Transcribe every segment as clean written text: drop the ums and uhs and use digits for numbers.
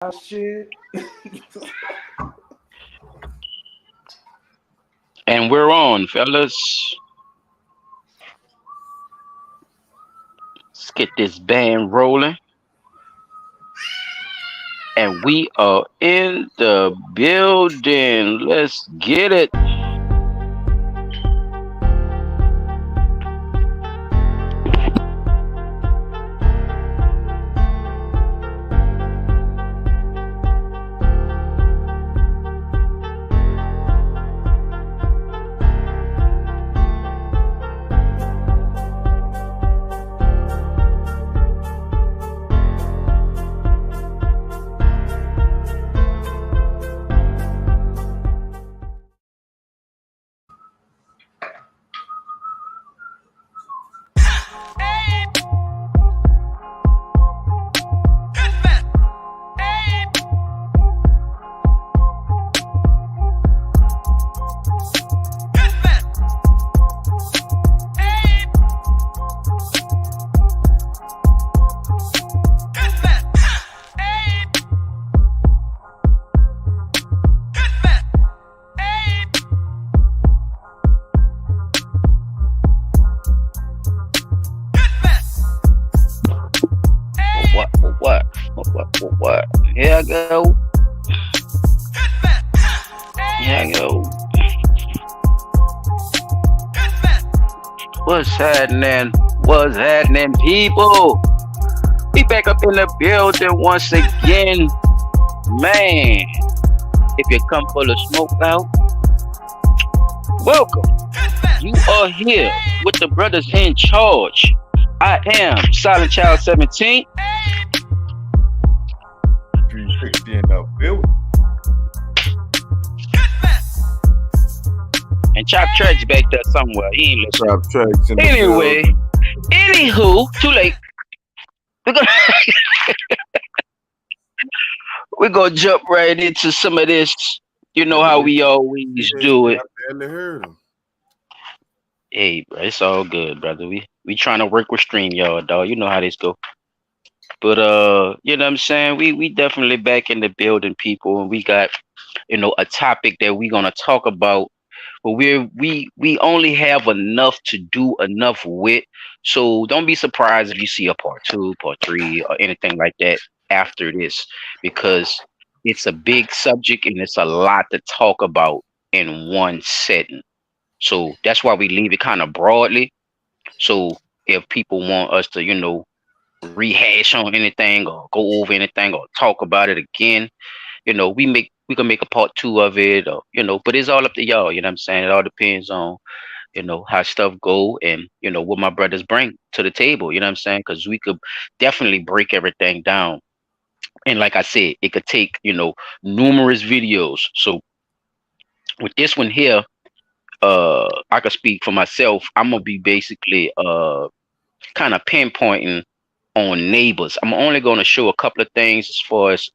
Shit. And we're on, fellas. Let's get this band rolling. And we are in the building. Let's get it. What? What? What? Here I go. Here I go. What's happening? What's happening, people? We back up in the building once again. Man, if you come for the smoke out, welcome. You are here with the brothers in charge. I am Silent Child 17. 360 in the building. And Chop Tracks back there somewhere. He ain't listening. Trap tracks in the Anyway, building. anywho, too late. We're gonna we're gonna jump right into some of this. You know how we always do I it. barely heard him. Hey, bro, it's all good, brother. We trying to work with stream, y'all, dog. You know how this go. But you know what I'm saying? We definitely back in the building, people, and we got a topic that we're gonna talk about. But we only have enough to do enough with. So don't be surprised if you see a part two, part three, or anything like that after this, because it's a big subject and it's a lot to talk about in one setting. So that's why we leave it kind of broadly. So if people want us to, rehash on anything or go over anything or talk about it again, we can make a part two of it, or but it's all up to y'all. You know what I'm saying? It all depends on how stuff go, and what my brothers bring to the table. You know what I'm saying? Because we could definitely break everything down, and like I said, it could take numerous videos. So with this one here, I could speak for myself. I'm gonna be basically kind of pinpointing on neighbors. I'm only gonna show a couple of things as far as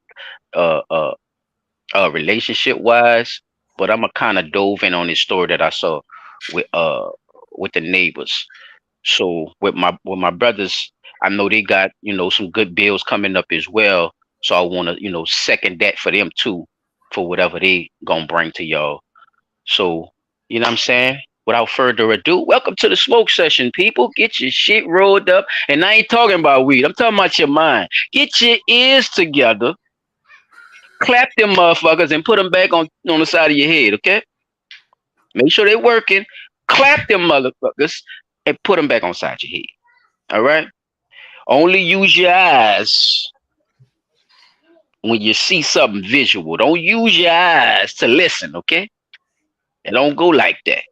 uh uh relationship wise, but I'm gonna kind of dove in on this story that I saw with uh with the neighbors. So with my brothers, I know they got some good bills coming up as well. So I want to second that for them too, for whatever they gonna bring to y'all. So you know what I'm saying. Without further ado, welcome to the smoke session, people. Get your shit rolled up, and I ain't talking about weed. I'm talking about your mind. Get your ears together, clap them motherfuckers, and put them back on the side of your head, okay? Make sure they're working. Clap them motherfuckers and put them back on side your head. All right? Only use your eyes when you see something visual. Don't use your eyes to listen, okay? And don't go like that.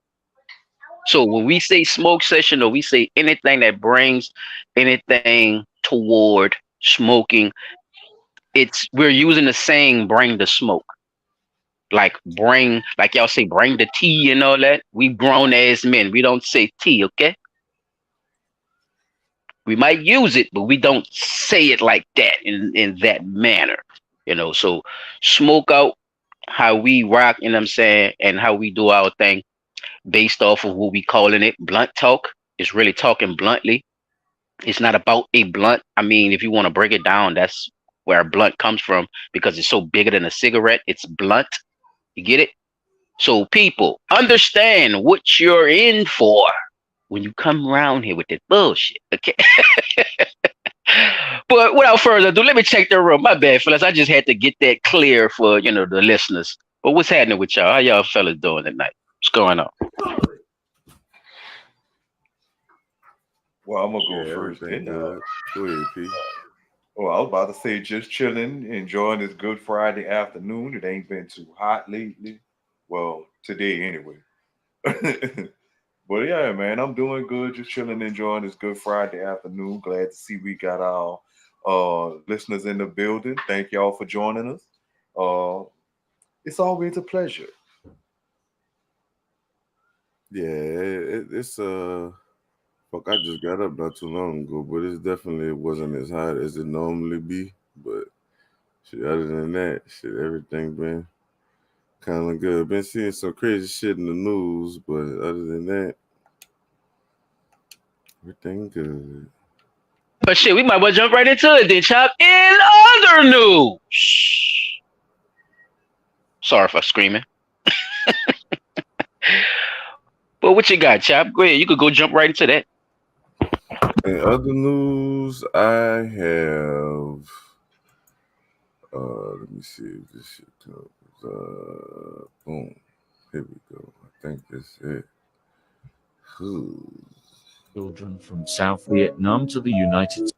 So when we say smoke session or we say anything that brings anything toward smoking, we're using the saying bring the smoke. Like y'all say, bring the tea and all that. We grown ass men. We don't say tea, okay? We might use it, but we don't say it like that in that manner. So smoke out how we rock, you know what I'm saying, and how we do our thing based off of what we calling it blunt talk. It's really talking bluntly. It's not about a blunt. I mean, if you want to break it down, that's where a blunt comes from because it's so bigger than a cigarette. It's blunt. You get it? So people understand what you're in for when you come around here with that bullshit. Okay. But without further ado, let me check the room. My bad, fellas. I just had to get that clear for the listeners. But what's happening with y'all? How y'all fellas doing tonight? What's going on? Well, I'm gonna go Yeah, first. everything Then, good. Go ahead, P. I was about to say just chilling, enjoying this Good Friday afternoon. It ain't been too hot lately. Well, today anyway. But yeah, man, I'm doing good. Just chilling, enjoying this Good Friday afternoon. Glad to see we got our listeners in the building. Thank y'all for joining us. Uh, it's always a pleasure. Yeah, it's fuck. I just got up not too long ago, but it definitely wasn't as hot as it normally be. But shit, other than that, shit, everything been kind of good. Been seeing some crazy shit in the news, but other than that, everything good. But shit, we might well jump right into it then, Chop. In other news. Sorry for screaming. But what you got, Chop? Go ahead. You could go jump right into that. In other news, I have. Let me see if this shit comes. Boom. Here we go. I think that's it. Whew. Children from South Vietnam to the United States.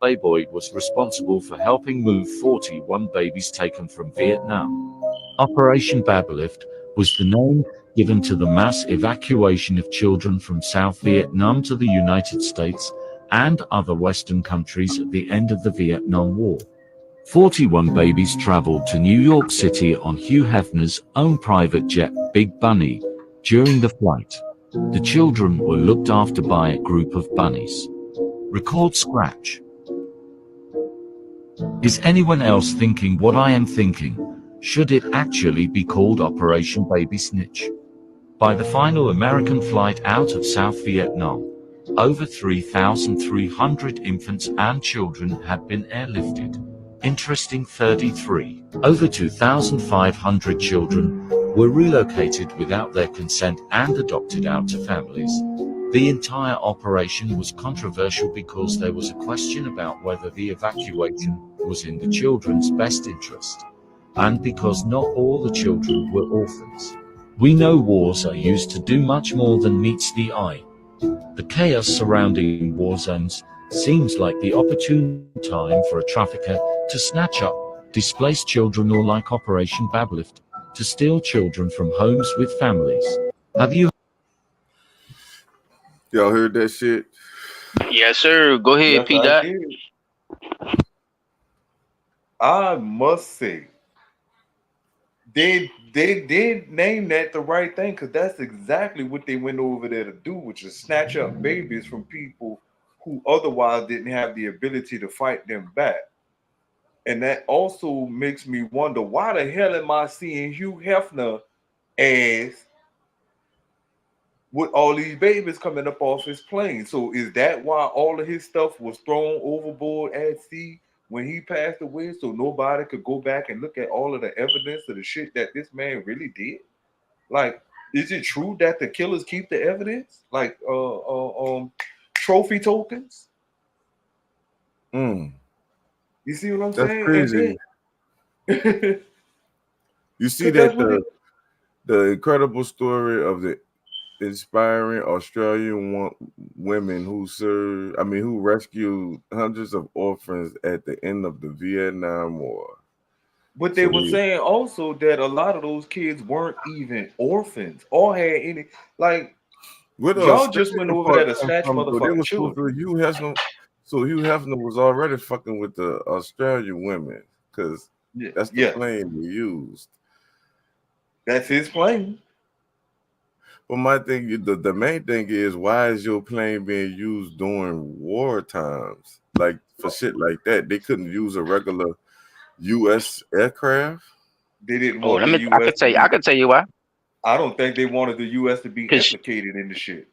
Playboy was responsible for helping move 41 babies taken from Vietnam. Operation Babylift was the name given to the mass evacuation of children from South Vietnam to the United States and other Western countries at the end of the Vietnam War. 41 babies traveled to New York City on Hugh Hefner's own private jet, Big Bunny, during the flight. The children were looked after by a group of bunnies. Record scratch. Is anyone else thinking what I am thinking? Should it actually be called Operation Baby Snitch? By the final American flight out of South Vietnam, over 3,300 infants and children had been airlifted. Interesting 33. Over 2,500 children were relocated without their consent and adopted out to families. The entire operation was controversial because there was a question about whether the evacuation was in the children's best interest, and because not all the children were orphans. We know wars are used to do much more than meets the eye. The chaos surrounding war zones seems like the opportune time for a trafficker to snatch up displaced children, or like Operation Bablift, to steal children from homes with families. Have you Y'all heard that shit? Yes, sir. Go ahead, Yes, P. I Dot. did. I must say they did name that the right thing because that's exactly what they went over there to do, which is snatch up babies from people who otherwise didn't have the ability to fight them back. And that also makes me wonder why the hell am I seeing Hugh Hefner as with all these babies coming up off his plane? So is that why all of his stuff was thrown overboard at sea when he passed away? So nobody could go back and look at all of the evidence of the shit that this man really did? Like, is it true that the killers keep the evidence? Like trophy tokens? Mm, You see what I'm that's saying? And crazy. then because You see that's that what it the incredible story of the inspiring Australian women who served, I mean, who rescued hundreds of orphans at the end of the Vietnam War. but they So were they, saying also that a lot of those kids weren't even orphans or had any, like, where the y'all just went Australian over part there to come snatch from? So they motherfucking were supposed to children. Hugh Hefner. So Hugh Hefner was already fucking with the Australian women because Yeah, that's the yes, plane they used. that's his plane. But my thing, the main thing is, why is your plane being used during war times? Like for shit like that, they couldn't use a regular U.S. aircraft. They didn't Oh, want let the me. I U.S. could to tell you. I be. could tell you why. I don't think they wanted the U.S. to be Because implicated in the shit.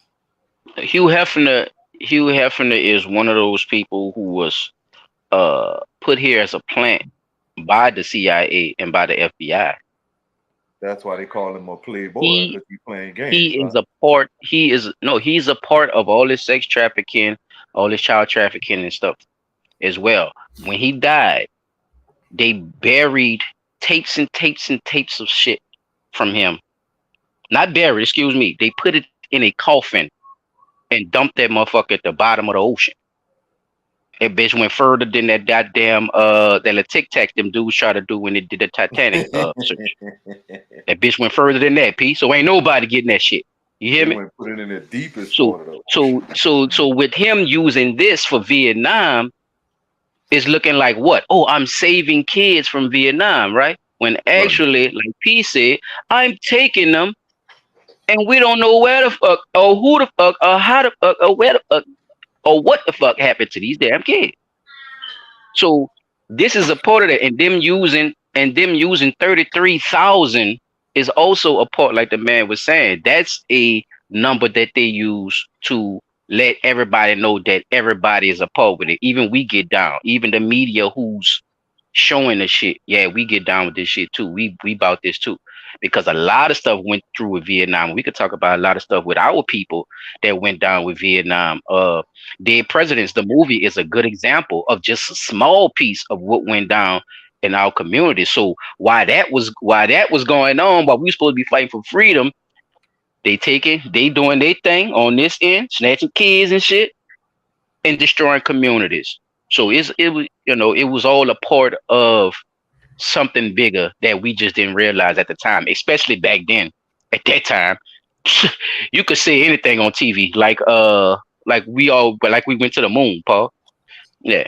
Hugh Hefner, Hugh Hefner is one of those people who was put here as a plant by the CIA and by the FBI. That's why they call him a playboy He because he's playing games, he huh? is a part. He is no. He's a part of all this sex trafficking, all this child trafficking and stuff as well. When he died, they buried tapes and tapes and tapes of shit from him. Not buried, excuse me. They put it in a coffin and dumped that motherfucker at the bottom of the ocean. That bitch went further than that goddamn that tic tac them dudes try to do when they did the Titanic search. That bitch went further than that, P. So ain't nobody getting that shit. You hear They me? went and put it in the deepest So part of the so ocean. so with him using this for Vietnam, it's looking like what? Oh, I'm saving kids from Vietnam, right? When Right. actually, like P said, I'm taking them and we don't know where the fuck or who the fuck or how the fuck or where the fuck or what the fuck happened to these damn kids. So this is a part of that, and them using 33,000 is also a part, like the man was saying. That's a number that they use to let everybody know that everybody is a part with it. Even we get down. Even the media who's showing the shit. Yeah, we get down with this shit too. We about this too. Because a lot of stuff went through with Vietnam. We could talk about a lot of stuff with our people that went down with Vietnam. Dead Presidents, the movie is a good example of just a small piece of what went down in our community. So why that was going on, while we supposed to be fighting for freedom, they doing their thing on this end, snatching kids and shit and destroying communities. So it was all a part of something bigger that we just didn't realize at the time, especially back then. At that time, you could say anything on TV, like we went to the moon, Paul. Yeah,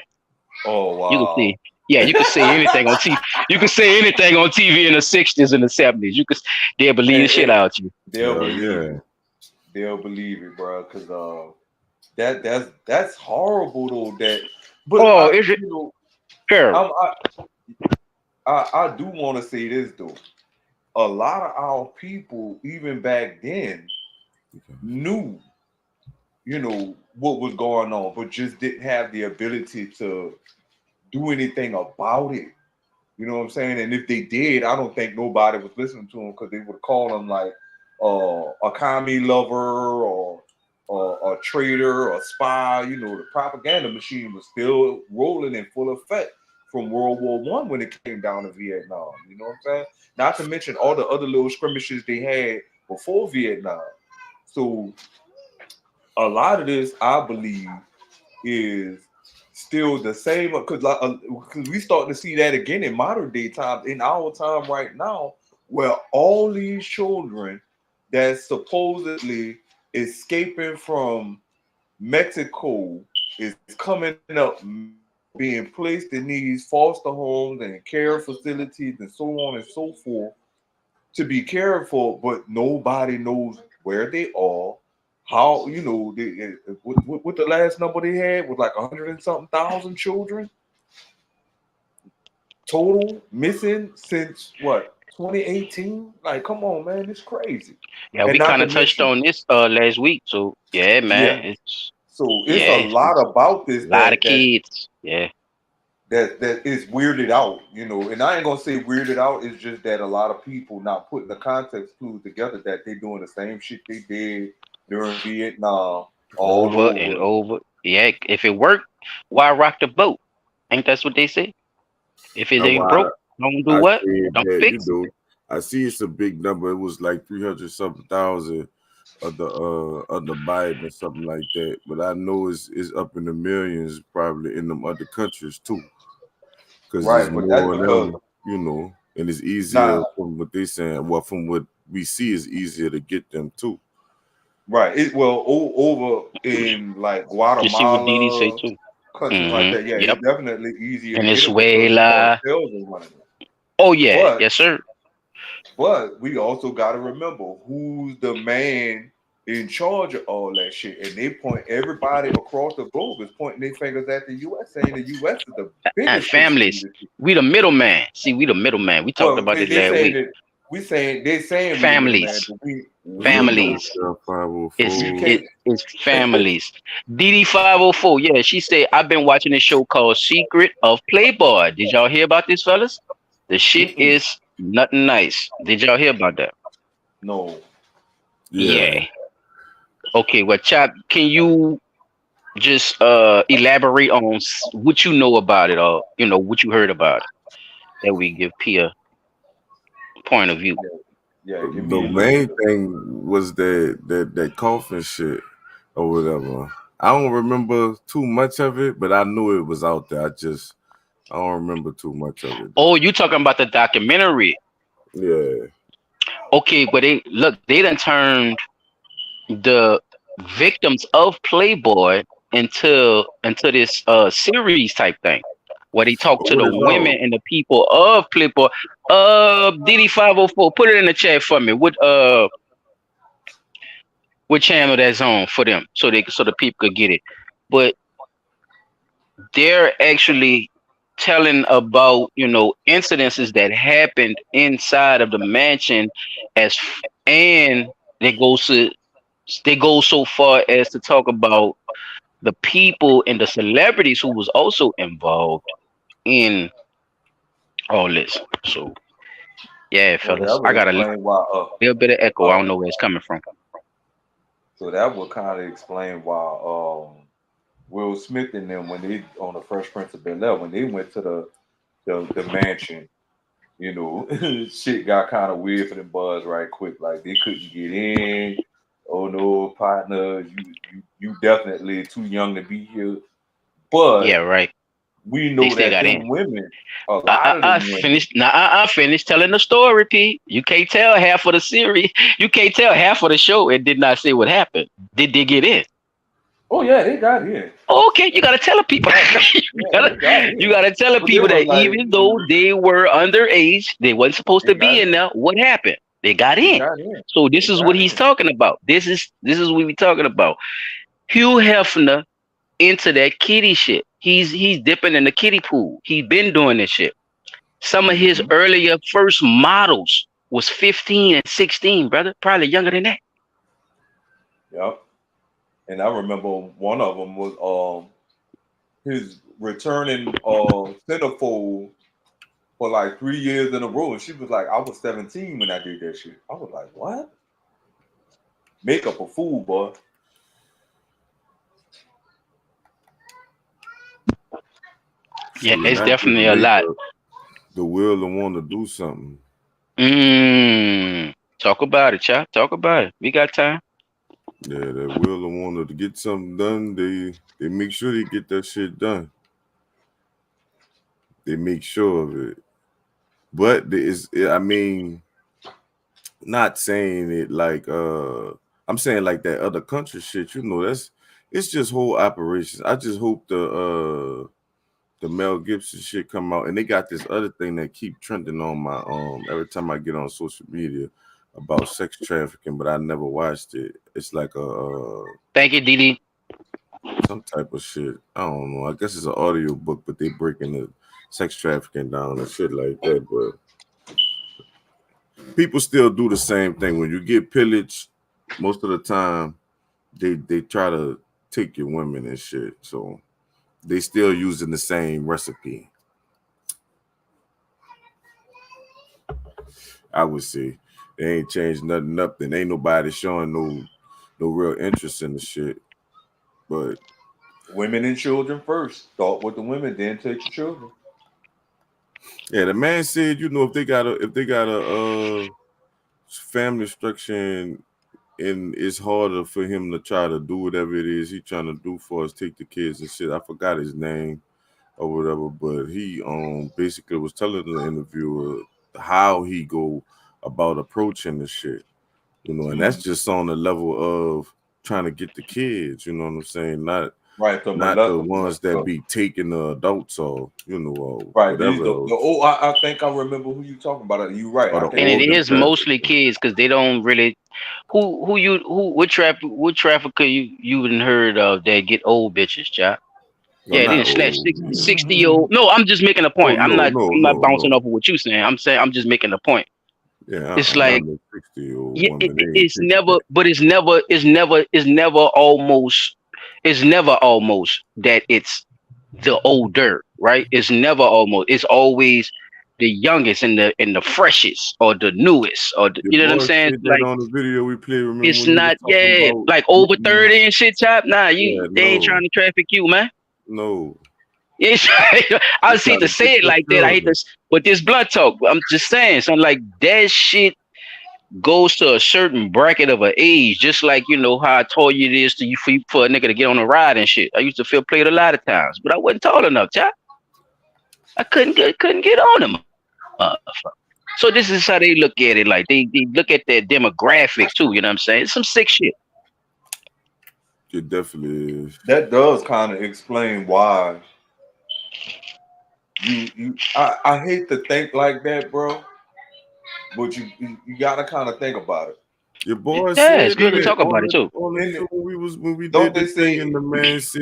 Oh you could wow. see. Yeah, you could say anything on TV. You could say anything on TV in the '60s and the '70s. They'll believe the And, shit out you. they'll Hell believe yeah. it. They'll believe it, bro. Cause that's horrible though. But Oh, is it terrible? I'm, I do want to say this though. A lot of our people, even back then, knew, what was going on, but just didn't have the ability to do anything about it. You know what I'm saying? And if they did, I don't think nobody was listening to them because they would call them like a commie lover or a traitor or spy. The propaganda machine was still rolling in full effect from World War One when it came down to Vietnam. You know what I'm saying? Not to mention all the other little skirmishes they had before Vietnam. So a lot of this, I believe, is still the same because we starting to see that again in modern day times, in our time right now, where all these children that supposedly escaping from Mexico is coming up being placed in these foster homes and care facilities and so on and so forth to be cared for, but nobody knows where they are. How what the last number they had was like 100 and something thousand children total missing since what 2018. Like, come on, man, it's crazy. Yeah, And we not kind to of touched mention, on this last week. So yeah, yeah. man, it's So it's a yeah, lot about a this lot of that kids. Yeah. that is weirded out, and I ain't gonna say weirded out. It's just that a lot of people not putting the context clues together that they doing the same shit they did during Vietnam all Over and over. over. Yeah, if it worked, why rock the boat? Ain't that's what they say? If it That's ain't why broke, don't do I what? said Don't that, fix it. I see it's a big number. It was like 300 something thousand of the Biden or something like that. But I know it's up in the millions probably in them other countries too. Because there's Right, but that's more of because them, and it's easier nah, from what they saying. Well, from what we see, it's easier to get them too. right. Over in like You see what Didi say Guatemala, too. countries like Mm-hmm. that, yeah, Yep. it's definitely easier to get them because the Venezuela. cartels are running it. Oh yeah, But yes sir. we also got to remember who's the man in charge of all that shit, and they point everybody across the globe is pointing their fingers at the U.S., saying the U.S. is the And biggest families. contributor. We the middleman. See, we the middleman. We talked Well, about they this they last saying week. that they're saying we the middleman, Families. but I We know know Families. it's got It's you 504. can't. it's families. DD 504. Yeah, she said I've been watching a show called Secret of Playboy. Did y'all hear about this, fellas? The shit Mm-mm. is nothing nice. Did y'all hear about that? No. Yeah. Yeah. Okay. Well, Chop, can you just elaborate on what you know about it, or what you heard about it, that we give Pia point of view. Yeah. Yeah. Give The me a little main bit of. thing was that coffin shit or whatever. I don't remember too much of it, but I knew it was out there. I don't remember too much of it Oh, though. you talking about the documentary? Yeah. Okay, but they done turned the victims of Playboy into this series type thing, where they talk to What the is women out? and the people of Playboy. Diddy 504, put it in the chat for me. What channel that's on for them, so the people could get it. But they're actually telling about incidences that happened inside of the mansion, and they go to they go so far as to talk about the people and the celebrities who was also involved in all this. So yeah, So that fellas, I would got a explain why. little bit of echo. I Uh. don't know where it's coming from. So that would kind of explain why Will Smith and them when they on the Fresh Prince of Bel Air when they went to the mansion, shit got kind of weird for them buzz right quick. Like they couldn't get in. Oh no, partner, you definitely too young to be here. Yeah, But right. we They know still that got in. them women, a lot of I them women, finished. Now I finished telling the story, P. You can't tell half of the series. You can't tell half of the show. It did not say what happened. Did they get in? oh yeah, they got in. Okay, you gotta tell the They people. got in. you Yeah, gotta they got you in. gotta tell the But they people was that like, even though they were underage, they wasn't supposed they to got be in in. there. What happened? They got They in. got in. So They this is what got he's in. talking about. This is what we talking about. Hugh Hefner into that kitty shit. He's dipping in the kiddie pool. He's been doing this shit. Some of his Hmm. earlier first models was 15 and 16, brother. Probably younger than that. Yep. And I remember one of them was his returning centerfold for like 3 years in a row, and she was like, "I was 17 when I did that shit." I was like, "What? Make up a fool, boy." Yeah, Shit, it's that just definitely a make lot. the will to want to do something. Talk about it, child. Talk about it. We got time. Yeah, that will to want to get something done. They make sure they get that shit done. They make sure of it. But I mean, not saying it like I'm saying like that other country shit, that's it's just whole operations. I just hope the Mel Gibson shit come out, and they got this other thing that keep trending on my every time I get on social media about sex trafficking, but I never watched it. It's like a Thank you, Didi. some type of shit. I don't know. I guess it's an audio book, but they breaking the sex trafficking down and shit like that. But people still do the same thing. When you get pillaged, most of the time they try to take your women and shit. So they still using the same recipe. I would say they ain't changed nothing up. Then ain't nobody showing no real interest in the shit. But Women and children first. Start with the women, then take the children. yeah, the man said, if they got a family structure and it's harder for him to try to do whatever it is he trying to do for us, take the kids and shit. I forgot his name or whatever, but he basically was telling the interviewer how he go about approaching the shit, and that's Hmm. just on the level of trying to get the kids, you know what I'm saying? Not Right, to not the molest them and ones that stuff. be taking the adults or or Right, these whatever the else oh I think I remember who you talking about. You right. or I the can't And it think of organ his is name. mostly trafficking. kids because they don't really what trafficker you even heard of that get old bitches, child. No, Yeah, they not didn't snatch old. 60-year-old. No, I'm just making a Oh point. I'm no, not no, I'm not no, bouncing no. off of what you saying. I'm saying I'm just making a point. Yeah, It's I'm like under 60-year-old yeah, woman. They ain't it's taking never, that. but it's never almost that it's the older, right? It's never almost. It's always the youngest and the freshest or the newest or the, Your you know what I'm boy saying? said that Like on the video we played. Remember it's when he was not, talking yeah, about like over getting? 30 and shit, chop. Nah, Yeah, you they ain't trying no, to traffic you, man. no. It's, They I hate try to to get say it your like that. I hate children. this, but this blunt talk. I'm just saying, something like that shit goes to a certain bracket of an age, just like you know how I told you it is to you for a nigga to get on a ride and shit. I used to feel played a lot of times, but I wasn't tall enough, chop. I couldn't get on them, motherfucker. So this is how they look at it. Like they look at their demographic too. You know what I'm saying? It's some sick shit. It definitely is. That does kind of explain why I hate to think like that, bro. But you gotta kind of think about it. Your boy Yeah, it's said good In to it, talk about it too. on the in show it, when we don't did the they thing and say? the man said,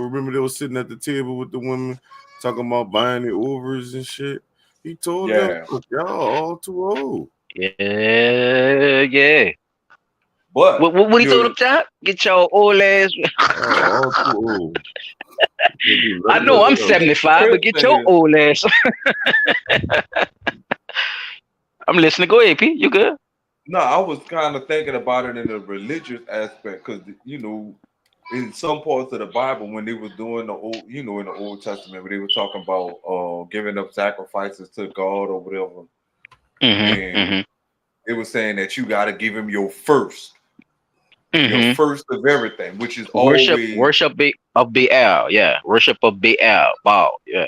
remember they was sitting at the table with the women talking about buying the overs and shit. He told them, Yeah, look, y'all all too old. Yeah, yeah. but What he told you him, chop? Get your old ass. Y'all all too old. They do I nothing know but I'm the cuss. 75, but crazy get thing your is, old ass. I'm listening. Go ahead, P. You good? no, I was kind of thinking about it in the religious aspect because in some parts of the Bible when they were doing the old, in the Old Testament, where they were talking about giving up sacrifices to God or whatever, and Mm-hmm. it was saying that you got to give him your Mm-hmm. first of everything, which is Worship, always worship of Baal. Yeah, worship of Baal. Baal. Yeah.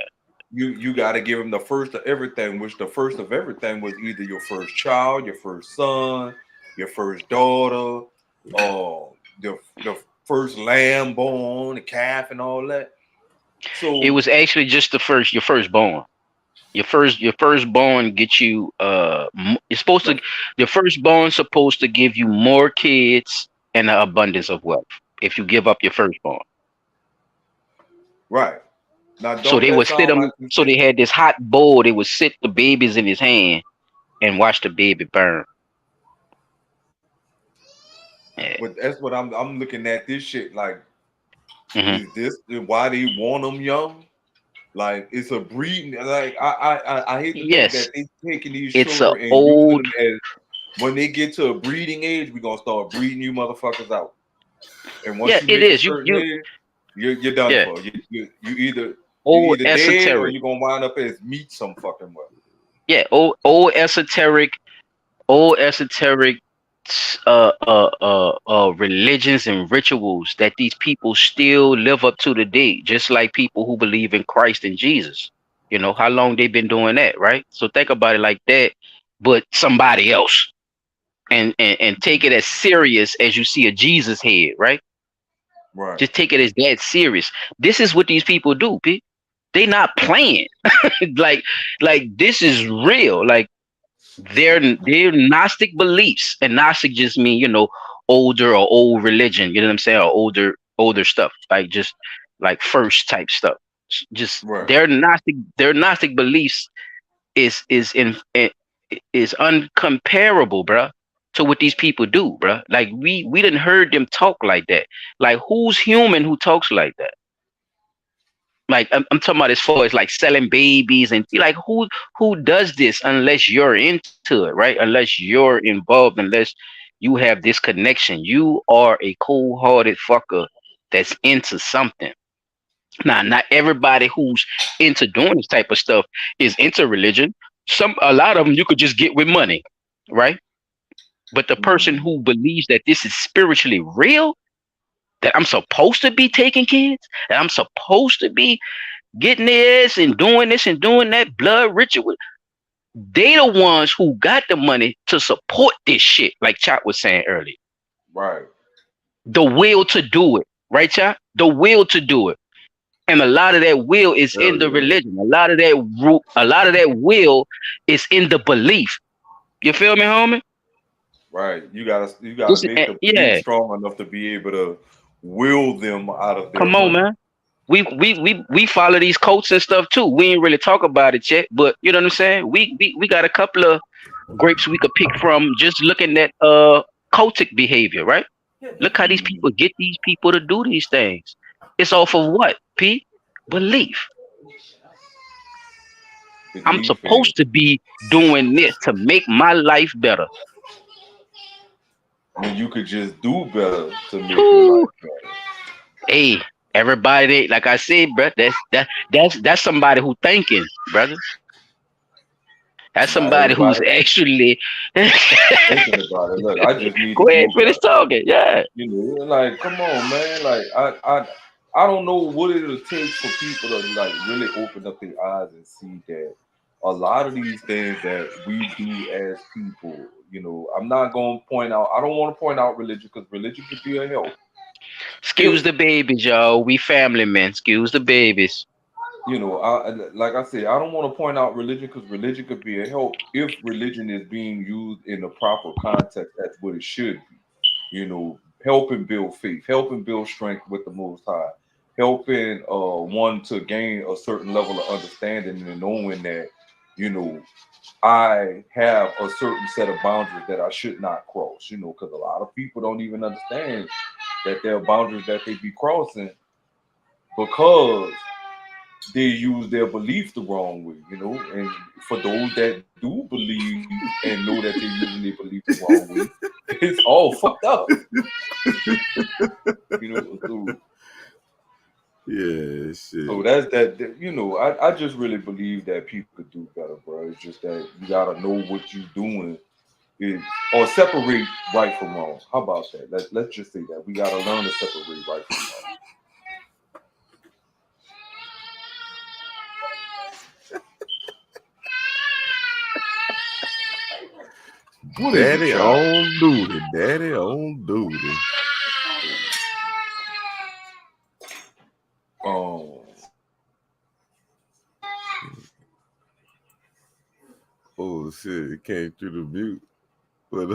you got to give him the first of everything, which the first of everything was either your first child, your first son, your first daughter, the first lamb born, the calf, and all that. It So was actually just your firstborn. Your firstborn get you it's supposed the to your firstborn supposed to give you more kids and an abundance of wealth if you give up your firstborn. right now, So don't they that would sit sound them. like some So shit? they had this hot bowl. They would sit the babies in his hand and watch the baby burn. Yeah. But that's what I'm looking at this shit like. Hmm. Is this why they want them young? Like it's a breeding. Like I hate to think Yes, that they taking these it's a children and using old. them as when they get to a breeding age, we're gonna start breeding you motherfuckers out. And once Yeah, you it make a is. certain You. age, you're done Yeah, for. You old either dead or esoteric. you're gonna wind up as meat some fucking well. Yeah, old esoteric. Old esoteric religions and rituals that these people still live up to today, just like people who believe in Christ and Jesus. You know how long they've been doing that, right? So think about it like that, but somebody else, and take it as serious as you see a Jesus head, right? Right. Just take it as that serious. This is what these people do, P. They not playing. like like this is real. Like their Gnostic beliefs, and Gnostic just mean older or old religion. You know what I'm saying? Or older stuff, like just like first type stuff. Just Right. their Gnostic beliefs is uncomparable, bruh, to what these people do, bruh. Like we didn't heard them talk like that. Like who's human who talks like that? Like I'm talking about as far as like selling babies and like who does this unless you're into it, right? Unless you're involved, unless you have this connection. You are a cold-hearted fucker that's into something. Now, not everybody who's into doing this type of stuff is into religion. A lot of them you could just get with money, right? But the person Mm, who believes that this is spiritually real, that I'm supposed to be taking kids, that I'm supposed to be getting this and doing this and doing that blood ritual. They the ones who got the money to support this shit, like Chop was saying earlier. right. The will to do it, right, Chop? The will to do it. And a lot of that will is Hell in the yeah. religion. A lot of that will is in the belief. You feel me, homie? Right. You gotta This make the belief yeah. strong enough to be able to will them out of their Come on, money. man. We follow these quotes and stuff too. We ain't really talk about it yet, but you know what I'm saying. We got a couple of grapes we could pick from just looking at cultic behavior, right? Look how these Mhm. people get these people to do these things. It's off of what, P? Belief. I'm Belief in, supposed to be doing this to make my life better. when you could just do better to make your Whew. life better. Hey, everybody, like I said, bro, that's somebody who thinking, brother. That's Not somebody who's everybody actually go thinking about it. Look, I just need to ahead, smoke finish out. talking. Yeah. You know, like, come on, man. Like, I don't know what it'll take for people to like really open up their eyes and see that a lot of these things that we do as people. You know, I'm not going to point out. I don't want to point out religion because religion could be a help. Excuse If the babies, y'all. We family men. Excuse the babies. you know, like I said, I don't want to point out religion because religion could be a help if religion is being used in the proper context. That's what it should be. You know, helping build faith, helping build strength with the Most High, helping one to gain a certain level of understanding and knowing that, you know, I have a certain set of boundaries that I should not cross. You know, because a lot of people don't even understand that there are boundaries that they be crossing because they use their belief the wrong way, you know. And for those that do believe and know that they're using their belief the wrong way, it's all fucked up, you know. Yeah, So shit. that's that. You know, I just really believe that people could do better, bro. It's just that you gotta know what you're doing is, or separate right from wrong. How about that? Let's just say that we gotta learn to separate right from wrong. What is it, Daddy child? on duty. Daddy on duty. Um, Oh shit, it came through the mute. But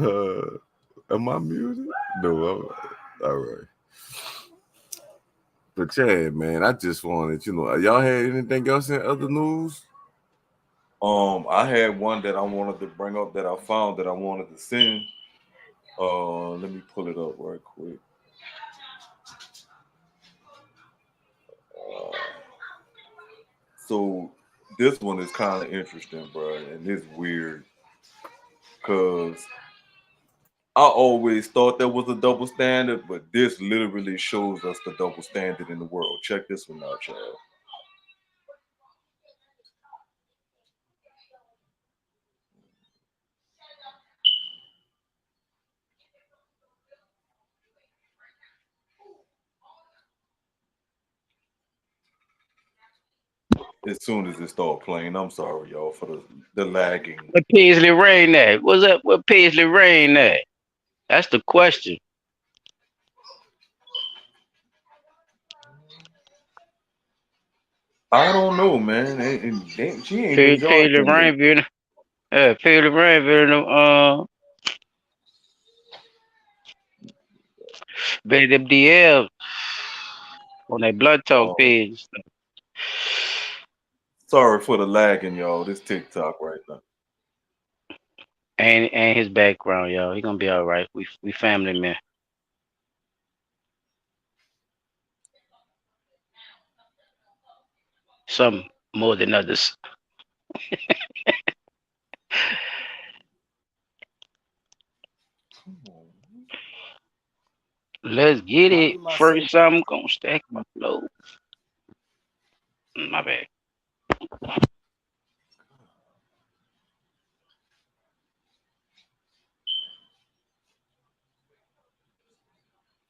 am I muted? No, all right. But yeah, man, I just wanted, y'all had anything else in other news? I had one that I wanted to bring up that I found that I wanted to send. Let me pull it up right quick. Uh, so this one is kind of interesting, bro, and it's weird because I always thought there was a double standard, but this literally shows us the double standard in the world. Check this one out, y'all. As soon as it start playing, I'm sorry, y'all, for the lagging. What Paisley Rain at? What's up with Paisley Rain at? That's the question. I don't know, man. She ain't been Paisley joining Rain lately. being Paisley Rain being being them DL on that blood talk Um, page. Sorry for the lagging, y'all. This TikTok right now. And his background, y'all. He gonna be all right. We family men. Some more than others. Let's get it. First, I'm gonna stack my load. My bad.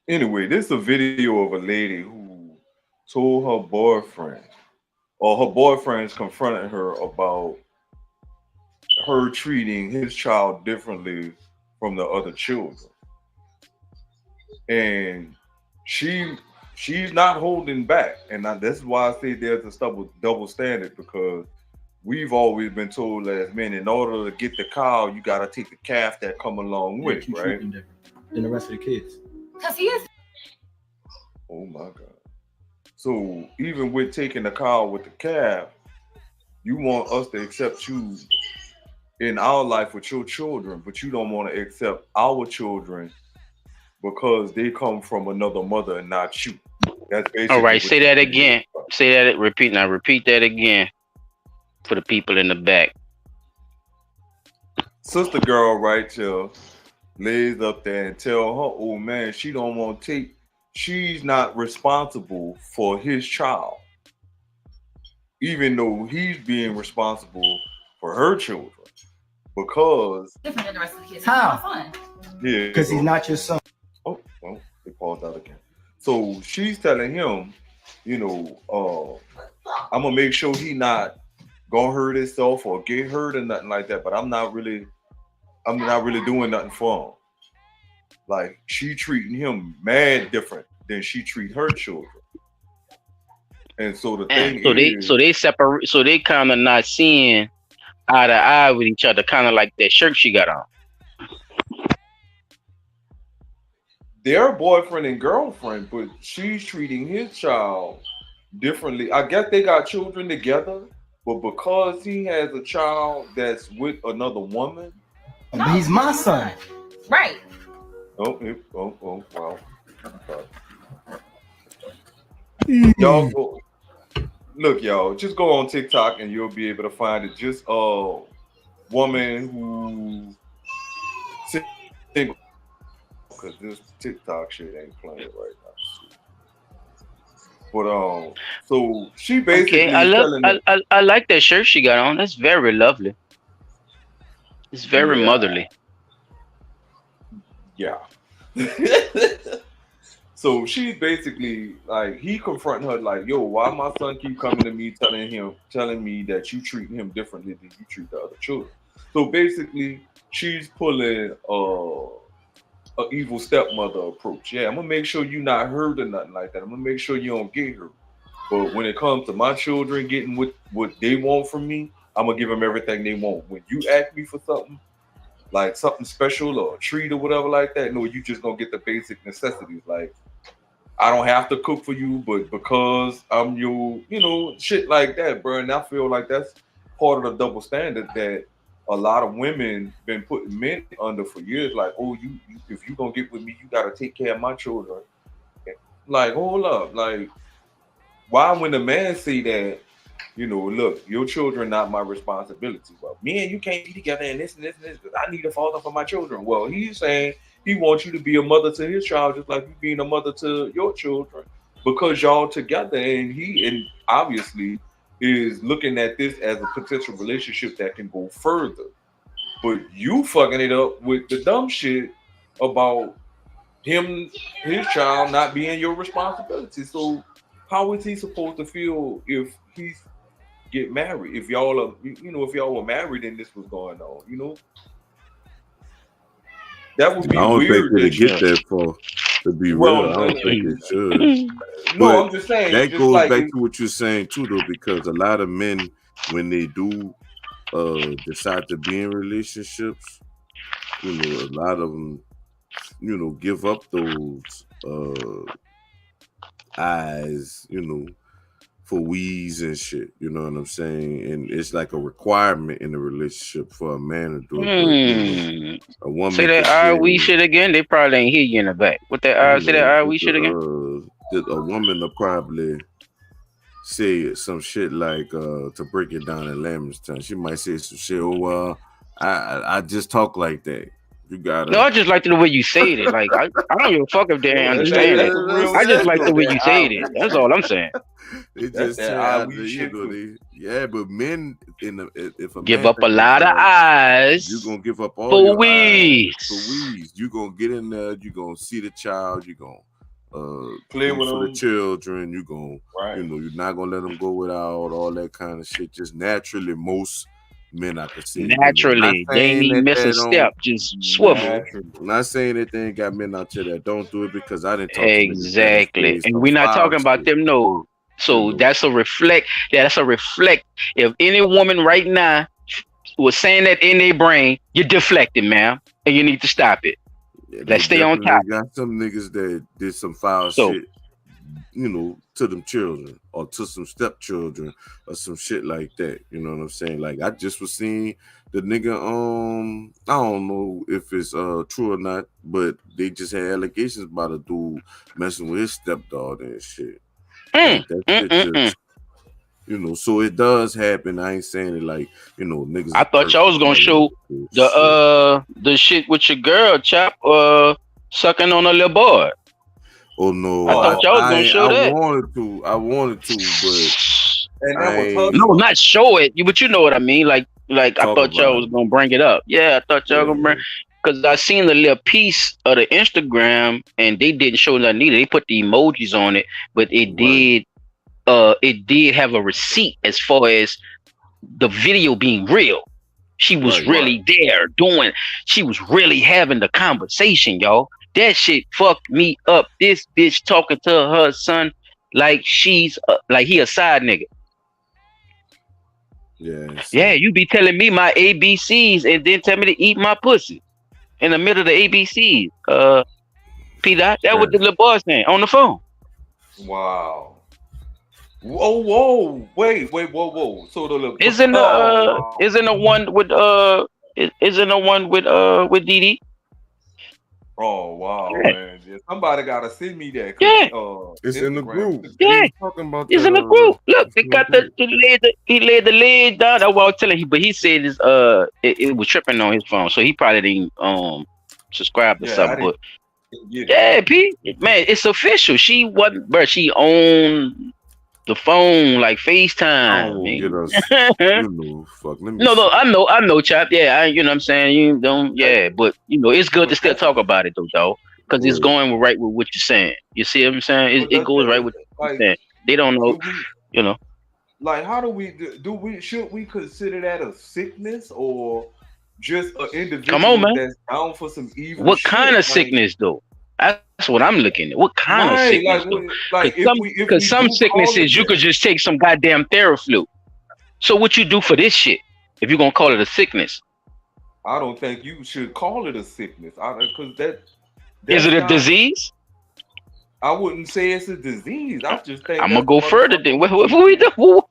Anyway, this is a video of a lady who told her boyfriend, or her boyfriend's confronting her about her treating his child differently from the other children. And she she's not holding back. And that's why I say there's a double standard because we've always been told as men, in order to get the cow, you gotta take the calf that come along with it, right? Than the rest of the kids. Oh my God. So even with taking the cow with the calf, you want us to accept you in our life with your children, but you don't want to accept our children because they come from another mother and not you. That's All basically right, what say you're that saying. again. Say that. Repeat now. Repeat that again for the people in the back. Sister girl right here lays up there and tell her old man she don't want to take, she's not responsible for his child, even though he's being responsible for her children. Because Different than the rest of the kids. How? yeah, Because he's not your son. oh well, they paused out again. So she's telling him, I'm gonna make sure he not gonna hurt himself or get hurt or nothing like that. But I'm not really doing nothing for him. Like she treating him mad different than she treat her children. And so the thing So is, they separate. So they kind of not seeing eye to eye with each other, kind of like that shirt she got on. they're boyfriend and girlfriend, but she's treating his child differently. I guess they got children together, but because he has a child that's with another woman, No, he's my son. Right. wow. Y'all go look, y'all. Just go on TikTok and you'll be able to find it. Just a woman who single, because this TikTok shit ain't playing right now. But so she basically Okay, I is love. telling them, I like that shirt she got on. That's very lovely. It's very yeah, motherly. yeah. So she's basically like he confronting her like, yo, why my son keep coming to me telling me that you treat him differently than you treat the other children. So basically she's pulling a evil stepmother approach. Yeah, I'm gonna make sure you not hurt or nothing like that. I'm gonna make sure you don't get hurt. But when it comes to my children getting what they want from me, I'm gonna give them everything they want. When you ask me for something, like something special or a treat or whatever like that, no, you just gonna get the basic necessities. Like I don't have to cook for you, but because I'm your, shit like that, bro. And I feel like that's part of the double standard that a lot of women been putting men under for years. Like, oh, you if you gonna get with me, you gotta take care of my children. Like, hold up, like, why when the man say that, look, your children not my responsibility. Well, me and you can't be together and this and this and this because I need a father for my children. Well, he's saying he wants you to be a mother to his child just like you being a mother to your children because y'all together, and obviously is looking at this as a potential relationship that can go further. But you fucking it up with the dumb shit about his child not being your responsibility. So how is he supposed to feel if he's get married? If y'all are, if y'all were married and this was going on, that would I be don't think weird. it'll That get you, that far. To be real, I well, don't think it should. no, But I'm just saying, that just goes like back to what you're saying too, though, because a lot of men, when they do decide to be in relationships, a lot of them, give up those eyes, for wheeze and shit. You know what I'm saying? And it's like a requirement in a relationship for a man to do it. But a Say woman that could I we say, shit again. They probably ain't hear you in the back. What that say that I we shit again? that a woman will probably say some shit like to break it down in layman's term. She might say some shit. Oh well, I just talk like that. You No, gotta. I just like the way you said it. Like I don't give a fuck if they ain't understand that's it. a real I just shit like though. the way you That I said it. we That's shit. all I'm saying. They That's just that say I out we there, shit. but men if a Give man up a lot of recognize you eyes gonna give up all for your eyes for weeds. weeds. You gonna get in there. You gonna see the child. You gonna Play do with for the them, children. You gonna right? you're not gonna let them go without all that kind of shit. Just naturally, most men I could say, not Naturally, they ain't saying even that miss they a don't. step. Just swivel. Naturally. Not saying that they ain't got men out there that don't do it because I didn't talk to niggas that Exactly. say And some we're not foul talking about shit. them, no. You So know, that's a reflect. That's a reflect. If any woman right now was saying that in their brain, you're deflecting, ma'am, and you need to stop it. yeah, they Let's stay on definitely topic. got some niggas that did some foul So shit to them children or to some stepchildren or some shit like that. You know what I'm saying? Like I just was seeing the nigga. I don't know if it's true or not, but they just had allegations about a dude messing with his stepdaughter and shit. Like that shit just. So it does happen. I ain't saying it like, niggas. I thought y'all was gonna show the shit with your girl, chap, sucking on a little boy. Oh no! I thought y'all was gonna show that. I wanted to, but and that was her. No, not show it. But you know what I mean. Like I thought y'all was gonna bring it up. Yeah, I thought y'all gonna bring. Because I seen the little piece of the Instagram, and they didn't show nothing either. They put the emojis on it, but it did. It did have a receipt as far as the video being real. She was really there doing. She was really having the conversation, y'all. That shit fucked me up. This bitch talking to her son like she's like he a side nigga. Yeah, you be telling me my ABCs and then tell me to eat my pussy in the middle of the ABCs. P Dot, that was the little boy saying on the phone. Wow. Whoa, wait, whoa. So the little isn't the one with Didi? Oh wow, man! Yeah, somebody gotta send me that. Yeah, it's in the group. Yeah, talking about it's in the group. Look, they got he laid the lid down. That's what I was telling you. But he said it was tripping on his phone, so he probably didn't subscribe to something. But P, man, it's official. She wasn't, bro. She owned the phone like FaceTime. No, I know, chap. Yeah, you know what I'm saying. You don't, but it's good to still talk about it though, dog, because it's going right with what you're saying. You see what I'm saying? It goes right with what you're saying. They don't know, Like, how do we should we consider that a sickness or just an individual Come on, man. that's down for some evil? What kind of sickness though? That's what I'm looking at. What kind of sickness? Because some sicknesses you could just take some goddamn Theraflu. So what you do for this shit if you're gonna call it a sickness? I don't think you should call it a sickness. Because is it a disease? I wouldn't say it's a disease. I just think I'm gonna go further. Then what we do?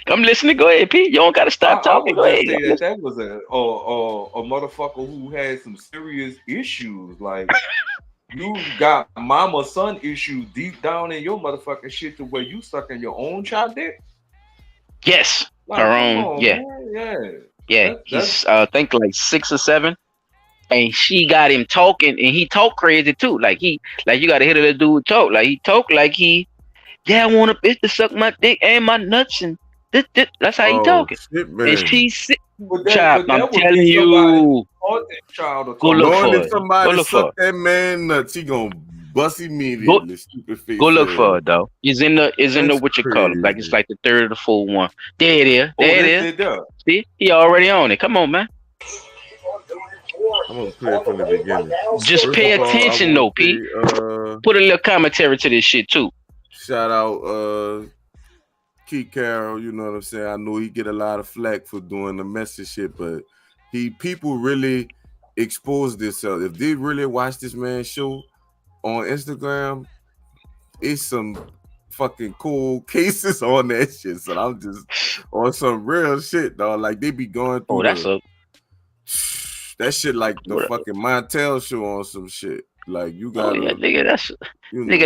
I'm listening. Go ahead, Pete. You don't gotta stop talking. I would just say that was a motherfucker who had some serious issues, like. You got mama son issues deep down in your motherfucking shit to where you sucking your own child dick. Yes, like, her own. Man, yeah. He's I think like 6 or 7, and she got him talking, and he talk crazy too. Like you got to hear the dude talk. Like he talk like I want a bitch to suck my dick and my nuts, and this. That's how he talking. Shit, man. And she's sick. Child, I'm telling you. Go look for it. If somebody suck that man nuts, he gonna bust immediately. Stupid face. Go look for it though. Is in the what you call it? Like it's like the 3rd or the 4th one. There it is. There it is. See, he already on it. Come on, man. I'm gonna play it from the beginning. Just pay attention though, Pete. Put a little commentary to this shit too. Shout out Keith Carroll, you know what I'm saying? I know he get a lot of flack for doing the messy shit, but people really expose themselves. If they really watch this man's show on Instagram, it's some fucking cool cases on that shit. So I'm just on some real shit, dog. Like they be going through that shit like the fucking Montel show on some shit. Like you got nigga,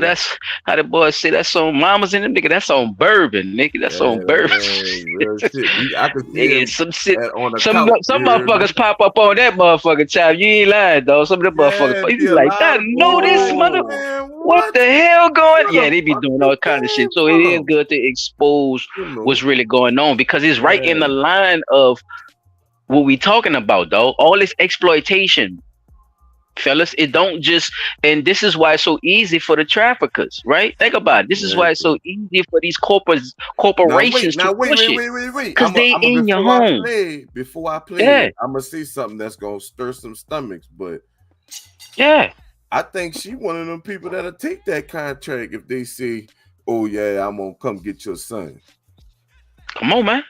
that's how the boys say that's on mamas in them, nigga. That's on bourbon, nigga. That's on bourbon. Real shit. I could see some shit. Some motherfuckers pop up on that motherfucking child. You ain't lying, though. Some of the motherfuckers, you be like, I know this mother. What the hell going? Yeah, they be doing all kind of shit. So it is good to expose what's really going on because it's right in the line of what we talking about, though. All this exploitation. Fellas, it don't just, and this is why it's so easy for the traffickers, right? Think about it. This is why it's so easy for these corporations to push it. Because they in your home. Before I play, I'm gonna say something that's gonna stir some stomachs, but I think she one of them people that'll take that contract if they say, "Oh yeah, I'm gonna come get your son." Come on, man.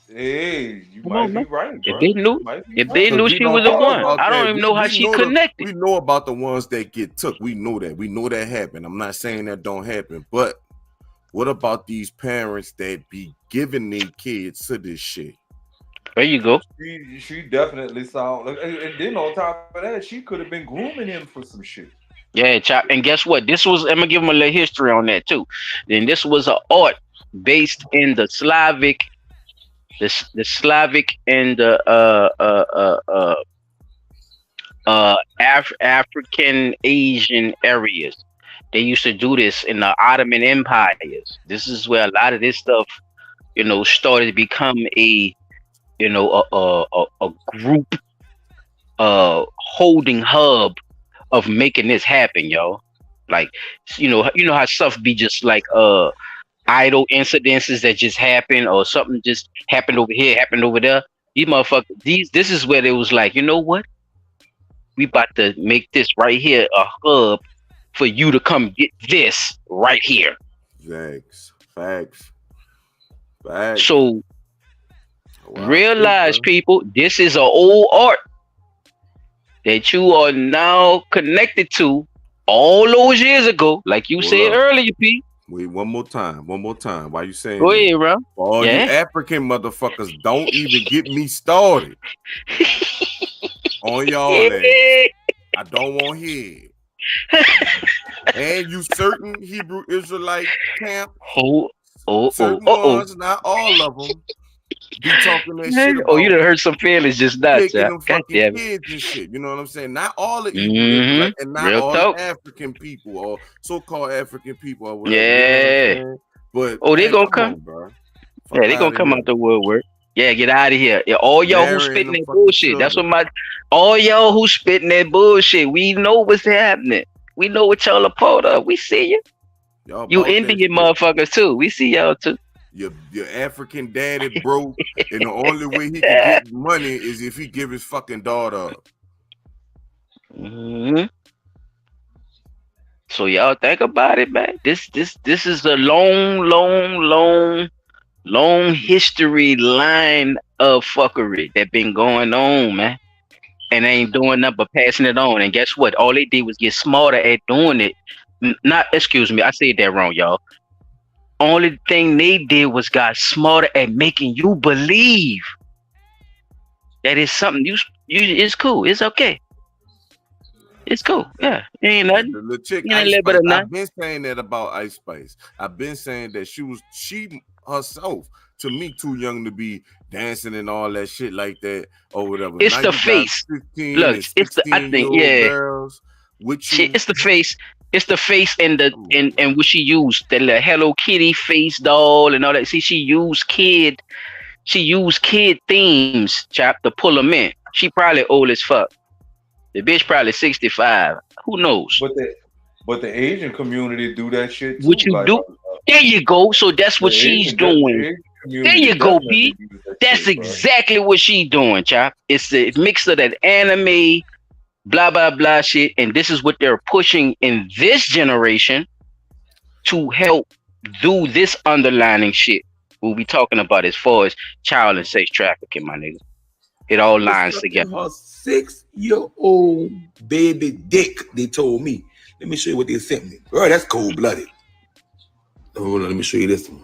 Hey, you Come on, might be man. right, If bro. they knew, You might be if they right. Because knew we she was don't the talk one, about I don't that. even know how We she know connected. we know about the ones that get took. We know that. We know that happened. I'm not saying that don't happen, but what about these parents that be giving their kids to this shit? There you go. She definitely sound like, and then on top of that, she could have been grooming him for some shit. Yeah, chop. And guess what? This was. I'm gonna give them a little history on that too. Then this was an art based in the Slavic, the Slavic and the African Asian areas. They used to do this in the Ottoman empires. This is where a lot of this stuff, started to become a group holding hub of making this happen, yo. Like, you know how stuff be just like idle incidences that just happen, or something just happened over here, happened over there. These motherfuckers, this is where they was like, you know what? We about to make this right here a hub for you to come get this right here. Facts. Facts. So Well, I think, realize, bro. people, this is an old art that you are now connected to all those years ago, like you Hold said up. earlier, P. Wait, one more time. Why you saying Go that? ahead, bro. For all you Yeah. African motherfuckers, don't even get me started on y'all ass. I don't want to hear it. And you certain Hebrew Israelite camp, certain Oh. ones, not all of them, be talking that shit Oh, you about done hurt some feelings just now, taking chap. them God fucking damn it. kids and shit. You know what I'm saying? Not all the Hebrew Israelites and not Real all the talk. African people or so-called African people or whatever. Yeah. You know what I'm saying? But Oh, they man, gonna come come. on, bro. Yeah, Fuck they out gonna of come here. out the woodwork. Yeah, get out of here. Yeah, all y'all who Marrying spitting them that fucking bullshit. That's what children. all y'all who spitting that bullshit. We know what's happening. We know what y'all are part of. We see you. Y'all You about that Indian shit. motherfuckers too. We see y'all too. Your African daddy broke, and the only way he could get money is if he give his fucking daughter up. Mm-hmm. So y'all think about it, man. This is a long history line of fuckery that been going on, man. And they ain't doing nothing but passing it on. And guess what? All they did was get smarter at doing it. Not, excuse me, I said that wrong, y'all. Only thing they did was got smarter at making you believe that it's something you it's cool. It's okay. It's cool. Yeah. It ain't nothing. The chick You ain't a Ice little bit Spice. of nothing. I've been saying that about Ice Spice. I've been saying that she herself, to me, too young to be dancing and all that shit like that or whatever. It's Now the you got face. 15 Look, and it's the I think, 16-year-old yeah. girls with you. It's the face. It's the face and and what she used, the little Hello Kitty face doll and all that. See, she used kid themes, chap, to pull them in. She probably old as fuck. The bitch probably 65. Who knows? But the Asian community do that shit too. What you Like do? There you go. So that's what she's The doing. Asian There community you go, definitely Pete. use that That's shit, bro. exactly what she doing, chap. It's the mix of that anime, blah blah blah shit, and this is what they're pushing in this generation to help do this underlining shit we'll be talking about as far as child and sex trafficking, my nigga. It all was lines sucking together. her 6-year-old baby dick. They told me. Let me show you what they sent me. Bro, that's cold blooded. Hold on, let me show you this one.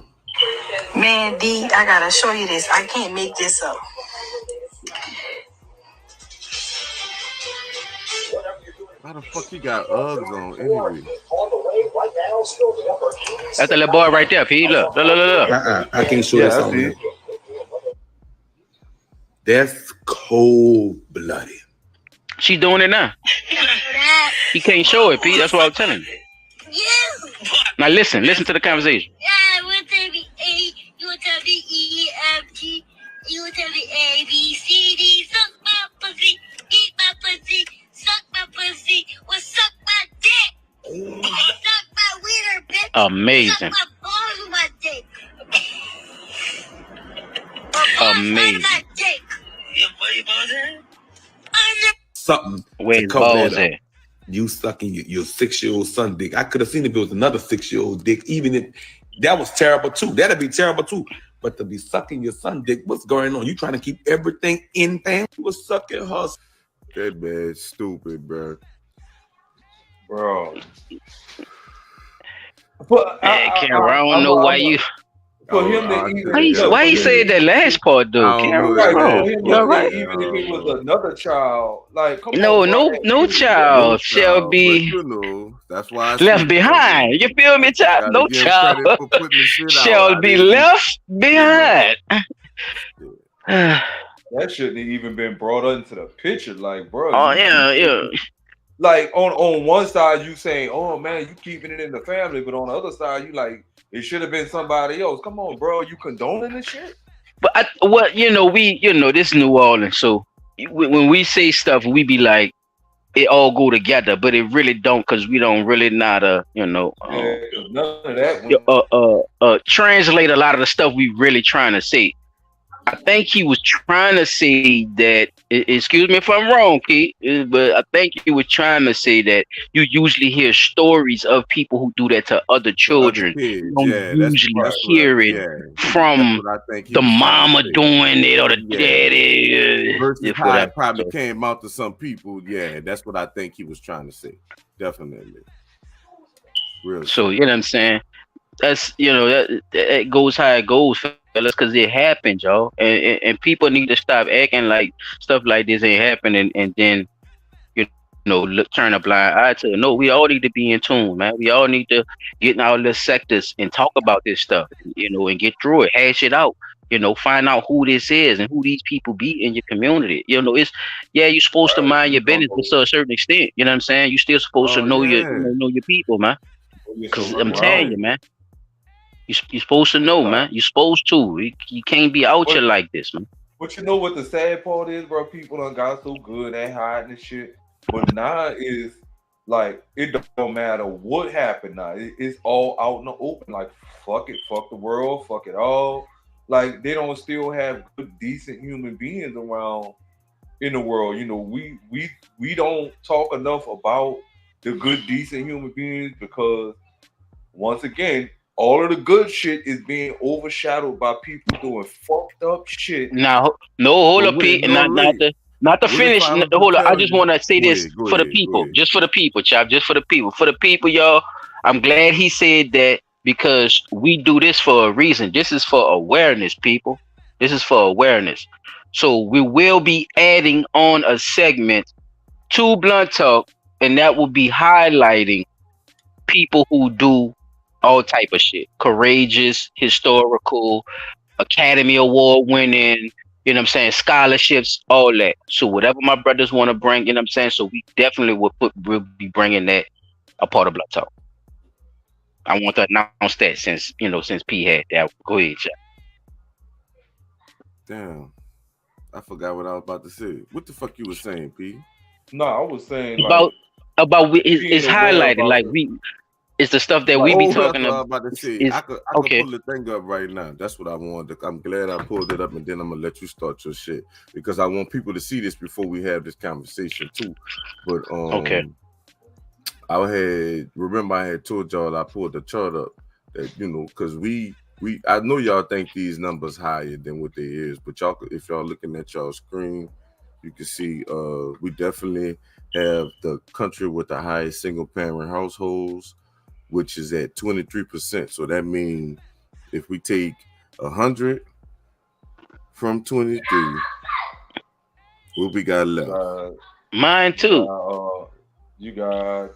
Man, D, I gotta show you this. I can't make this up. How the fuck he got Uggs on anyway? That's the little boy right there, P. Look. I can't show this Yeah, I on see. there. That's cold blooded. She doing it now. He can't show it, P. That's what I'm telling you. Now listen to the conversation. Yeah, you tell me A, you tell me E, F, G, you tell me A, B, C, D, suck my pussy, eat my pussy, suck my pussy, or suck my dick. Suck my wiener, bitch. Amazing. Suck my balls with my dick. Amazing. My dick. Something Where to his cover balls that up. at? You sucking your 6-year-old son dick. I could have seen if it was another 6-year-old dick. Even if that was terrible too. That'd be terrible too. But to be sucking your son dick, what's going on? You trying to keep everything in family? You was sucking her. That man stupid, bro. bro. But Man, Cameron, I don't know why you for him to I even said, yo, why you said that last part though, I don't know Cameron? that What's right wrong? for last him You to all part, say, right? man. even I if it don't was know. another child, like come No, on, bro. no, no No child shall child, but be you know, that's why I left speak on behind. You feel it. I me, just child? gotta No give him child credit for putting the shit out. shall I be didn't, left you know. behind. Yeah. That shouldn't have even been brought into the picture. Like, bro, Oh you yeah, yeah. like on one side you saying, oh man, you keeping it in the family, but on the other side you like it should have been somebody else. Come on, bro, you condoning this shit? But what this New Orleans. So when we say stuff, we be like it all go together, but it really don't because we don't really not Yeah, 'cause none of that went. translate a lot of the stuff we really trying to say. I think he was trying to say that. Excuse me if I'm wrong, Pete, but I think he was trying to say that you usually hear stories of people who do that to other The other children. You kids, don't yeah, usually that's what hear it that's from what I think he the was trying to mama say. doing it or the Yeah. daddy, Versus if how whatever. it probably So, came out to some people. Yeah, that's what I think he was trying to say. Definitely. Real so shit. you know what I'm saying? That's that goes how it goes, fellas, because it happens, y'all, and people need to stop acting like stuff like this ain't happening, and then turn a blind eye to it. No, we all need to be in tune, man. We all need to get in our little sectors and talk about this stuff, and get through it, hash it out. Find out who this is and who these people be in your community. It's you're supposed to mind your business to a certain extent. You know what I'm saying? You still supposed to Oh know your yeah. know your people, man. You're so Because I'm right. telling you, man. You're supposed to know, man. You're supposed to. You can't be out here But, like this, man. but you know what the sad part is, bro? People done got so good at hiding and shit. But now is like it don't matter what happened now. It's all out in the open. Like fuck it, fuck the world, fuck it all. Like they don't still have good, decent human beings around in the world. We don't talk enough about the good, decent human beings because once again, all of the good shit is being overshadowed by people doing fucked up shit. Now, no, hold But up, wait, Pete, and no, wait. not to What if finish. I was to Hold up, I tell just you? want to say Go this ahead, go for the ahead, go people, ahead. just for the people, chap, just for the people, y'all. I'm glad he said that because we do this for a reason. This is for awareness, people. This is for awareness. So we will be adding on a segment to Blunt Talk, and that will be highlighting people who do all type of shit, courageous, historical, Academy Award winning, what I'm saying, scholarships, all that. So whatever my brothers want to bring, what I'm saying, so we definitely we'll be bringing that a part of Blood Talk. I want to announce that since P had that. Go ahead, Jack. Damn, I forgot what I was about to say. What the fuck you was saying, P? No, I was saying like About it's being aware highlighted about like it's the stuff that we like be Oh, that's talking what I about. was about to say. Is I could okay. pull the thing up right now. That's what I wanted. I'm glad I pulled it up, and then I'm gonna let you start your shit because I want people to see this before we have this conversation too. But Okay. I had told y'all I pulled the chart up that because I know y'all think these numbers higher than what they is, but if y'all looking at y'all screen, you can see we definitely have the country with the highest single parent households, which is at 23%. So that means if we take 100 from 23, what we got left? Mine you too. you got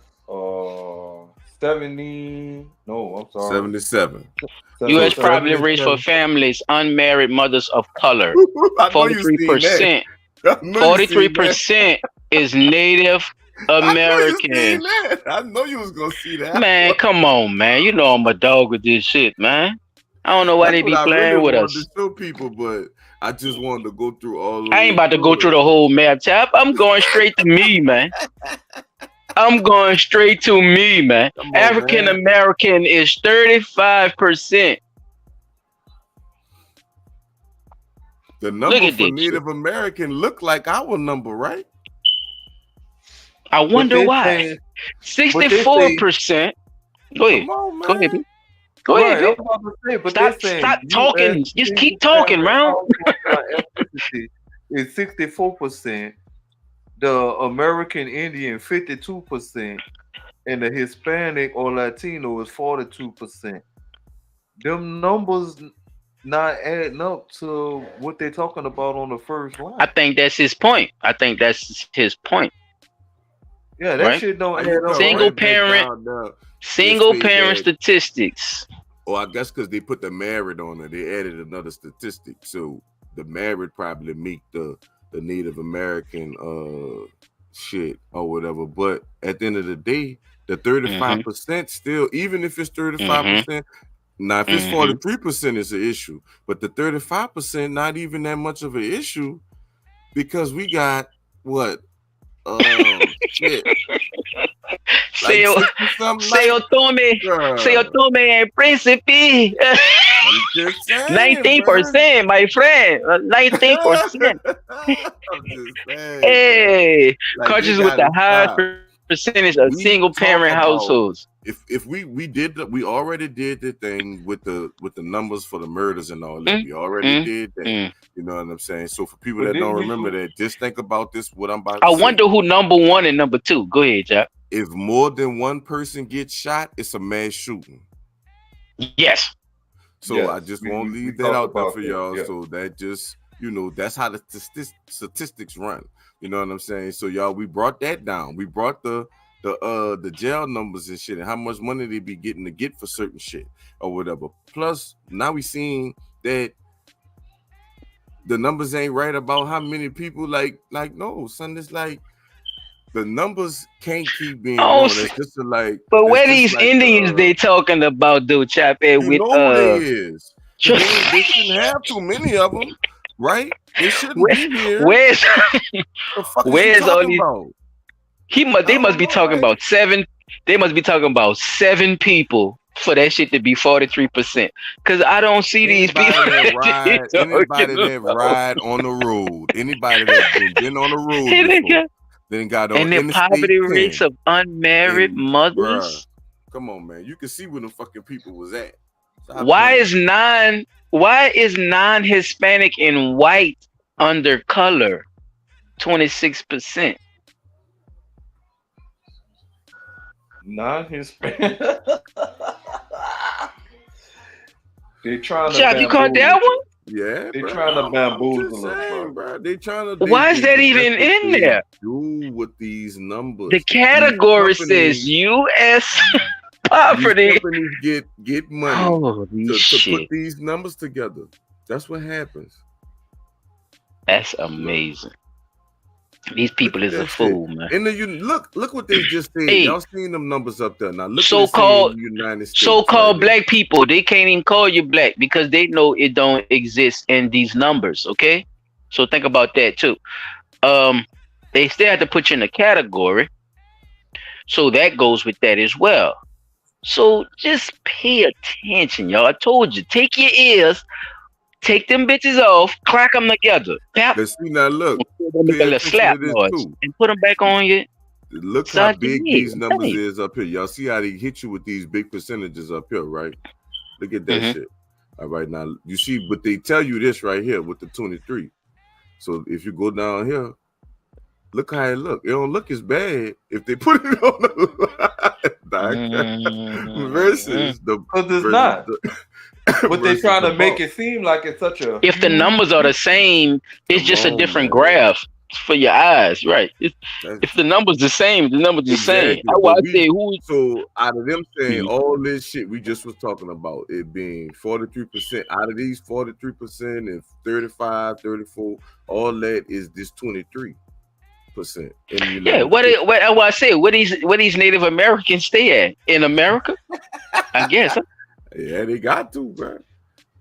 70. No, I'm sorry, 77. So U.S. poverty 77. rate for 77. families, unmarried mothers of color, I know you seen that. 43%. I know you seen that. 43% is Native I know you seen Americans. that. I know you was gonna see that. Man, come on, man. You know I'm a dog with this shit, man. I don't know why That's they what be I really playing with wanted to us. show people, but I just wanted to go through all the I ain't way about to go through through it. the whole map tab. I'm going straight to me, man. I'm going straight to me, man. Come on, African man. American is 35%. The Look number at for this shit. Native American look like our number, right? I But wonder they why. saying, but they say 64%. Go ahead. Come on, Go ahead, man. B. Go ahead, Right, I Vic. was about to say, but they're Stop saying U.S. talking. Just keep single talking, family bro. household by ethnicity is 64%, the American Indian 52%, and the Hispanic or Latino is 42%. Them numbers not adding up to what they're talking about on the first I line. think that's his point. I think that's his point, Yeah, that right? shit don't How add you up, come Single right? right back parent, down there and single say parent that? statistics. Oh, I guess because they put the married on it, they added another statistic. So the married probably meet the Native American shit or whatever. But at the end of the day, the Mm-hmm. 35% still, even if it's Mm-hmm. 35%, now if it's Mm-hmm. 43%, it's an issue. But the 35% not even that much of an issue because we got what shit like Se, 60 something se like yo tome, se yo bruh. tome el príncipe. I'm just saying, bruh. 19%, my friend. 19%. I'm just saying, bro. Hey, Like they countries with the gotta highest stop. percentage of single We parent talk about households. if we already did the thing with the numbers for the murders and all that. Mm, We already mm, did that. mm. You know what I'm saying? So for people But that don't didn't remember you? that, just think about this. What I'm about I to say. wonder who number one and number two. Go ahead, Jack. If more than one person gets shot, it's a mass shooting. Yes. So I Yes, just we, want we, to we leave that talked out there about for that. y'all. Yeah. So that just, that's how the statistics run. You know what I'm saying? So y'all, we brought that down. We brought the jail numbers and shit and how much money they be getting to get for certain shit or whatever. Plus, now we seeing that the numbers ain't right about how many people like no, son. It's like the numbers can't keep being Oh, wrong. That's just like but that's where just these like Indians they talking about, though, Chappie, you with know who they is. Because they shouldn't have too many of them, right? They shouldn't where, be here. where's The fuck is you where's all talking these? about? I They must don't be know, talking right? about seven. They must be talking about seven people for that shit to be 43%. Cause I don't see these people Anybody that that you ride, talking anybody that about. ride on the road, anybody that been on the road And they before, got- then got on and the Interstate poverty rates 10, of unmarried and bruh, mothers. come on, man, you can see where them fucking people was at. Stop Why playing. is non? Why is non-Hispanic and white under color 26%? Non-Hispanic. They trying to Chop, you caught that bamboozle one? us. Yeah, They bro. trying to I'm just bamboozle us, saying, bro. bro. They trying to. Why is that That's even what in they there? do with these The numbers. These category says companies, U.S. these poverty. companies get money Holy to put shit. these numbers together. That's what happens. That's Look, amazing. These look people at is a that shit. fool, man. And then you look what they just said. Hey, Y'all seen them numbers up there. Now look what it say in so-called the United States right so-called here. black people, they can't even call you black because they know it don't exist in these numbers, okay? So think about that too. Um, they still have to put you in a category, so that goes with that as well. So just pay attention, y'all. I told you, take your ears, take them bitches off, crack them together, pap, Let's see now. Look, make pay a little attention to slap this noise, too. and put them back on you. Look how Start your big day. these I'm numbers telling you. is up here. Y'all see how they hit you with these big percentages up here, right? Look at that Mhm. shit. All right, now you see, but they tell you this right here with the 23. So if you go down here, look how it look. It don't look as bad if they put it on the line versus the Because it's versus not. the But they versus trying the to make bulk. it seem like it's such a If the huge. numbers are the same, it's Come just a on, different man. graph for your eyes, right? That's If the numbers the same, the numbers the same. exactly. That's why But I we say who. so out of them saying all this shit we just was talking about it being 43% out of these 43% and 35, 34, all that is this 23% in the Yeah, United States. what I say? Where these Native Americans stay at in America? I guess. Huh? Yeah, they got to, bro.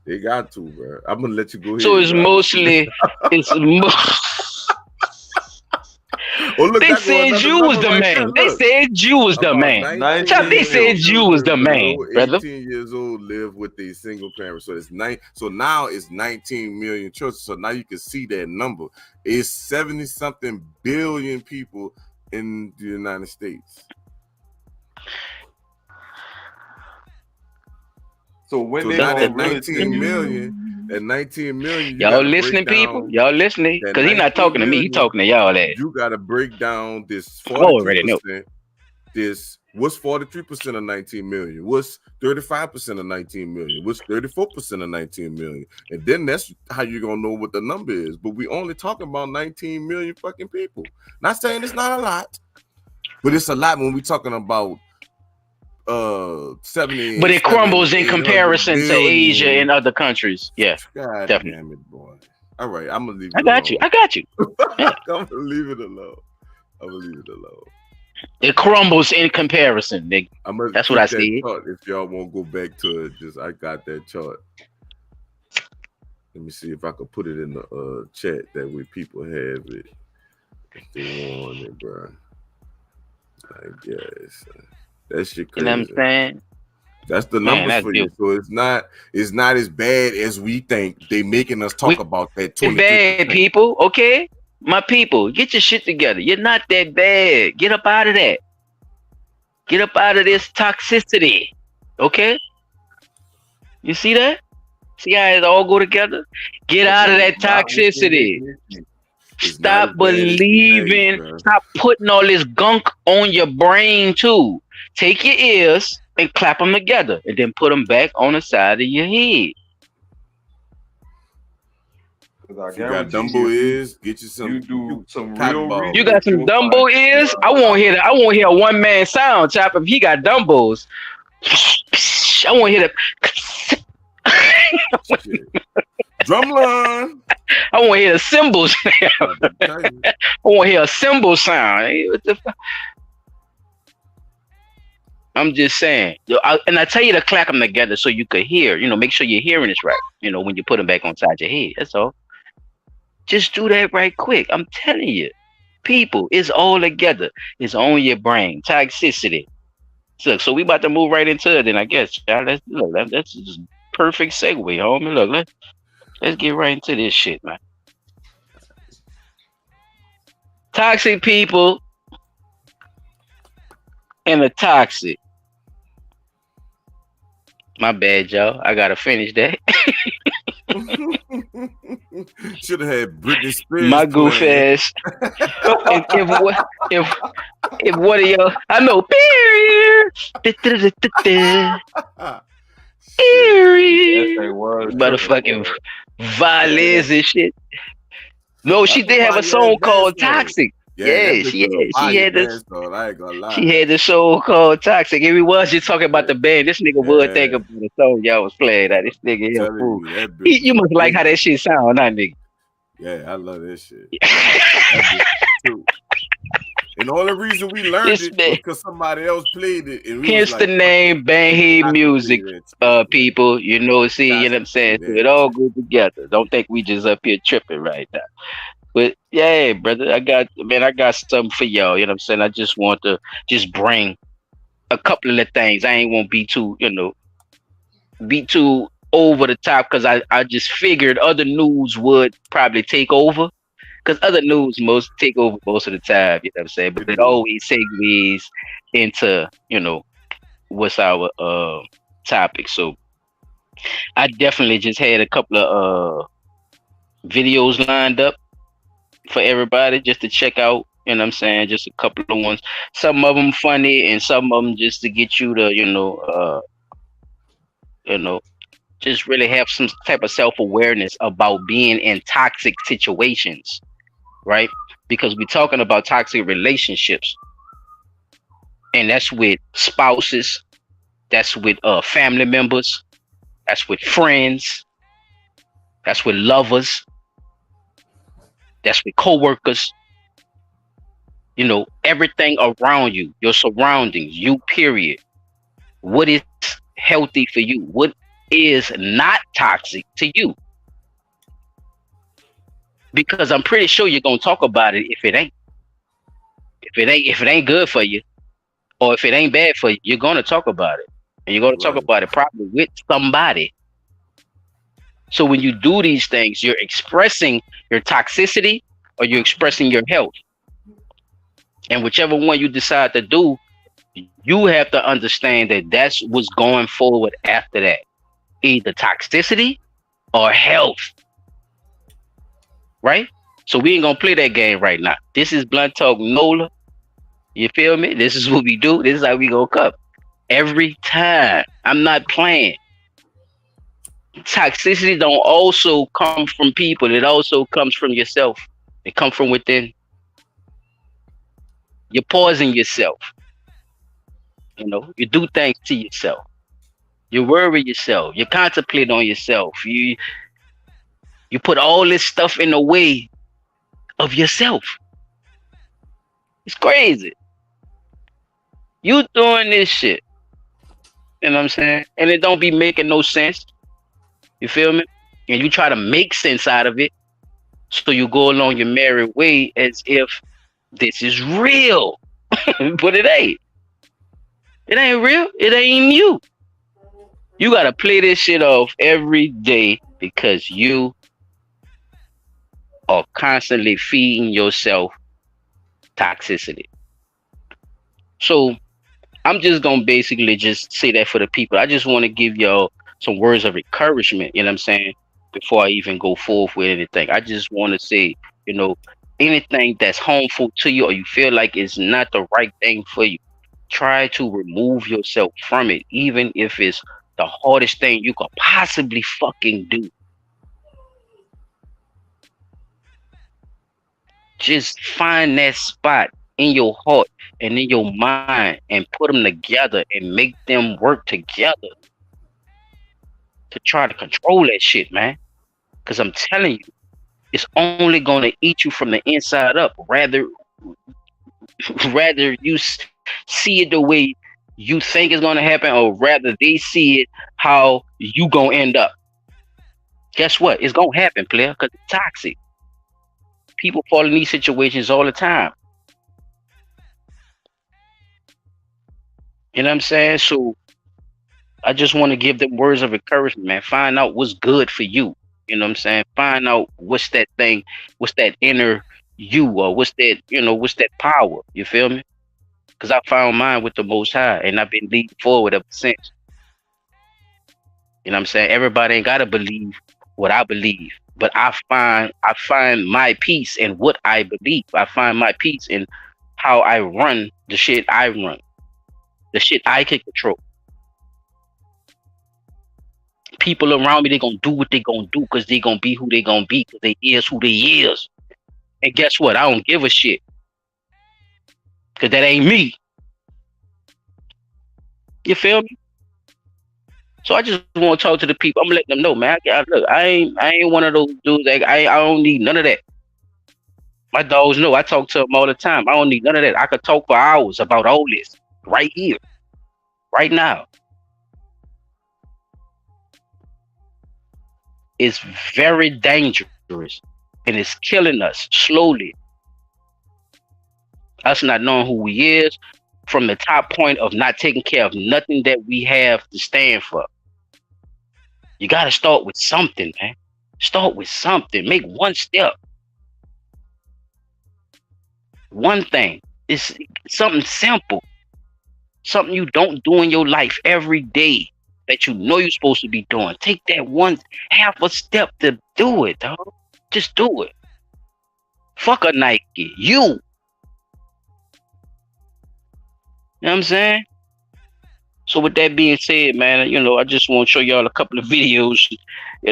They got to, bro. I'm gonna let you go So ahead, it's bro. mostly it's. Oh, look, They that go said another you was number the right there. man. They Look, said you was the about man. 19 Chop, they years said old you was the children man, below brother. 18 years old live with a single parent. So it's so now it's 19 million children. So now you can see that number. It's 70 something billion people in the United States. So when So they Dun, now dun, gonna that dun, really tell 19 you? million, dun. that 19 million, you Y'all gotta break listening, people? down Y'all listening? that Cause he not 19 talking to me. He million. talking to y'all. That You gotta break down this I already know. 43%. This what's 43% of 19 million? What's 35% of 19 million? What's 34% of 19 million? And then that's how you're gonna know what the number is. But we only talking about 19 million fucking people. Not saying it's not a lot, but it's a lot when we talking about 70 But and it 7 crumbles in 800 comparison to Asia and billion. other countries. Yeah, God definitely. damn it, boy. All right, I'm gonna leave I it got you. alone. I got you. Yeah. I'm gonna leave it alone. I'm gonna leave it alone. It crumbles in comparison, nigga. I'm gonna That's what I keep that see. chart if y'all won't go back to it. Just I got that chart. Let me see if I could put it in the chat. That way people have it if they want it, bro. I guess that shit You know what I'm crazy. saying? That's the Man, numbers that's for you. beautiful. So it's not as bad as we think. They making us talk We about that ain't bad, 23%. people. Okay, my people, get your shit together. You're not that bad. Get up out of that. Get up out of this toxicity. Okay, you see that? See how it all go together? Get But out of that is that not within their toxicity. business. It's not as Stop bad as we think, believing. bro. Stop putting all this gunk on your brain too. Take your ears and clap them together, and then put them back on the side of your head. Because I If you got guarantee Dumbo you, ears, get you you some do some cotton real balls. You got research, some you'll find Dumbo that ears? I a won't lot hear of that. I won't hear a one man sound, chop. If he got Dumbos, I won't hear the. Shit. Drumline. I won't hear the cymbals. I'm telling you. I won't hear a cymbal sound. Hey, what the fuck? I'm just saying. And I tell you to clap them together so you could hear. Make sure your hearing is right. When you put them back on side your head. That's all. Just do that right quick. I'm telling you. People, it's all together. It's on your brain. Toxicity. So we about to move right into it then, I guess. Child. That's just perfect segue, homie. Look, let's get right into this shit, man. Toxic people and the toxic. My bad, y'all. I gotta finish that. Should have had Britney Spears My goof playing. ass. If one of y'all, I know, That's a word tripping, motherfucking boy. violins and shit. No, she That's a did have a fire ass song dance called song. Toxic. Yeah, that Yeah, bitch she was a had. She fire had this. dance song. I ain't gonna lie. She had the song called Toxic. If we was just talking about the band, this nigga would think Yeah, about the song y'all was playing. That this nigga here telling fool. you that bitch You was must like how crazy. that shit sound, huh, nigga? Yeah, I love that shit. That bitch too. And the only reason we learned This it man. was because somebody else played it, and we was Hence the like, "Fuck it, name Bang we Head got to play Music, that shit, man. people. See, Got what I'm to play saying? So that it all shit." goes together. Don't think we just up here tripping right now. But yeah, brother, I got something for y'all. You know what I'm saying? I just want to just bring a couple of the things. I ain't want to be too over the top because I just figured other news would probably take over. Because other news most take over most of the time, you know what I'm saying? But It it do. always segues into, what's our topic. So I definitely just had a couple of videos lined up for everybody just to check out. You know what I'm saying? Just a couple of ones. Some of them funny and some of them just to get you to, you know, just really have some type of self-awareness about being in toxic situations, right? Because we're talking about toxic relationships, and that's with spouses, that's with family members, that's with friends, that's with lovers, that's with coworkers. Everything around you, your surroundings, you period. What is healthy for you? What is not toxic to you? Because I'm pretty sure you're gonna talk about it if it ain't good for you, or if it ain't bad for you, you're gonna talk about it. And you're gonna talk Right. about it probably with somebody. So when you do these things, you're expressing your toxicity or you're expressing your health. And whichever one you decide to do, you have to understand that that's what's going forward after that. either toxicity or health, right? So we ain't gonna play that game right now. This is Blunt Talk NOLA. You feel me? This is what we do. This is how we gonna come every time. I'm not playing. Toxicity don't also come from people. It also comes from yourself. It comes from within. You poison yourself. You know, you do things to yourself. You worry yourself. You contemplate on yourself. You put all this stuff in the way of yourself. It's crazy. You doing this shit. You know what I'm saying? And it don't be making no sense. You feel me? And you try to make sense out of it. So you go along your merry way as if this is real. But it ain't. It ain't real. It ain't you. You gotta play this shit off every day because you are constantly feeding yourself toxicity. So I'm just gonna basically just say that for the people. I just want to give y'all some words of encouragement, you know what I'm saying, before I even go forth with anything. I just want to say, you know, anything that's harmful to you or you feel like it's not the right thing for you, try to remove yourself from it, even if it's the hardest thing you could possibly fucking do. Just find that spot in your heart and in your mind and put them together and make them work together to try to control that shit, man. Because I'm telling you, it's only going to eat you from the inside up. Rather you see it the way you think it's going to happen, or rather they see it how you going to end up. Guess what? It's going to happen, player, because it's toxic. People fall in these situations all the time. You know what I'm saying? So I just want to give them words of encouragement, man. Find out what's good for you. You know what I'm saying? Find out what's that thing, what's that inner you, or what's that, you know, what's that power. You feel me? Because I found mine with the Most High, and I've been leading forward ever since. You know what I'm saying? Everybody ain't gotta believe what I believe, but I find my peace in what I believe. I find my peace in how I run the shit I run, the shit I can control. People around me, they gonna do what they gonna do because they gonna be who they gonna be because they is who they is. And guess what? I don't give a shit because that ain't me. You feel me? So I just want to talk to the people. I'm letting them know, man. Look, I ain't one of those dudes. I don't need none of that. My dogs know. I talk to them all the time. I don't need none of that. I could talk for hours about all this right here, right now. It's very dangerous, and it's killing us slowly. Us not knowing who we is, from the top point of not taking care of nothing that we have to stand for. You got to start with something, man. Start with something. Make one step. One thing. It's something simple. Something you don't do in your life every day that you know you're supposed to be doing. Take that one half a step to do it, dog. Just do it. Fuck a Nike. You. You know what I'm saying? So with that being said, man, you know, I just want to show y'all a couple of videos, you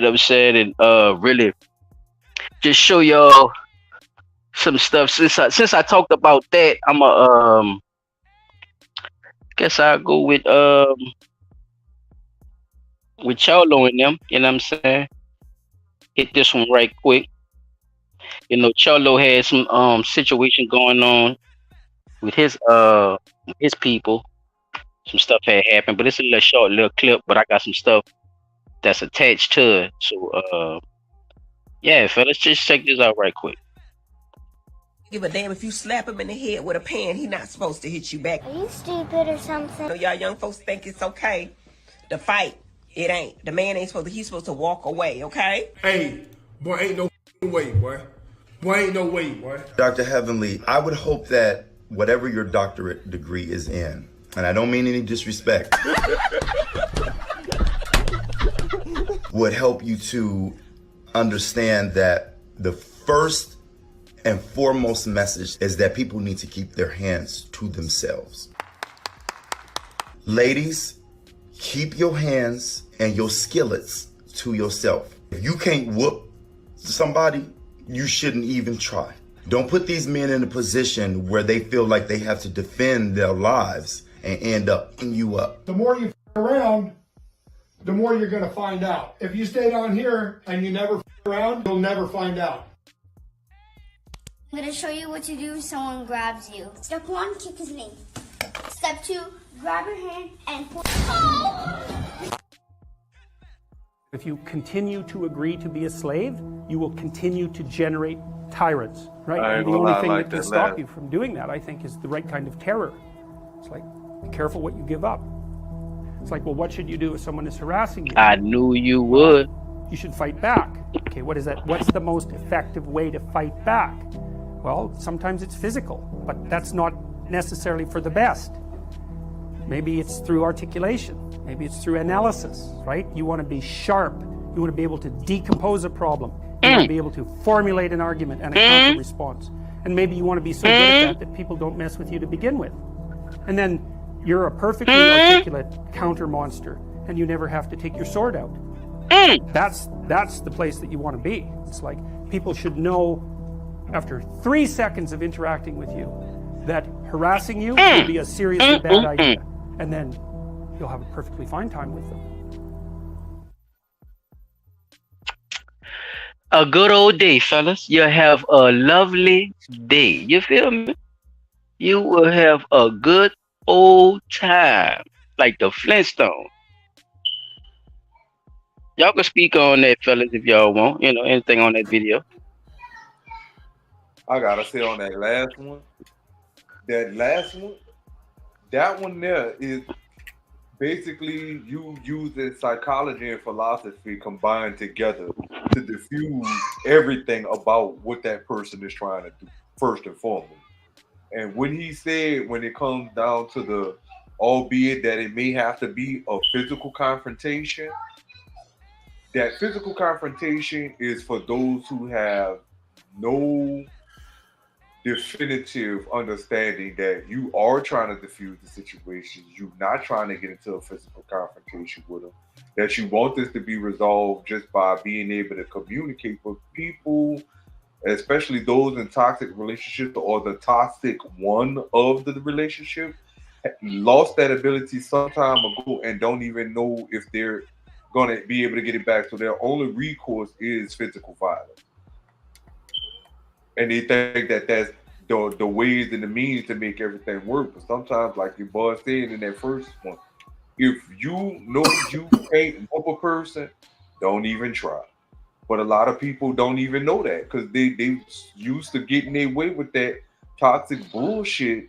know what I'm saying, and really just show y'all some stuff. Since I talked about that, I'm guess I'll go with Cholo and them, you know what I'm saying? Hit this one right quick. You know, Cholo had some situation going on with his people. Some stuff had happened, but it's a little clip, but I got some stuff that's attached to it. So yeah, fellas, just check this out right quick. Give a damn if you slap him in the head with a pan, he not supposed to hit you back. Are you stupid or something? So y'all young folks think it's okay to fight. It ain't. The man ain't supposed to, he's supposed to walk away, okay? Hey, boy, ain't no way, boy. Boy, ain't no way, boy. Dr. Heavenly, I would hope that whatever your doctorate degree is in, and I don't mean any disrespect, would help you to understand that the first and foremost message is that people need to keep their hands to themselves. Ladies, keep your hands and your skillets to yourself. If you can't whoop somebody, you shouldn't even try. Don't put these men in a position where they feel like they have to defend their lives and end up eating you up. The more you f around, the more you're going to find out. If you stay down here and you never f around, you'll never find out. I'm going to show you what to do if someone grabs you. Step 1, kick his knee. Step 2, grab your hand and pull. Oh! If you continue to agree to be a slave, you will continue to generate tyrants, right? And the only thing that can stop you from doing that, I think, is the right kind of terror. It's like, be careful what you give up. It's like, well, what should you do if someone is harassing you? I knew you would. You should fight back. Okay, what is that? What's the most effective way to fight back? Well, sometimes it's physical, but that's not necessarily for the best. Maybe it's through articulation. Maybe it's through analysis, right? You want to be sharp. You want to be able to decompose a problem. You want to be able to formulate an argument and a counter response. And maybe you want to be so good at that people don't mess with you to begin with. And then you're a perfectly articulate counter monster, and you never have to take your sword out. That's the place that you want to be. It's like people should know after 3 seconds of interacting with you that harassing you would be a seriously bad idea. And then you'll have a perfectly fine time with them. A good old day, fellas. You'll have a lovely day. You feel me? You will have a good old time. Like the Flintstones. Y'all can speak on that, fellas, if y'all want. You know, anything on that video. I gotta say on that last one, that one there is basically you using psychology and philosophy combined together to diffuse everything about what that person is trying to do, first and foremost. And when he said, when it comes down to the, albeit that it may have to be a physical confrontation, that physical confrontation is for those who have no definitive understanding that you are trying to diffuse the situation, you're not trying to get into a physical confrontation with them, that you want this to be resolved just by being able to communicate. But people, especially those in toxic relationships or the toxic one of the relationship, lost that ability some time ago and don't even know if they're going to be able to get it back. So their only recourse is physical violence. And they think that that's the ways and the means to make everything work. But sometimes, like your boy said in that first one, if you know you can't whoop a person, don't even try. But a lot of people don't even know that because they used to getting their way with that toxic bullshit,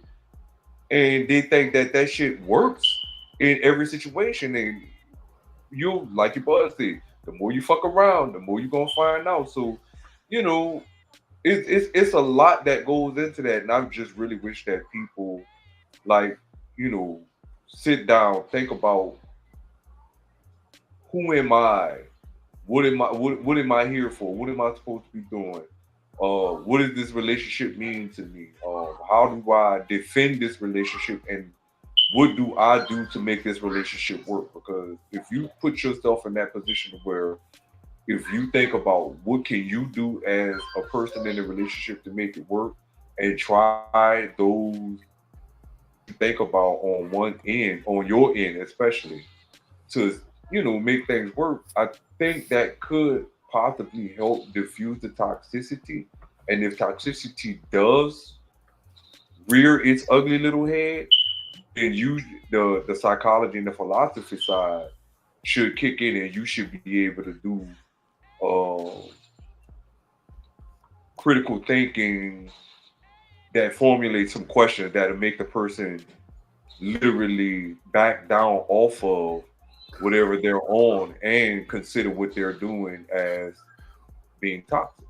and they think that that shit works in every situation. And you, like your boy said, the more you fuck around, the more you're gonna find out. So, you know, it's a lot that goes into that, and I just really wish that people, like, you know, sit down, think about who am I, what am I here for, what am I supposed to be doing, what does this relationship mean to me, how do I defend this relationship, and what do I do to make this relationship work? Because if you put yourself in that position where if you think about what can you do as a person in a relationship to make it work and try those you think about on one end, on your end especially, to, you know, make things work, I think that could possibly help diffuse the toxicity. And if toxicity does rear its ugly little head, then you the psychology and the philosophy side should kick in, and you should be able to do critical thinking that formulates some questions that'll make the person literally back down off of whatever they're on and consider what they're doing as being toxic.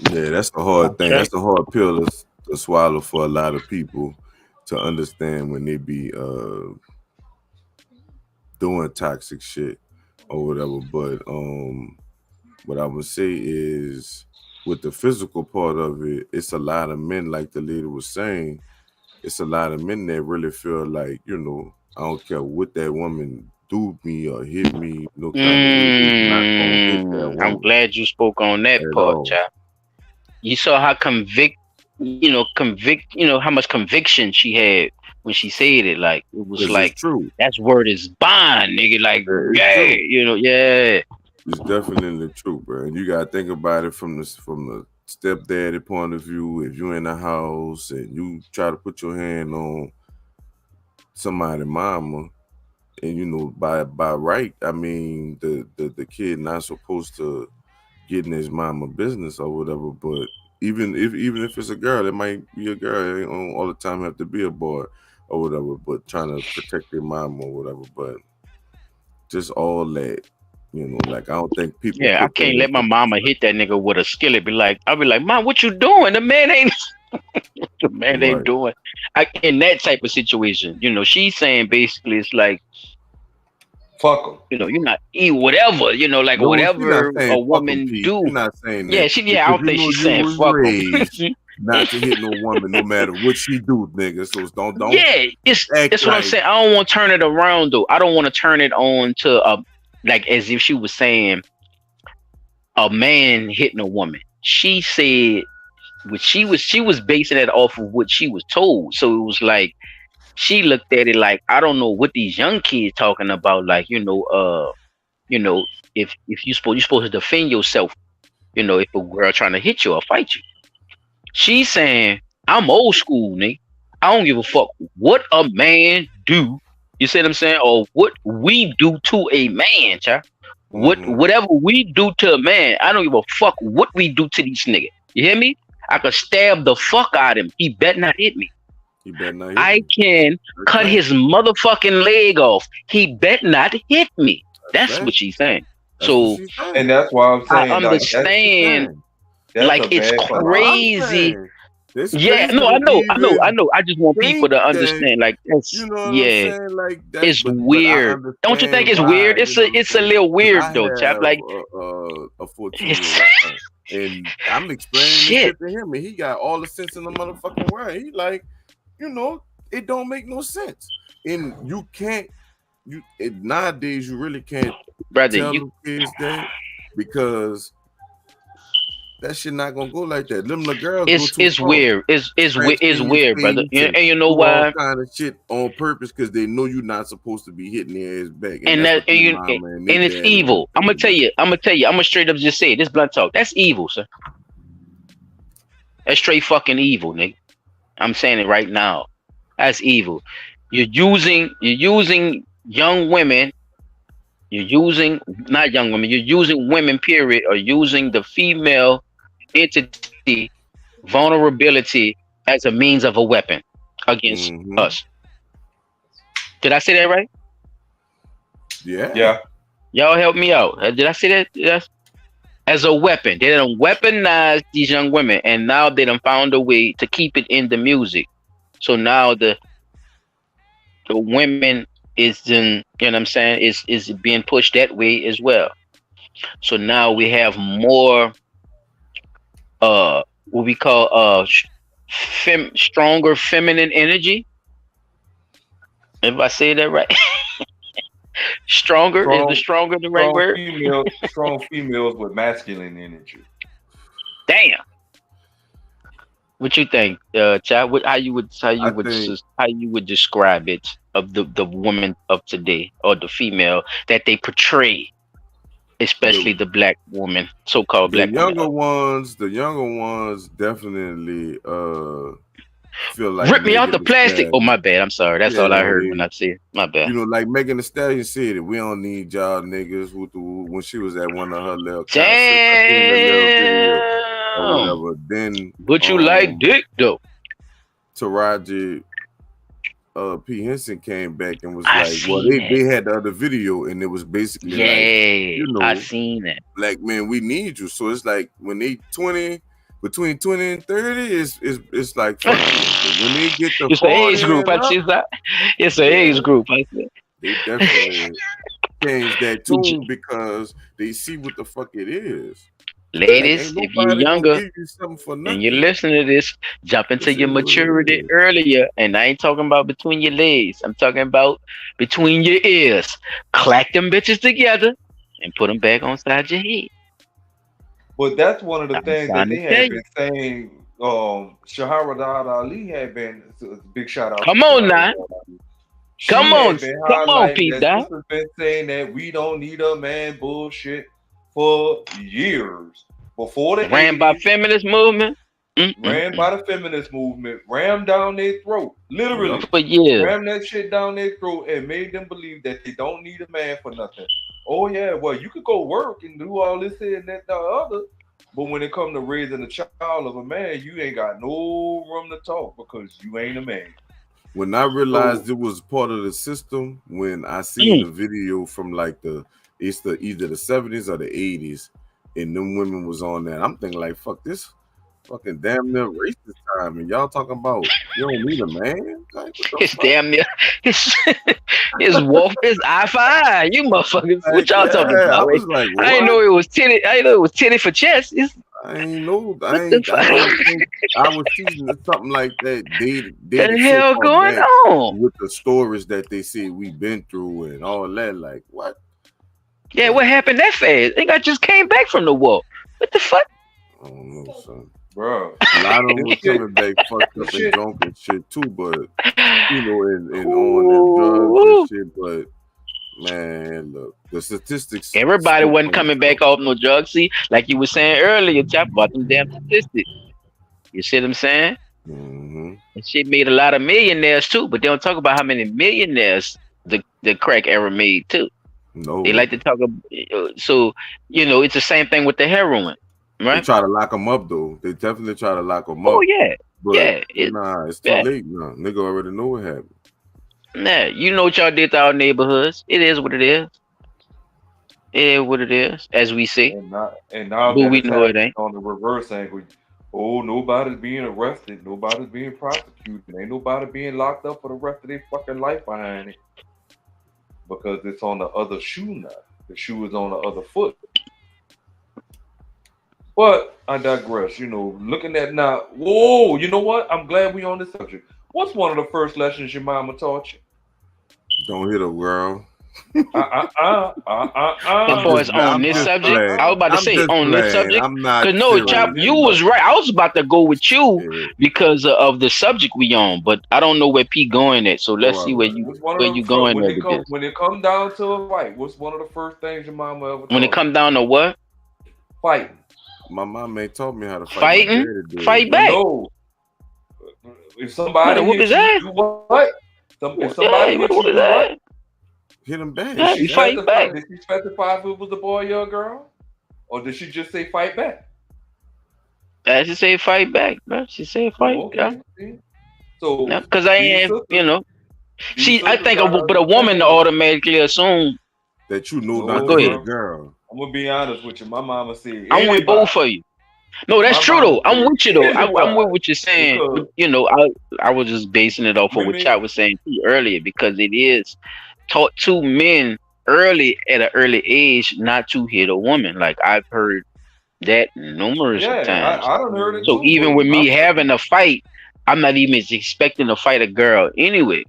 Yeah, that's the hard thing. That's the hard pill to swallow for a lot of people to understand when they be doing toxic shit. or whatever. But what I would say is with the physical part of it, it's a lot of men, like the lady was saying, it's a lot of men that really feel like, I don't care what that woman do me or hit me, no kind of way, they not gonna hit that I'm woman glad you spoke on that at part, all. child. You saw how how much conviction she had when she said it. Like it was Because it's like true. that's word is bond, nigga. Like It's yeah, true. yeah. It's definitely true, bro. And you gotta think about it from the stepdaddy point of view. If you in the house and you try to put your hand on somebody's mama, and by right, I mean the kid not supposed to get in his mama business or whatever. But even if it's a girl, it might be a girl. It don't all the time have to be a boy or whatever. But trying to protect their mom or whatever. But just all that, like I don't think people Yeah, I put that can't let my into mama hit that nigga with a skillet. I'll be like, Mom, what you doing? The man ain't right. doing. In that type of situation, she's saying basically it's like, Fuck them. you're not eat whatever, like No, she's not whatever saying a fuck 'em, woman P. do. She's not saying Yeah, that I because don't think she's you saying was fuck them. raised not to hit no woman, no matter what she do, nigga. So don't Yeah, act it's what I'm like saying. I don't want to turn it around though. I don't want to turn it on to like as if she was saying a man hitting a woman. She said what she was basing it off of what she was told. So it was like she looked at it like I don't know what these young kids talking about. Like you know, if you're supposed to defend yourself. If a girl trying to hit you or fight you. She's saying, I'm old school, nigga. I don't give a fuck what a man do. You see what I'm saying? Or what we do to a man, child. Whatever we do to a man, I don't give a fuck what we do to these niggas. You hear me? I could stab the fuck out of him. He better not hit me. he better not hit I me. can cut his motherfucking leg off. He better not hit me. That's what she's saying. That's what So she's saying. And that's why I'm I saying like understand. that's Like a it's bad part. crazy. It's Yeah, crazy no, I to know. even I just want people think to that, understand. Like, you know what I'm yeah, saying, like that. it's But I weird. Don't you think understand it's why. weird? You know what I'm It's a saying? little Because I weird though, chap. have Like, a 14-year-old it's son, and I'm explaining this shit, shit to him, and he got all the sense in the motherfucking world. He like, it don't make no sense, and you can't. Nowadays you really can't brother. tell the kids that because that shit not gonna go like that. Them little girls go too It's far. weird. It's Scratching your weird, brother. face and And you know do all why? kind of shit on purpose because they know you're not supposed to be hitting their ass back, and And that's that what their mama and their it's daddy was evil. I'm gonna doing. tell you. I'm gonna tell you. I'm gonna straight up just say it. This blunt talk. That's evil, sir. That's straight fucking evil, nigga. I'm saying it right now. That's evil. You're using young women. You're using not young women. You're using women. Period. Or using the female entity vulnerability as a means of a weapon against us. Did I say that right? Yeah. Y'all help me out. Did I say that? Yes. As a weapon. They done weaponize these young women, and now they done found a way to keep it in the music. So now the women is in, you know what I'm saying, is being pushed that way as well. So now we have more what we call stronger feminine energy. If I say that right. Stronger is the stronger the right word? Strong females with masculine energy. Damn. What you think, Chad? How you would describe it of the woman of today or the female that they portray, especially the black woman, so-called black woman. The younger ones definitely feel like rip me out the plastic. Oh, my bad. I'm sorry. That's all I heard when I said it. My bad. Like Megan Thee Stallion said it. We don't need y'all niggas when she was at one of her little concerts. Or whatever. Then but you like dick though. Taraji P. Henson came back and was they had the other video and it was basically I seen it. Black men, we need you. So it's like when they between 20 and 30 it's like fuck you. When they get the it's an age group. It's an age group. They definitely change that tune because they see what the fuck it is. Like, Ladies, ain't if you're nobody gonna younger give you something for and you're nothing. listening to this, jump into This your is what maturity it is. earlier. And I ain't talking about between your legs. I'm talking about between your ears. Clack them bitches together and put them back on side your head. But that's one of the I'm things that trying to they tell had you. been saying. Shahrazad Ali had been, big shout out to Come on now. Shahrazad Ali. She Come on. had been Come on, highlighting Pete that Dot. sister's been saying that we don't need a man bullshit for years. Before the Ran by 80s, feminist movement. ran by the feminist movement, rammed down their throat. Yep. Literally, For years. rammed that shit down their throat and made them believe that they don't need a man for nothing. Oh yeah, well you could go work and do all this here and that, the other. But when it comes to raising a child of a man, you ain't got no room to talk because you ain't a man. When I So realized it was part of the system, when I seen Mm. the video from like either the 70s or the 80s, and them women was on that, I'm thinking like, fuck this fucking damn near racist time, and y'all talking about you don't need a man? Like what the It's fuck? damn near it's wolf it's eye for eye. You motherfuckers. What Like, y'all talking yeah, I about? was like, I ain't what? know it was titty. I ain't know it was titty for chest. It's, I ain't know. what the I fuck don't think I was seeing something like that. the Dated so hell far going back on? with the stories that they said we've been through and all that. Like what? Yeah, But what happened that fast? I think I just came back from the war. What the fuck? I don't know, son. bro, A lot of them this was shit, coming back fucked this up and shit, drunk and shit too, but and on them drugs and Ooh. shit. But man, look, the statistics Everybody spoke wasn't for coming back themselves. off no drugs. See, like you were saying earlier, chap about them damn statistics. You see what I'm saying? Mm-hmm. And shit made a lot of millionaires too, but they don't talk about how many millionaires the crack era made too. They No, like to talk about, so it's the same thing with the heroin, they right? try to lock them up though. They definitely try to lock them Oh up. yeah, But yeah, nah, it's too yeah. late now. Nigga already know what happened. Nah, you know what y'all did to our neighborhoods. It is what it is. It is what it is, as we see. and now But that we it's know it happening ain't. on the reverse angle. Oh, nobody's being arrested, nobody's being prosecuted, ain't nobody being locked up for the rest of their fucking life behind it because it's on the other shoe now. The shoe is on the other foot. But I digress. Looking at now. Whoa, you know what? I'm glad we on this subject. What's one of the first lessons your mama taught you? Don't hit a girl. As I'm far just as on I'm this just subject, playing. I was about to I'm say just on this playing. subject, I'm not cause no, Chop, serious. you was right. I was about to go with you Shit. because of the subject we on, but I don't know where P going at. So let's All see where right. you What's one where of you the first, going there with this. when it come down to a fight? What's one of the first things your mama ever When it taught you? come down to what? Fighting. My mom ain't taught me how to fight. My Fighting, daddy did. fight No, back. no. If You better somebody whoop hits his you, ass. do what? If Yeah, somebody you better hits whoop you, his do what? ass. Hit him back. Did Yeah, she you fight specify? back. Did she specify if it was a boy or a girl, or did she just say fight back? She say fight back, bro. She say fight. Oh, Yeah, okay. See? So yeah. Cause I these ain't, sisters, these I sisters think gotta but a woman understand. automatically assume. That you know But not No, to go hit a ahead. bro. girl. I'm gonna be honest with you. My mama said I'm with both anybody. of you. No, that's My true mama though. I'm said with you though. I'm with anybody what you're saying. But because I was just basing it off of what women. Chad was saying too earlier because it is taught to men early at an early age not to hit a woman. Like I've heard that numerous of Yeah, times. I done heard it So too. even But with me having a fight, I'm not even expecting to fight a girl anyway.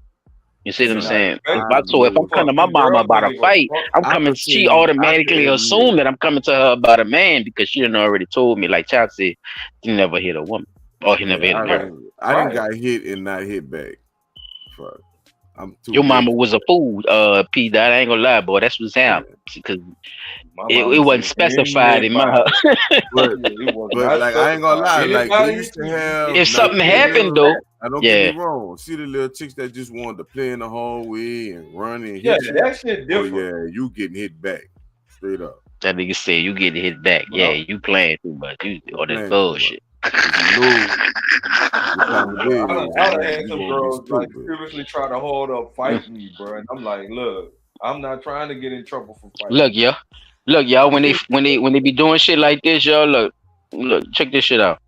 You see what you're I'm not saying? If I I expecting to so if give a I'm know. coming fuck. to my Them mama girls about don't a give a fight, fuck. I could she say I could automatically admit assume that I'm coming to her about a man because she done already told me, like Chad said, he never hit a woman. Or he never yeah, hit a girl. I didn't Right. got hit and not hit back. Fuck. I'm too Your big mama for was a that. fool, P Dot. I ain't gonna lie, boy. That's what's happening. Yeah. Because My it mama wasn't said specified in my anybody. But It was but not like I ain't gonna specified. lie, like they Anybody used hit to you, you have get if like something the hit happened little though, back. I don't get me yeah. wrong. See the little chicks that just wanted to play in the hallway and run and Yeah, hit you. that shit Oh different. yeah, you getting hit back. Straight up. That nigga said you getting hit back. Yeah, Well, you playing too much. You You all that playing too much. bullshit. Cause you know what time no, of bro. day it is, I done had you some gonna be girls like stupid. seriously try to hold up fight me, bro. And I'm like, look, I'm not trying to get in trouble for fighting Look, you. y'all. Look, y'all, when they be doing shit like this, y'all look, check this shit out.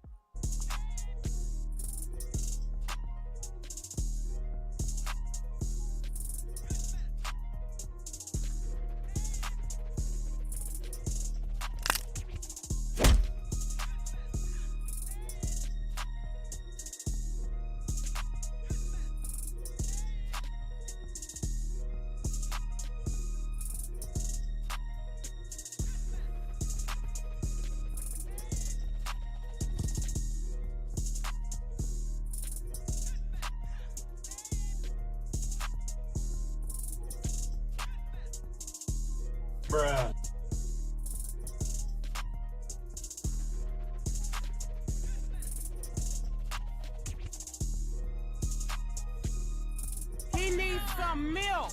He needs some milk.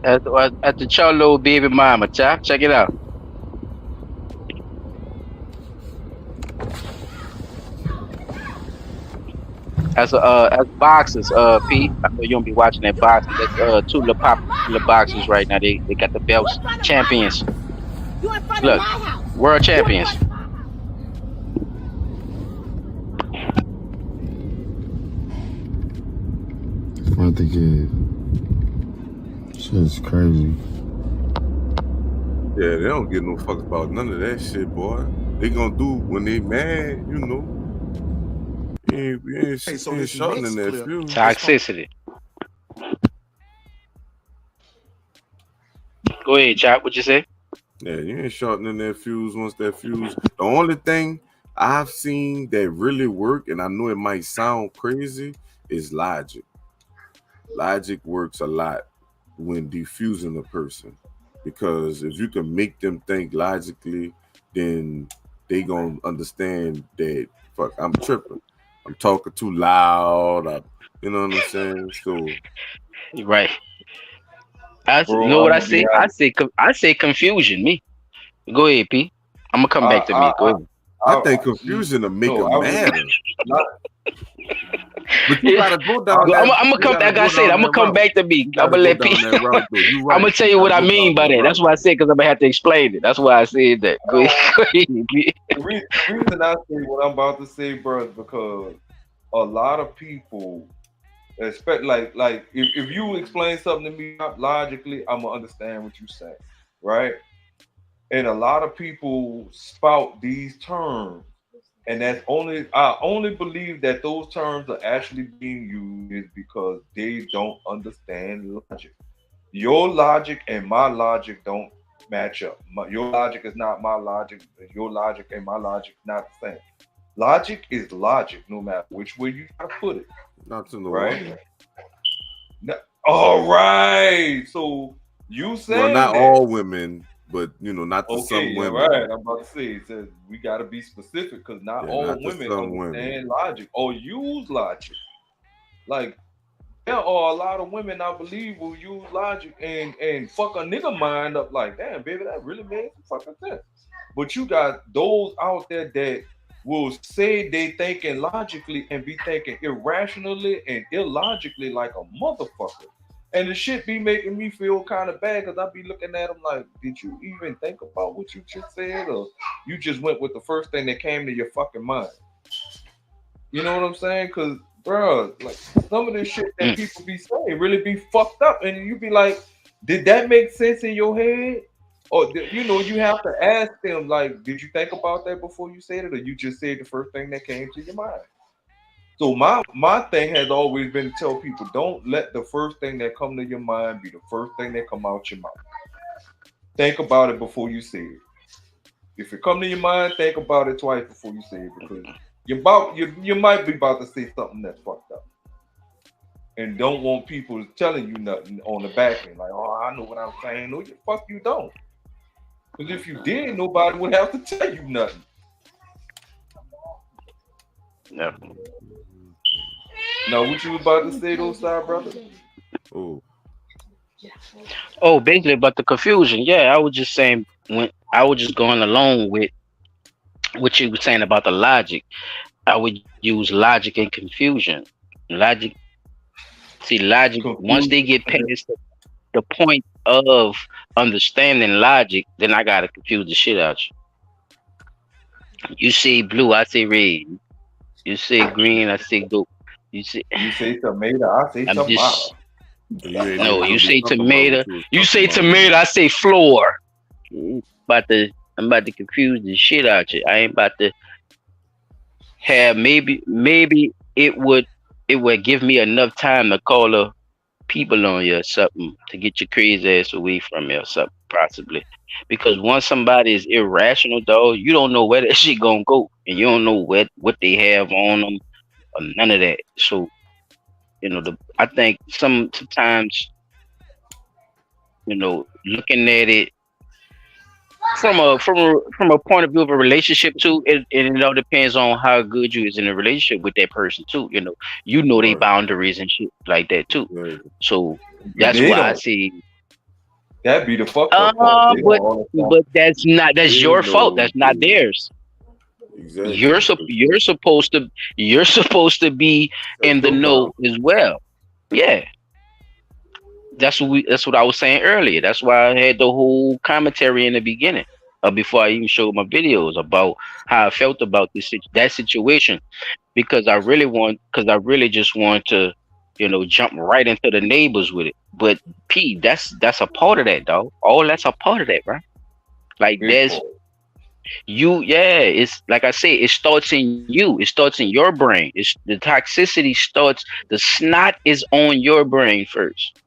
At the Cholo baby mama, check it out. As boxers, P. I know you don't be watching that boxing. That's two of the popular boxers right now. They got the belts, champions. You in front of Look, my house. world You in champions. front of my house. What the kid? Shit's crazy. Yeah, they don't give no fuck about none of that shit, boy. They gonna do when they mad, you know. You ain't shortening that fuse. Toxicity. Go ahead, Chop. What you say? Yeah, you ain't shortening that fuse once that fuse. The only thing I've seen that really work, and I know it might sound crazy, is logic. Logic works a lot when defusing a person, because if you can make them think logically, then they gonna understand that fuck, I'm tripping, I'm talking too loud, you know what I'm saying? So Right. You Bro, know what I'm I gonna be say? honest. I say confusion. Me. Go ahead, P. I'm gonna come back to me. Go ahead. I think confusion will make them matter. Not, But you gotta go down I'm that. gonna You come. gotta Like I go said, down I'm gonna that come route. back to me. You I'm gotta gonna go let P. down that route, though. You I'm right. gonna tell You you what gotta I go mean down by that that. That's route. why I said, because I'm gonna have to explain it. That's why I said that. Go ahead. the reason I say what I'm about to say, bro, is because a lot of people expect like if you explain something to me logically, I'm gonna understand what you say, right? And a lot of people spout these terms, and that's only I only believe that those terms are actually being used is because they don't understand logic. Your logic and my logic don't match up. Your logic is not my logic. Your logic and my logic not the same. Logic is logic, no matter which way you try to put it, Not to know what. right? All right. So you Well, saying not that? all women, but not to Okay, some yeah, women. right. I'm about to say it says we got to be specific because not Yeah, all not to women some women. understand logic or use logic. Like there are a lot of women I believe will use logic and fuck a nigga mind up like, damn, baby, that really made some fucking sense. But you got those out there that will say they thinking logically and be thinking irrationally and illogically like a motherfucker. And the shit be making me feel kind of bad because I be looking at them like, did you even think about what you just said, or you just went with the first thing that came to your fucking mind? You know what I'm saying? Because, bro, like some of this shit that people be saying really be fucked up, and you be like, did that make sense in your head? Or you have to ask them like, did you think about that before you said it, or you just said the first thing that came to your mind? So my thing has always been to tell people, don't let the first thing that come to your mind be the first thing that come out your mouth. Think about it before you say it. If it come to your mind, think about it twice before you say it, because you might be about to say something that's fucked up, and don't want people telling you nothing on the back end like, oh, I know what I'm saying. No, you fuck you don't. Because if you did, nobody would have to tell you nothing. No. Now, what you was about to say, though, side brother? Oh, basically, but the confusion. Yeah, I was just saying when I was just going along with what you were saying about the logic. I would use logic and confusion. Logic. See, logic. Once Confusion. they get past the point of understanding logic, then I gotta confuse the shit out you. You say blue, I say red. You say green, I say gold. You say tomato, I say I'm tomato. just You ain't no. even You gonna be say talking about tomato. what you was You talking say about. tomato, I say floor. I'm about to confuse the shit out you. I ain't about to have maybe it would give me enough time to call the people on you or something to get your crazy ass away from me or something. possibly. Because once somebody is irrational, dog, you don't know where that shit gonna go, and you don't know what they have on them or none of that. So I think sometimes looking at it from a point of view of a relationship too, it all depends on how good you is in a relationship with that person too. Their Right. boundaries and shit like that too. Exactly. So But that's they why I don't. say, That be the fucked up part. They don't but understand. that's They your fault. know That's not theirs. exactly. You're you're supposed to be Set in the your know boundaries. as well. Yeah, that's what I was saying earlier. That's why I had the whole commentary in the beginning, before I even showed my videos about how I felt about that situation, because I really just want to, jump right into the neighbors with it. But that's a part of that, dog. All that's a part of that, right? Like Big there's part. yeah, it's like I say, it starts in you. It starts in your brain. It's the toxicity starts. The snot is on your brain first,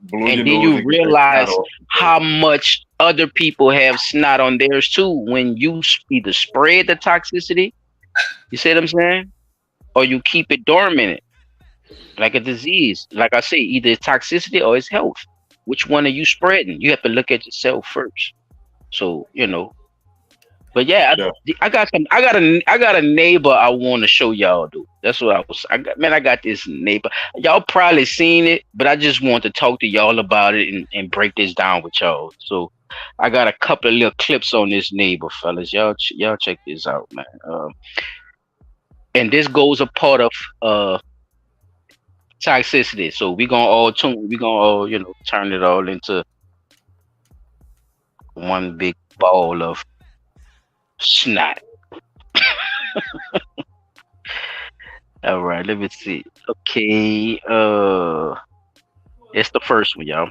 Blow and your then nose you and get that snot realize off. how much other people have snot on theirs too. When you either spread the toxicity, you see what I'm saying, or you keep it dormant, like a disease. Like I say, either it's toxicity or it's health. Which one are you spreading? You have to look at yourself first. So but yeah, Yeah. I got a neighbor I want to show y'all, dude. That's what I got this neighbor. Y'all probably seen it, but I just want to talk to y'all about it and break this down with y'all. So I got a couple of little clips on this neighbor, fellas. Y'all check this out, man. And this goes a part of toxicity. So we gonna all, turn it all into one big ball of snot. All right, let me see. Okay, it's the first one, y'all.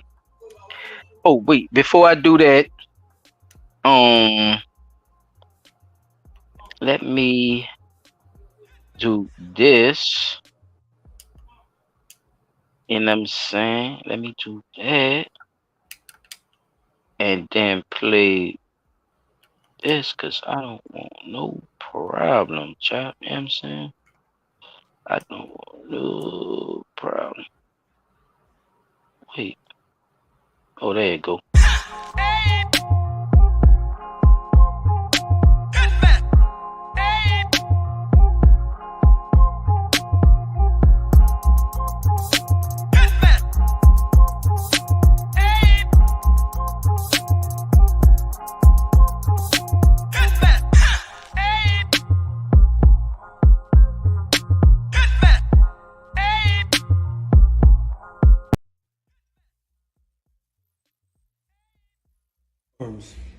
Oh wait, before I do that, um, let me do this. And I'm saying, let me do that, and then play this, cause I don't want no problem, chap. You know what I'm saying, I don't want no problem. Wait, oh there you go.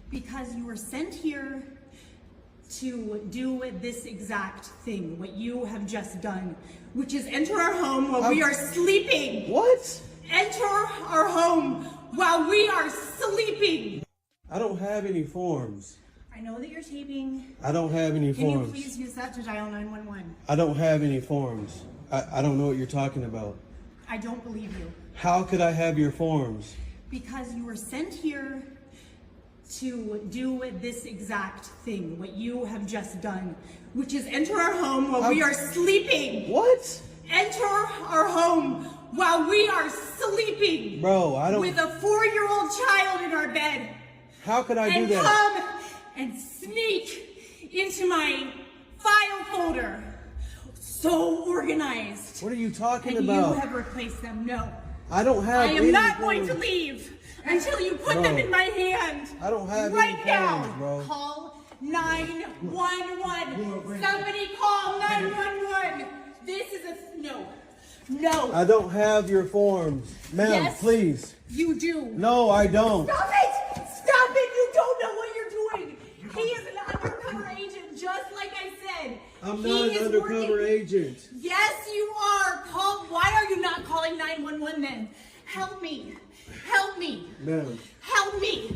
Because you were sent here to do this exact thing, what you have just done, which is enter our home while we are sleeping. What? Enter our home while we are sleeping. I don't have any forms. I know that you're taping. I don't have any Can forms. you please use that to dial 911? I don't have any forms. I don't know what you're talking about. I don't believe you. How could I have your forms? Because you were sent here to do this exact thing, what you have just done, which is enter our home while we are sleeping. What? Enter our home while we are sleeping. Bro, I don't... With a 4-year-old child in our bed. How could I do And that? come and sneak into my file folder. So organized. What are you talking and about? You have replaced them. No. I don't have I am any not going forms. to leave until you put Bro, them in my hand. I don't have right any now. forms, bro. Call 911. Somebody call 911. This is a no. No. I don't have your forms. Ma'am, Yes, please. You do. No, I don't. Stop it! Stop it! You don't know what you're doing. He is an undercover agent, just like I said. I'm He not an is undercover working- agent. Yes, you are. Why are you not calling 911 then? Help me. Help me. Ma'am, Help me.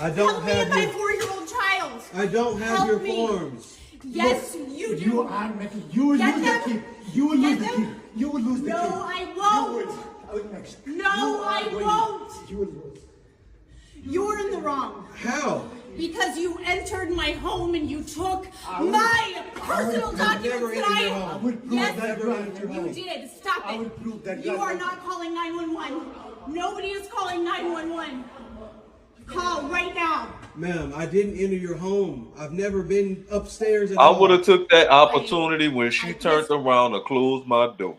I don't Help me have and my your... 4-year-old child. I don't have Help your me. forms. Yes, you do. You are making. You will Get lose the them. key. You will lose Get the them. key. You will lose the key. No, I won't. You would. I would next. No, I won't. You will lose. You're in the wrong. How? Because you entered my home and you took my personal documents that I you did. Stop it. You are not calling 911. Nobody is calling 911. Call right now. Ma'am, I didn't enter your home. I've never been upstairs at I all. would have took that opportunity when she turned around to close my door.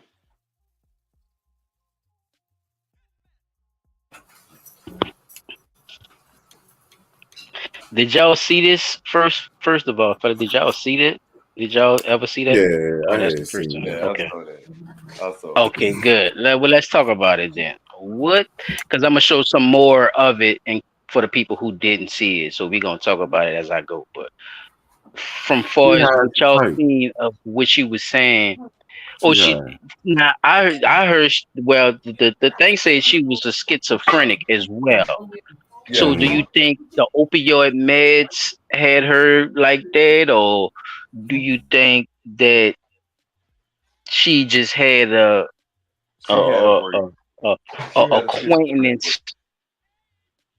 Did y'all see this first? First of all, fella, did y'all see that? Did y'all ever see that? Yeah, I Oh, that's the had first seen time. that. Yeah, I Okay. saw that. I saw it. Okay, good. Well, let's talk about it then. What? Because I'm gonna show some more of it, and for the people who didn't see it, so we're gonna talk about it as I go. But from She far as high what y'all tonight. seen of what she was saying, oh, She she high. now I heard well the thing said she was a schizophrenic as well. So Yeah. do you Mm-hmm. think the opioid meds had her like that, or do you think that she just had a, She had a a, break. a, a, a She had a schizophrenic break. acquaintance?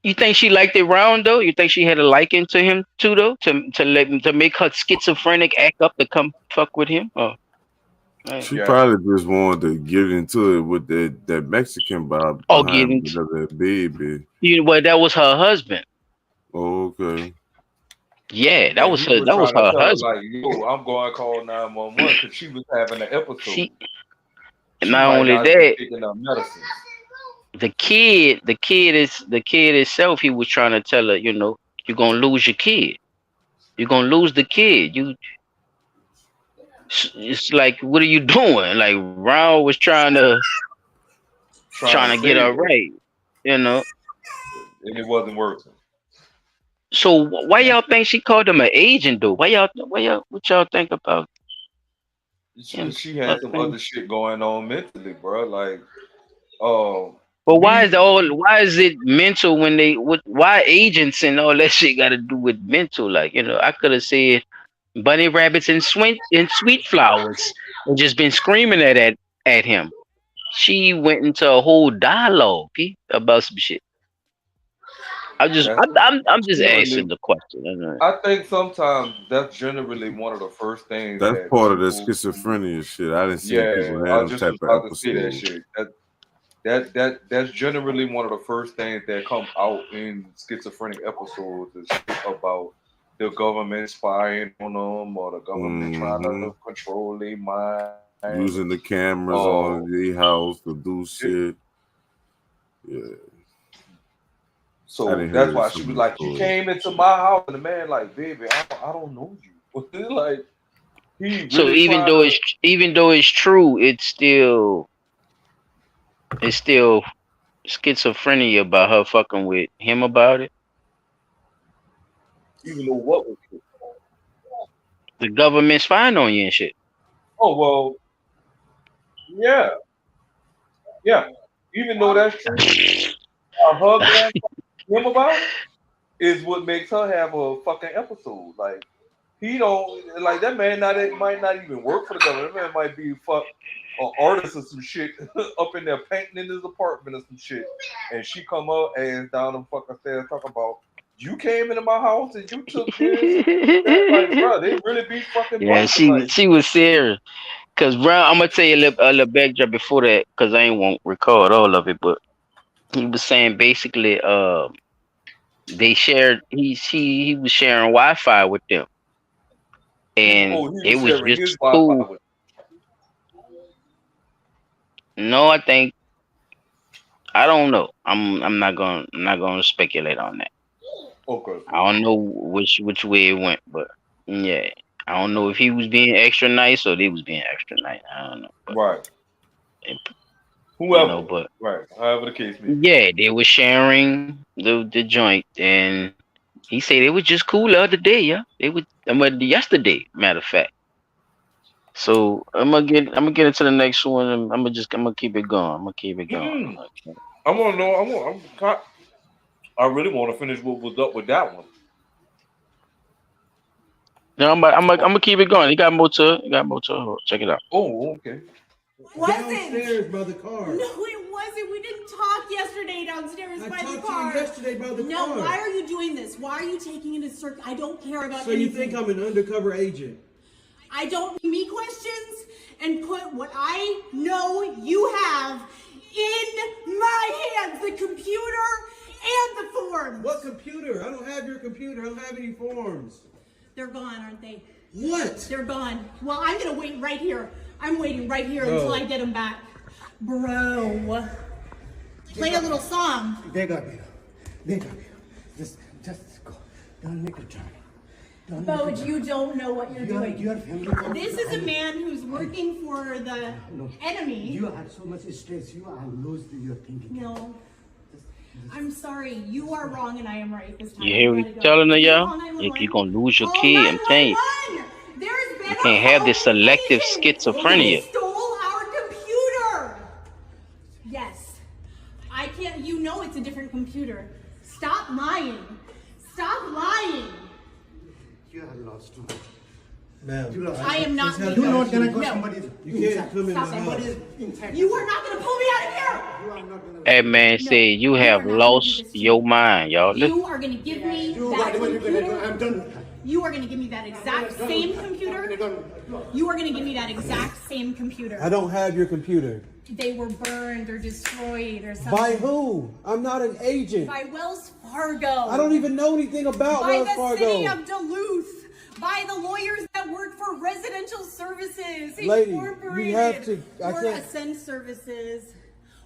You think she liked it round though? You think she had a liking to him too though, to make her schizophrenic act up to come fuck with him? Oh, right. She Yeah. probably just wanted to get into it with that Mexican Bob Oh, behind getting that baby. well, that was her husband. Oh, okay. Yeah, that And was he her. was That was trying to her tell her, husband. like, yo, I'm going to call 911 because she was having an episode. She She not might only not be that, taking her medicine. the kid itself. He was trying to tell her, you're gonna lose your kid. You're gonna lose the kid. It's like, what are you doing? Like Ron was Trying to trying to get save her her. right, you know. And it wasn't working. So why y'all think she called him an agent though? What y'all think about him? She had some other shit going on mentally, bro. Like, uh, But me, why is it mental when why agents and all that shit got to do with mental? Like, I could have said bunny rabbits and sweet flowers and just been screaming at him. She went into a whole dialogue about some shit. that's I'm just asking generally, the question. I think sometimes that's generally one of the first things That's that part of the people, schizophrenia shit. I didn't see yeah, people have I them just type was of about to say that episodes. shit. That's generally one of the first things that come out in schizophrenic episodes is shit about the government spying on them or the government trying Mm-hmm. to control their mind. Using the cameras Uh, on the house to do shit. Yeah, I so didn't that's hear why she some was of the like, "You stories. came into my house," and the man like, "Baby, I don't know you." Like he So really trying to. even though it's true, it's still schizophrenia about her fucking with him about it. Even know what was true. The government spying on you and shit. Oh well, yeah, yeah. Even though that's true, her going him about it is what makes her have a fucking episode. Like he don't like that man. Might not even work for the government. That man might be an artist or some shit up in there painting in his apartment or some shit. And she come up and down the fucking stairs talking about you came into my house and you took this and you took that. Like, bro, they really be fucking Yeah, bumping. Like, she was serious. Cause Brown, I'm gonna tell you a little backdrop before that, cause I ain't won't record all of it, but he was saying basically, they shared. He was sharing Wi-Fi with them, and oh, he it was was sharing just his Wi-Fi cool. with. No, I don't know. I'm not gonna speculate on that. Okay. I don't know which way it went, but yeah, I don't know if he was being extra nice or they was being extra nice. I don't know, but Right. it, Whoever. but Right. However the case may be. yeah, they were sharing the joint, and he said it was just cool the other day, yeah. It was yesterday, matter of fact. So I'm gonna get into the next one. And I'm gonna keep it going. I'm gonna keep it going. Mm-mm. I want to know. I really want to finish what was up with that one. No, I'm gonna keep it going. You got more to it. You got more to it. Check it out. Oh, okay. Wasn't. Downstairs by the car. No, it wasn't. We didn't talk yesterday downstairs I by the talked car. to you yesterday about the No, car. why are you doing this? Why are you taking it in a circle? I don't care about So anything. you think I'm an undercover agent? I don't me questions and put what I know you have in my hands, the computer and the forms. What computer? I don't have your computer. I don't have any forms. They're gone, aren't they? What? They're gone. Well, I'm gonna wait right here. I'm waiting right here Bro. until I get them back. Bro. Play a little song. They got me. They got me. Just go. Don't make a drama. Bo, you don't know what you're doing. You are family. This is a man who's working for the enemy. You have so much stress. You are lose your thinking. No. I'm sorry. You are wrong and I am right this time. You hear what he's telling her, y'all? You're gonna lose your kid. I'm telling you. You can't have this selective schizophrenia. They stole our computer. Yes. I can't. You know it's a different computer. Stop lying. Stop lying. You are lost too. Ma'am, I am not. You're not gonna go No. somebody's. you can't come in my Stop it. house. You are not gonna pull me out of here. You are not gonna. That man said you have lost your mind, y'all. Listen. You are gonna give me Do that whatever you're gonna do. computer. I'm done with that. You are gonna give me that exact same computer. You are gonna give me that exact same computer. I don't have your computer. They were burned or destroyed or something. By who? I'm not an agent. By Wells Fargo. I don't even know anything about By Wells the Fargo. city of Duluth. By the lawyers that work for Residential Services Lady, you Incorporated. have to- I or can't- Ascend Services.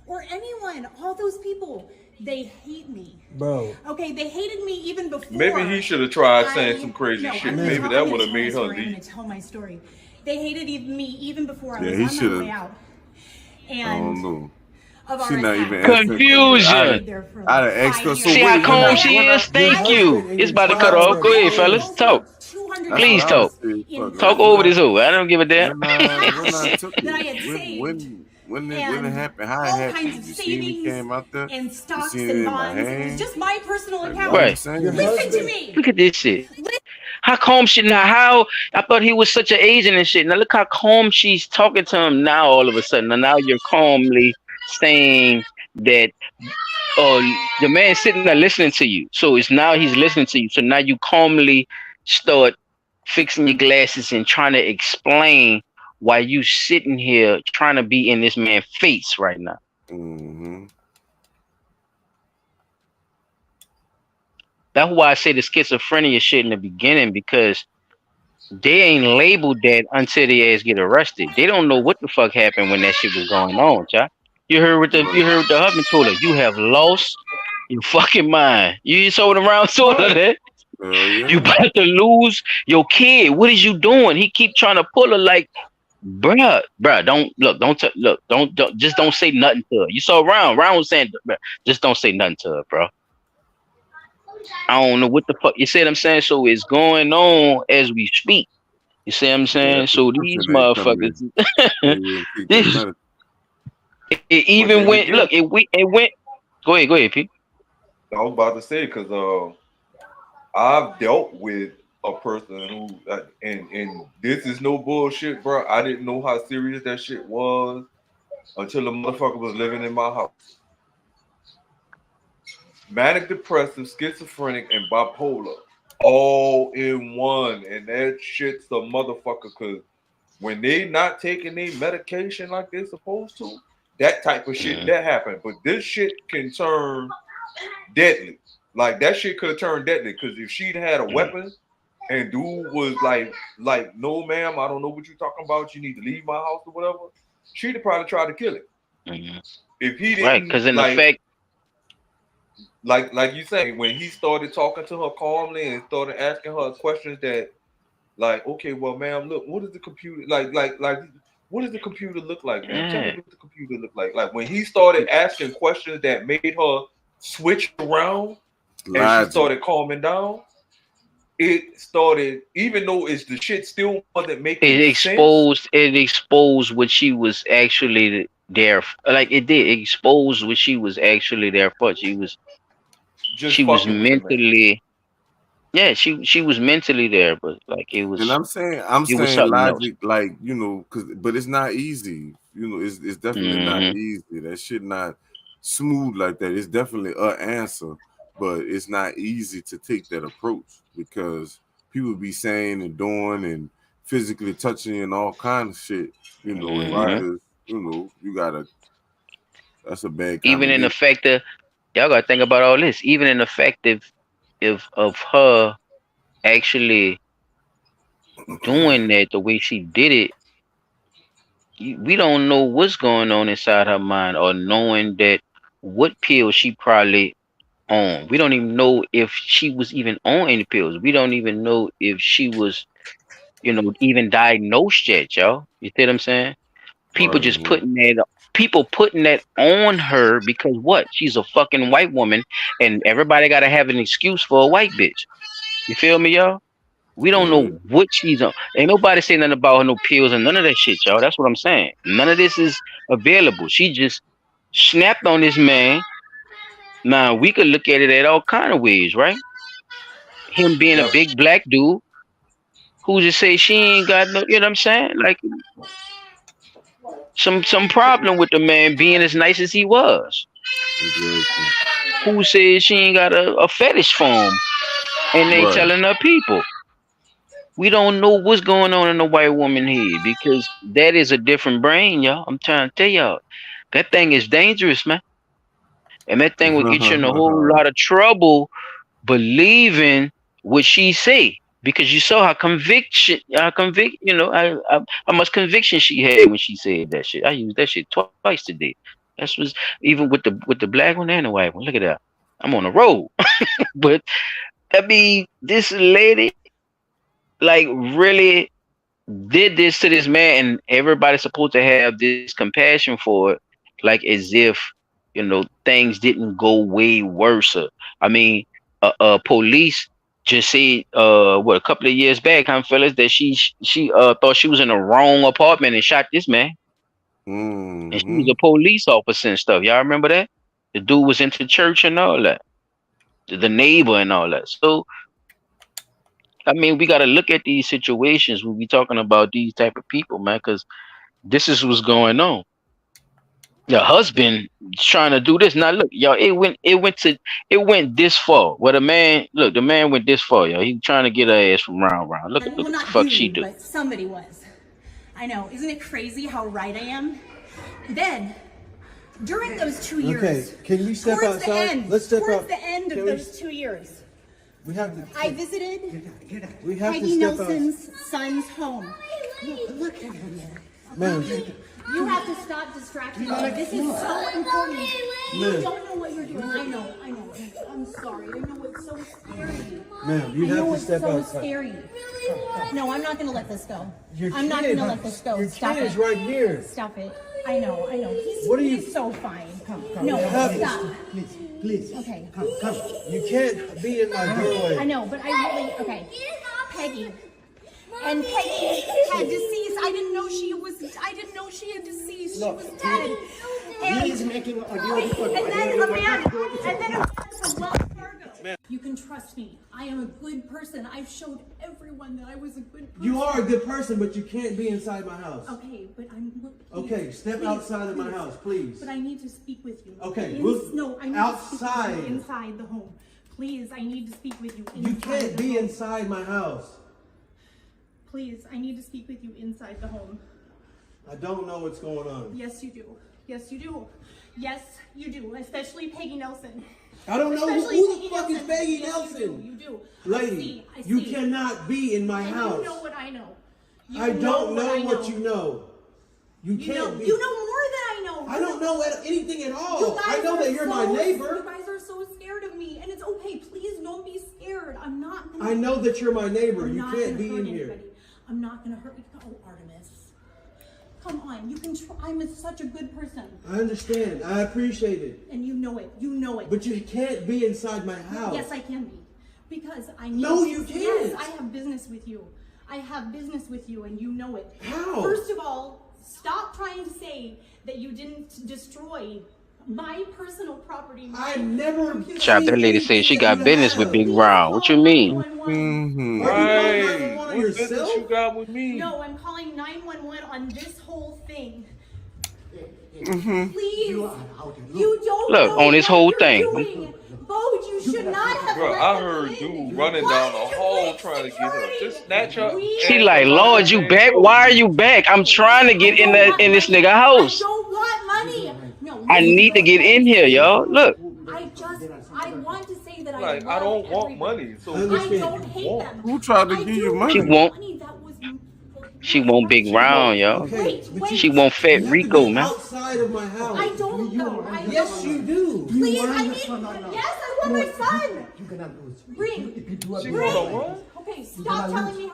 Or anyone. All those people. They hate me. Bro. Okay, they hated me even before. Maybe he should have tried saying some crazy shit. I'm gonna Maybe tell- that I'm would have gonna made tell her my story. I'm leave. gonna tell my story. They hated me even before I Yeah, was he on my should've- way out. I And don't know. of She our not attack. even asking. Confusion. I'd have asked her. So See wait, how when calm I- she when I- is? Thank you. It's about to cut off. Go ahead, fellas. Talk. That's Please what I talk. would say, fuck, Talk when over I- this hoe. I don't give a damn. When I took That I it, had saved. when it And happened, how it all happened, kinds did of you see me savings came out there? and You stocks seen it and in my bonds. It was hand? just my personal Like, account. what I'm Right. saying? Listen to me. Look at this shit. How calm she now? How I thought he was such an agent and shit. Now look how calm she's talking to him now. All of a sudden, and now you're calmly saying that. Oh, the man sitting there listening to you. So it's now he's listening to you. So now you calmly start fixing your glasses and trying to explain why you sitting here trying to be in this man's face right now. Mm-hmm. That's why I say the schizophrenia shit in the beginning, because they ain't labeled that until they ass get arrested. They don't know what the fuck happened when that shit was going on, child. You heard what the husband told her. You have lost your fucking mind. You told him around told her that. You about to lose your kid. What is you doing? He keep trying to pull her like, bruh, don't look, don't just don't say nothing to her. You saw Round was saying, bruh, just don't say nothing to her, bro. I don't know what the fuck you see what I'm saying. So it's going on as we speak. You see what I'm saying? So these motherfuckers, this, it even went. Look, it went. Go ahead, Pete. I was about to say because I've dealt with a person who and this is no bullshit, bro. I didn't know how serious that shit was until the motherfucker was living in my house. Manic depressive, schizophrenic, and bipolar all in one, and that shit's a motherfucker. Because when they not taking their medication like they're supposed to, that type of shit that happened. But this shit can turn deadly. Like that shit could have turned deadly. Because if she'd had a weapon and dude was like, no, ma'am, I don't know what you're talking about. You need to leave my house or whatever. She'd have probably tried to kill him. If he didn't, right? Because in like, effect. Like you say, when he started talking to her calmly and started asking her questions that, like, okay, well, ma'am, look, what is the computer like? What does the computer look like, man? Tell me what the computer look like. Like when he started asking questions that made her switch around and she started calming down, it started. Even though it's the shit still wasn't making sense. It exposed what she was actually there. Like it did expose what she was actually there for. She was mentally, she was mentally there, but like it was. And I'm saying logic, like, you know, but it's not easy. You know, it's definitely not easy. That shit not smooth like that. It's definitely an answer, but it's not easy to take that approach because people be saying and doing and physically touching and all kind of shit, you know, and Right. you just, you know, you gotta. That's a bad Even in the combination. fact that y'all gotta think about all this. Even in the fact if of her actually doing that the way she did it, we don't know what's going on inside her mind or knowing that what pill she probably on. We don't even know if she was even on any pills. We don't even know if she was, even diagnosed yet, y'all. You see what I'm saying? People Right. just putting that on her because what? She's a fucking white woman and everybody gotta have an excuse for a white bitch. You feel me, y'all? We don't know Yeah. what she's on. Ain't nobody saying nothing about her, no pills and none of that shit, y'all. That's what I'm saying. None of this is available. She just snapped on this man. Now we could look at it at all kind of ways, right? Him being a Yep. big black dude who just say she ain't got no, you know what I'm saying? Like some problem with the man being as nice as he was. Exactly. Who says she ain't got a fetish for him and they Right. telling her people. We don't know what's going on in the white woman head because that is a different brain, y'all. I'm trying to tell y'all. That thing is dangerous, man. And that thing will get you in a whole lot of trouble believing what she say. Because you saw how much conviction she had when she said that shit. I used that shit twice today. That's was even with the black one and the white one. Look at that. I'm on the road. But I mean, this lady like really did this to this man, and everybody's supposed to have this compassion for it, like as if things didn't go way worse. I mean, police just said what a couple of years back, huh, fellas, that she thought she was in the wrong apartment and shot this man, and she was Mm-hmm. a police officer and stuff. Y'all remember that? The dude was into church and all that, the neighbor and all that. So I mean, we got to look at these situations when we talking about these type of people, man, because this is what's going on. Your husband trying to do this. Now look, y'all, it went this far. Where the man went this far, y'all. He trying to get her ass from round round. Look Well, what the not fuck she you, do. but somebody was. I know. Isn't it crazy how right I am? Then, during those 2 years, Okay, can we step towards the outside? end, Let's step towards out. the end Can of we- those 2 years, We have to. I visited We have Peggy to step out. Nelson's son's home. Look at him. Ma'am. You have to stop distracting me. This is so important. You Ma'am. don't know what you're doing. I know. I'm sorry. I know it's so scary. Ma'am, you I have know to it's step so outside. scary. No, I'm not gonna let this go. Your I'm not kid- gonna let this go. Your Stop kid it. is right here. Stop it. I know. What are you- He's so fine. Come. No, have- stop. Please. Okay. Come. You can't be in my doorway. I know, but I really okay. Peggy. And Peggy had deceased. I didn't know she had deceased. She was dead. He's making a deal for And then a man from Wells Fargo. You can trust me. I am a good person. I've showed everyone that I was a good person. You are a good person, but you can't be inside my house. Okay, but I'm. Look, Okay, step outside of my house, please. But I need to speak with you. Okay, No, I need outside. to speak with you inside the home. Please, I need to speak with you inside You can't the be home. inside my house. Please, I need to speak with you inside the home. I don't know what's going on. Yes, you do. Yes, you do. Yes, you do. Especially Peggy Nelson. I don't know Especially who the Peggy fuck is Peggy Yes, Nelson. You do. Lady, I see. you cannot be in my And house. you know what I know. You I don't know I what you know. You can't be. You know more than I know. I don't know anything at all. You guys I know are that you're my neighbor. You guys are so scared of me, and it's okay. Please don't be scared. I'm not gonna. I know that you're my neighbor. I'm You not can't gonna be hurt in here. anybody. I'm not gonna hurt you. Oh, Artemis. Come on. You can try. I'm such a good person. I understand. I appreciate it. And you know it. You know it. But you can't be inside my house. Yes, I can be. Because I need No, to. you can't. Yes, I have business with you. I have business with you, and you know it. How? First of all, stop trying to say that you didn't destroy my personal property. I never. Chop, that lady said she got business with Big Round. What you mean? Mm-hmm. Right. on What business yourself? you got with me? No, I'm calling 911 on this whole thing. Please. You don't Look, know on this what whole you're thing. doing. Bode, you should not have Bro, let I them heard come in. dude running Why down did the you hall break trying to get her. Just security? snatch her She ass like, up out that Lord, you man back? coat. Why are you back? I'm trying to get I don't want in this money. nigga I house. don't want money. No, I listen, need to get let in me here, say y'all. something. Look. I want to say that I Like, I love don't want everybody. money. So I what you don't hate want? them. Who tried to I give you do She money? won't money that was she won't big round, y'all. Okay, but She you won't fat have to Rico, get man. outside of my house. I don't know. Yes, you do. Please, I need. Yes, I want my son. Bring. She wanna what? Okay, stop telling me.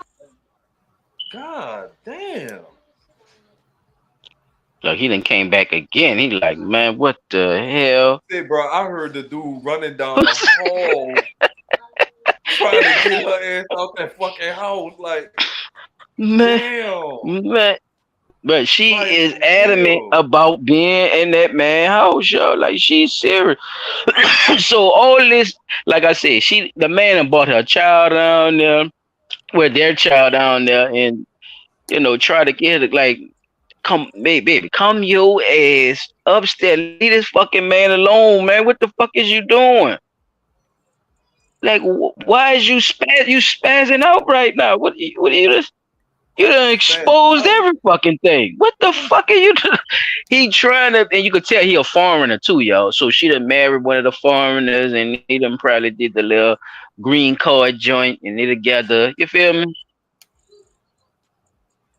God damn. Look, he done came back again. He like, man, what the hell? Say, bro, I heard the dude running down the hall trying to get her ass out that fucking house. Like, Man, damn. man. But she Like, is for adamant real. about being in that man house, yo. Like she's serious. So all this, like I said, the man done brought her child down there, with their child down there, and try to get her to like, come, baby, come your ass upstairs. Leave this fucking man alone, man. What the fuck is you doing? Like, why is you spazzing out right now? What are you just? You done Spazzing exposed out. every fucking thing. What the fuck are you doing? He trying to, and you could tell he a foreigner too, y'all. So she done married one of the foreigners, and he done probably did the little green card joint, and they together. You feel me?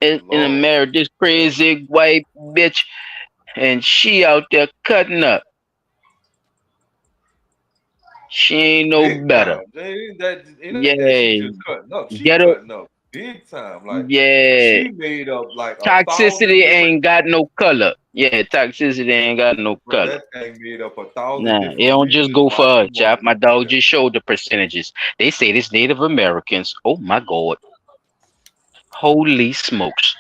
And Lord. married this crazy white bitch, and she out there cutting up. She ain't no Big better. time. It ain't that she Yeah, just cutting up. She get up. cutting up big time. Like, Yeah, she made up like 1,000 toxicity different. ain't got no color. Yeah, toxicity ain't got no Bro, color. that thing made up 1,000 Nah, it different don't just reasons go for why us, she Chop. wanted My to do dog that. just showed the percentages. They say this Native Americans. Oh my God. Holy smokes.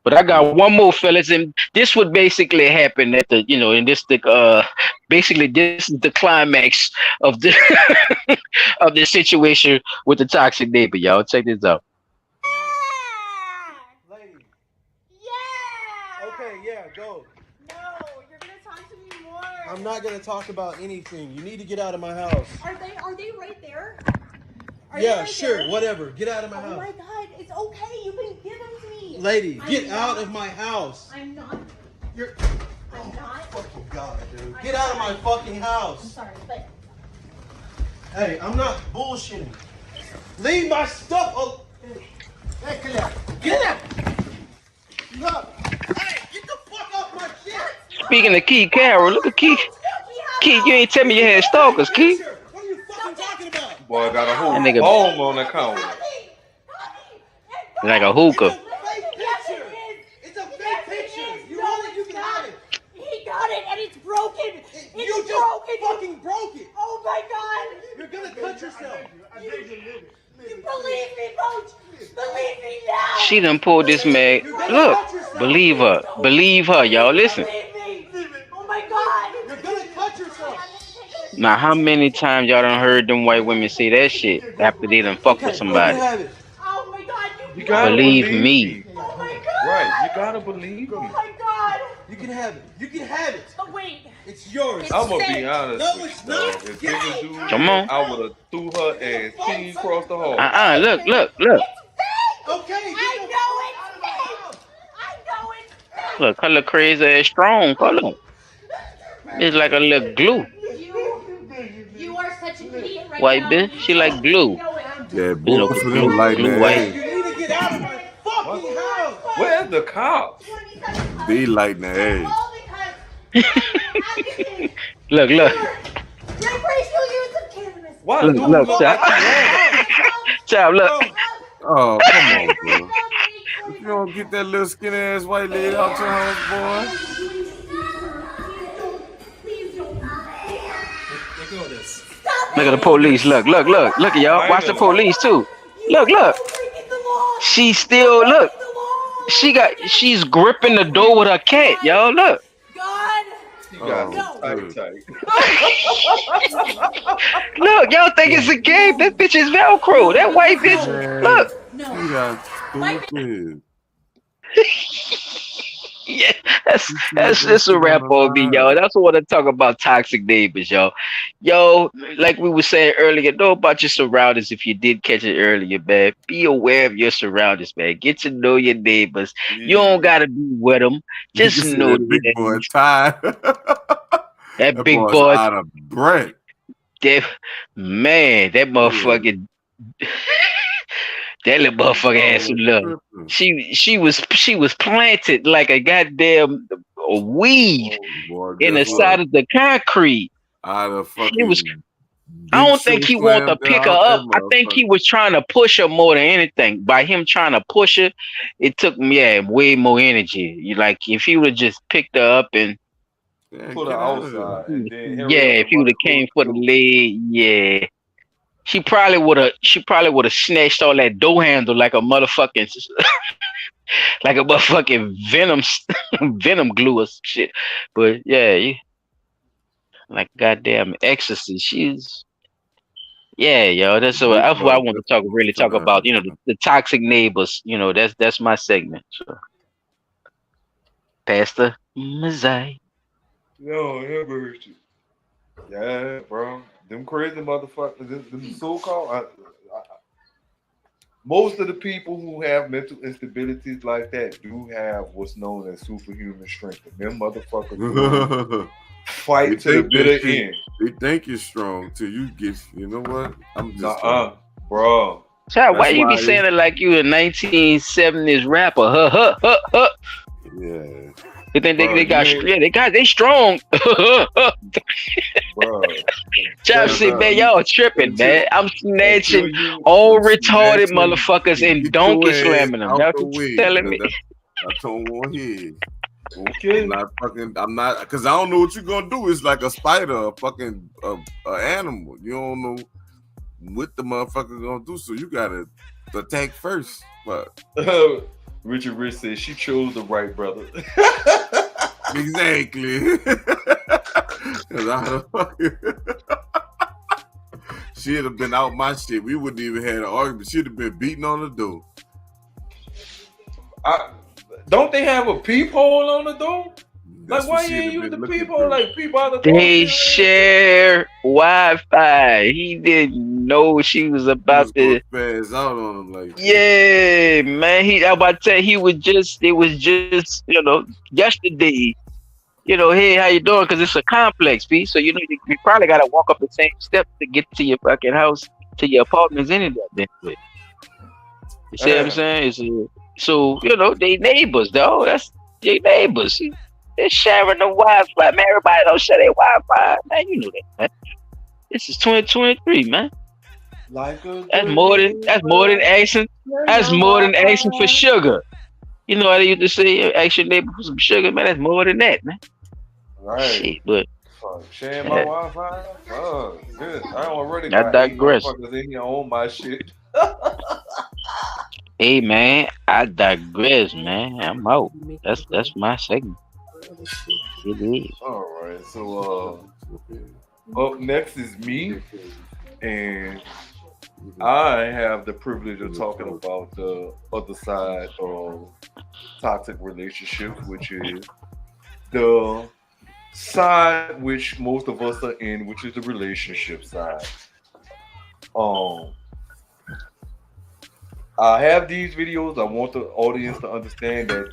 But I got one more, fellas, and this would basically happen at the, in this the basically this is the climax of the of the situation with the toxic neighbor, y'all. Check this out. Lady. Yeah. Okay, yeah, go. No, you're gonna talk to me more. I'm not gonna talk about anything. You need to get out of my house. Are they right there? Are Yeah, they right sure, there? whatever. Get out of my Oh house. my God, it's okay. You can give them to me. Lady, get I'm out not- of my house. I'm not. You're. I'm not. Fucking God, dude. I'm Get out of my sorry. fucking I'm house. sorry, but Hey, I'm not bullshitting. Leave my stuff. Oh. Hey, Claire. Get out. Look. Hey, get the fuck off my shit. Speaking of Key Carroll, look at Key. Key, you ain't tell me you had stalkers, Key. What are you fucking talking about? Boy, I got a That whole nigga bong on the counter. like a It's hookah. a fake picture. It's a fake picture. You want it, you can have it. he got it and it's broken. It's You just broken. fucking broke it. Oh my God. You're gonna cut yourself. You believe me, Coach. Believe me now. She done pulled this mag. You're gonna Look, cut yourself. believe her, y'all. Listen. Believe me. Oh my God. You're gonna cut yourself. Now, how many times y'all done heard them white women say that shit after they done fuck with Okay, you can somebody? have it. Oh my God. You gotta Believe believe me. Oh my God. Right, you gotta believe me. Oh my God. You can have it. You can have it. But wait. It's yours. It's I'm gonna be fake. honest No, with it's you, dog. not. If Get bigger out. dude, Come on. I would have threw her ass clean across the hall. Look. Okay, I know it's fake. I know it's fake. Look, her look crazy ass strong. Hold on. It's like a little glue. You are such an idiot right White now. bitch, she like glue. I know it. Yeah, You know, both of glue, them lighting glue their white. ass. You need to get out of my fucking house. Where's the cops? They lighting their ass. All because activists. Look. Recreational use of cannabis. Why Look, dude look, look child. like he had Child, look. Oh, come on, bro. If you don't get that little skinny ass white lady out your house, Look at the police. Look at y'all. Watch the police too. Look. She still look. She's gripping the door with her cat, y'all. Look. God. He got Oh, some good. tight. Look, y'all think it's a game. That bitch is Velcro. That white bitch. Man, Look. she got stupid. Yeah, that's You see that's that that's a shit on wrap the on me, live. yo. That's what I talk about toxic neighbors, yo. Yo, like we were saying earlier, know about your surroundings if you did catch it earlier, man. Be aware of your surroundings, man. Get to know your neighbors. You don't Yeah. gotta be with them. You Just can see know that big that boy tired. that That big boy's boy, out of breath. that man, that Yeah. motherfucking that little That motherfucker had dog some was love. tripping. She was planted like a goddamn weed Boy, in guess the side what? of the concrete. I'd have He was. fucking I big don't think show he wanted to slammed her pick her out that up. I think he motherfucker. was trying to push her more than anything. By him trying to push her, it took him, way more energy. You like if he would have just picked her up and Yeah, Put her get out of there. outside and then hurry up yeah, if and he run would and have close came for the the door. leg, yeah, she probably would have. She probably would have snatched all that door handle like a motherfucking like a motherfucking venom venom glue or some shit. But yeah, like goddamn ecstasy. She's yeah, yo. That's Big that's what boy I want to definitely was really talk about. trying. The toxic neighbors. That's my segment. So, Pastor Mazai. Yo, that mercy. Yeah, bro. Them crazy motherfuckers, them so-called. Most of the people who have mental instabilities like that do have what's known as superhuman strength. And them motherfuckers will They fight to the think that bitter shit. end. They think you're strong till you get. You know what? I'm just Nuh-uh, bro. Child, why That's you be why saying it like you a 1970s rapper? Huh, huh, huh, huh. yeah. They think Bro, they you got ain't, they strong. bro. Child That, say, man, y'all tripping, until man. I'm until snatching you all retarded Snatching motherfuckers and and get your donkey ass slamming them. out That's the what you way. telling me. I told one here. okay. I'm not, because I don't know what you're gonna do. It's like a spider, a fucking animal. You don't know what the motherfucker gonna do, so you gotta attack first. But Richard Rich says she chose the right brother. exactly. 'Cause she'd have been out my shit. We wouldn't even had an argument. She'd have been beating on the door. Don't they have a peephole on the door? That's Like, why what you she'd ain't have use been the looking peephole? through. Like, peep out the door. They share Wi-Fi. He didn't know she was about to. Spaz out on him like, Yeah, man. I about to tell you, it was just, yesterday. Hey, how you doing? Because it's a complex, B. So you probably got to walk up the same steps to get to your fucking house, to your apartments, any of that. You see what I'm saying? So they neighbors, though. That's your neighbors. They're sharing the Wi-Fi, man. Everybody don't share their Wi-Fi, man. You know that, man. This is 2023, man. Like That's more than asking. That's more than asking for sugar. You know how they used to say, ask your neighbor for some sugar, man. That's more than that, man. Right. Shit, but sharing my Wi-Fi? Oh, good. I already I got 8 digress. motherfuckers in here on my shit. Hey, man, I digress, man. I'm out. That's my segment. It is. All right. So up next is me, and I have the privilege of talking about the other side of toxic relationships, which is the side which most of us are in, which is the relationship side. I have these videos. I want the audience to understand that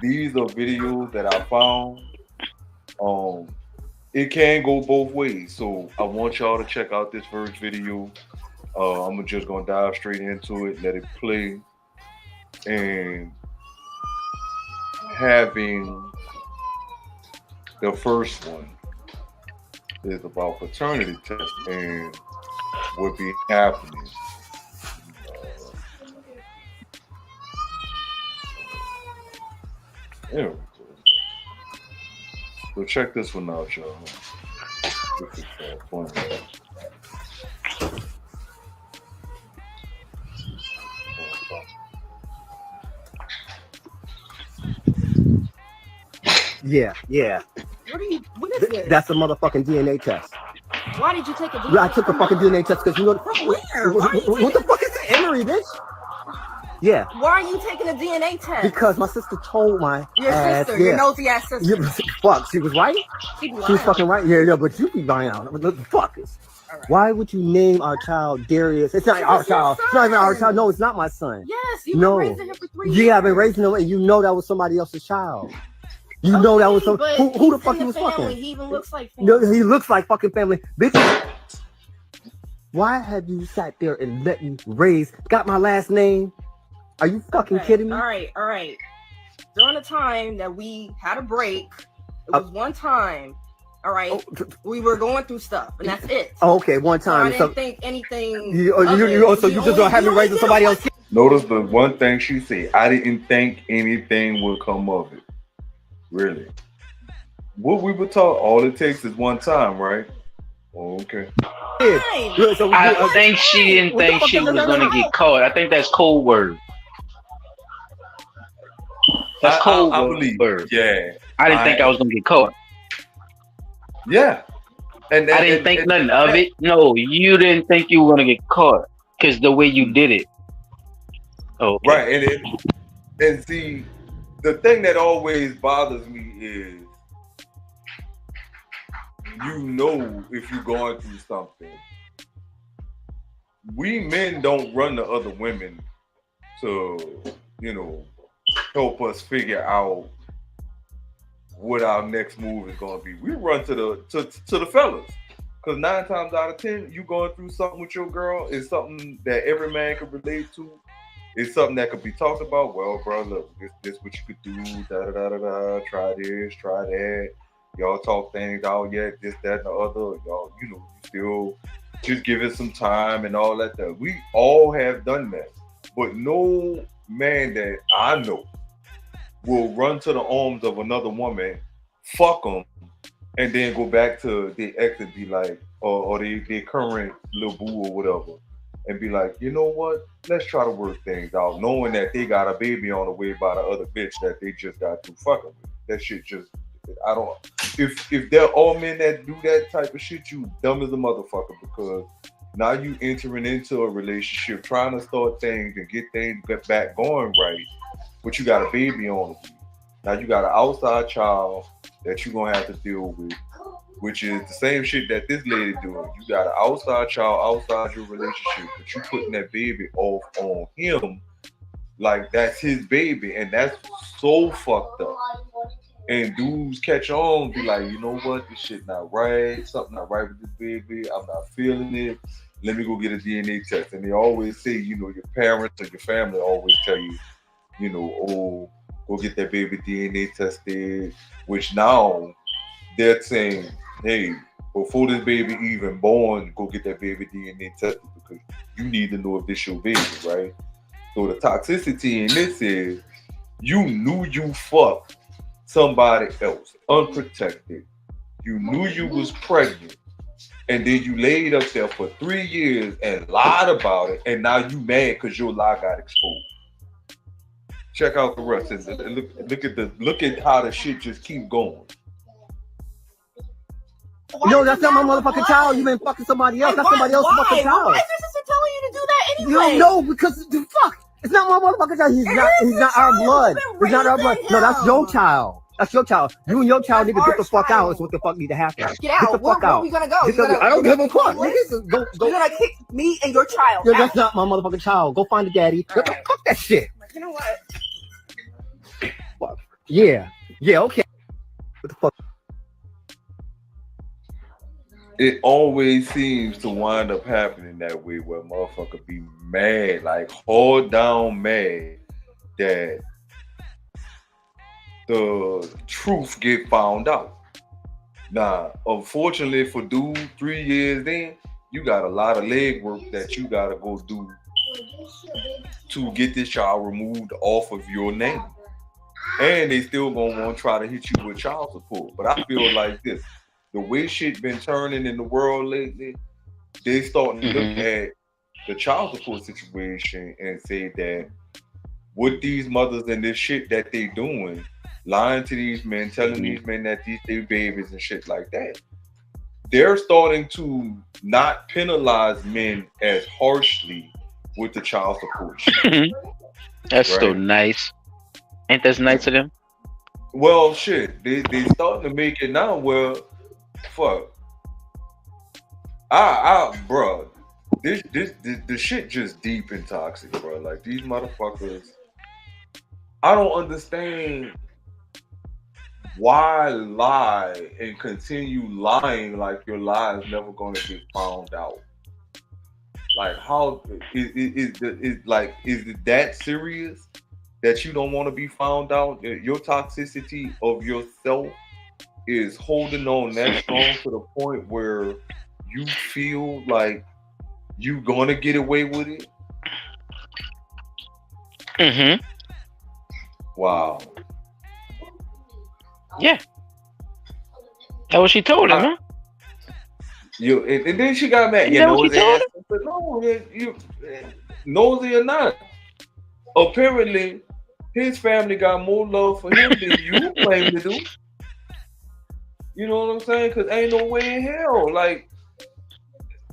these are videos that I found. It can go both ways. So I want y'all to check out this first video. I'm just gonna dive straight into it, let it play, and having the first one is about paternity test and what be happening. There we go. So check this one out, y'all. This is funny. Yeah. What is this? That's a motherfucking DNA test. Why did you take a DNA Yeah, I took a fucking DNA test because you know. From where? What the fuck is the Emory, bitch? Yeah. Why are you taking a DNA test? Because my sister told my your ass. sister, Yeah. your nosy ass sister. Yeah, fuck, she was right. She be She was lying. fucking right. Yeah, but you be lying out. What the fuck is? Why would you name our child Darius? It's not our child. It's not even our child. No, it's not my son. Yes, you've been raising him for 3 years. Yeah, I've been raising him, and you know that was somebody else's child. You know that was some. But Who the he's fuck in he was family. fucking? He even looks like family. No, he looks like fucking family. Bitch, why have you sat there and let me got my last name? Are you fucking kidding me? All right. During the time that we had a break, it was one time. All right, we were going through stuff, and that's it. Oh, okay, one time. So I didn't think anything. So you just gonna have me raising somebody else? Notice the one thing she said. I didn't think anything would come of it. Really. What we were taught, all it takes is one time, right? Oh, okay. I think she didn't think she was gonna get caught. I think that's code word. That's code I believe. word. Yeah. I didn't think I was gonna get caught. Yeah. And I didn't think nothing of it. No, you didn't think you were gonna get caught because the way you did it. Oh, okay. Right. And see, the thing that always bothers me is, if you're going through something. We men don't run to other women to, help us figure out what our next move is going to be. We run to the fellas, because 9 times out of 10, you going through something with your girl is something that every man can relate to. It's something that could be talked about. Well, bro, look, this what you could do. Da da da da da. Try this, try that. Y'all talk things out yet? This, that, and the other. Y'all, still just give it some time and all that stuff. We all have done that, but no man that I know will run to the arms of another woman, fuck them, and then go back to their ex and be like, or their current little boo or whatever, and be like, you know what? Let's try to work things out, knowing that they got a baby on the way by the other bitch that they just got through fucking with. That shit just, I don't. If they're all men that do that type of shit, you dumb as a motherfucker, because now you entering into a relationship, trying to start things and get things back going right, but you got a baby on you. Now you got an outside child that you're gonna have to deal with, which is the same shit that this lady doing. You got an outside child outside your relationship, but you putting that baby off on him like that's his baby, and that's so fucked up. And dudes catch on, be like, you know what, this shit not right, something not right with this baby, I'm not feeling it, let me go get a DNA test. And they always say, your parents or your family always tell you, oh, go get that baby DNA tested, which now they're saying, hey, before this baby even born, go get that baby DNA tested, because you need to know if this your baby, right? So the toxicity in this is, you knew you fucked somebody else, unprotected. You knew you was pregnant, and then you laid up there for 3 years and lied about it, and now you mad because your lie got exposed. Check out the rest. Look at how the shit just keep going. No, that's not my motherfucking child. You been fucking somebody else. That's somebody else's fucking child. Why is your sister telling you to do that anyway? No, because fuck. It's not my motherfucking child. He's not our blood. He's not our blood. No, that's your child. That's your child. You and your child need to get the fuck out. Is what the fuck need to happen. Get out. Get the fuck out. Where we gonna go? I don't give a fuck. Go. You're gonna kick me and your child. Yeah, that's not my motherfucking child. Go find the daddy. Right. Fuck that shit. You know what? Fuck. Yeah. Okay. What the fuck? It always seems to wind up happening that way, where motherfucker be mad, like hard down mad that the truth get found out. Now, unfortunately for dude, 3 years in, you got a lot of legwork that you gotta go do to get this child removed off of your name. And they still gonna want to try to hit you with child support. But I feel like this. The way shit been turning in the world lately, they starting to look at the child support situation and say that with these mothers and this shit that they doing, lying to these men, telling these men that these their babies and shit like that, they're starting to not penalize men as harshly with the child support shit. That's so right? nice. Ain't that nice of them? Well, shit, they starting to make it now. Well, fuck, bro, this the shit just deep and toxic, bro. Like these motherfuckers, I don't understand why lie and continue lying like your lie is never going to get found out. Like how is it that serious that you don't want to be found out? Your toxicity of yourself is holding on that strong to the point where you feel like you gonna get away with it. Mm-hmm. Wow. Yeah. That's what she told him, huh? And then she got mad. Is You that what she nosy told ass. him? I said, no, you nosy or not. Apparently, his family got more love for him than you claim to do. You know what I'm saying? Because ain't no way in hell. Like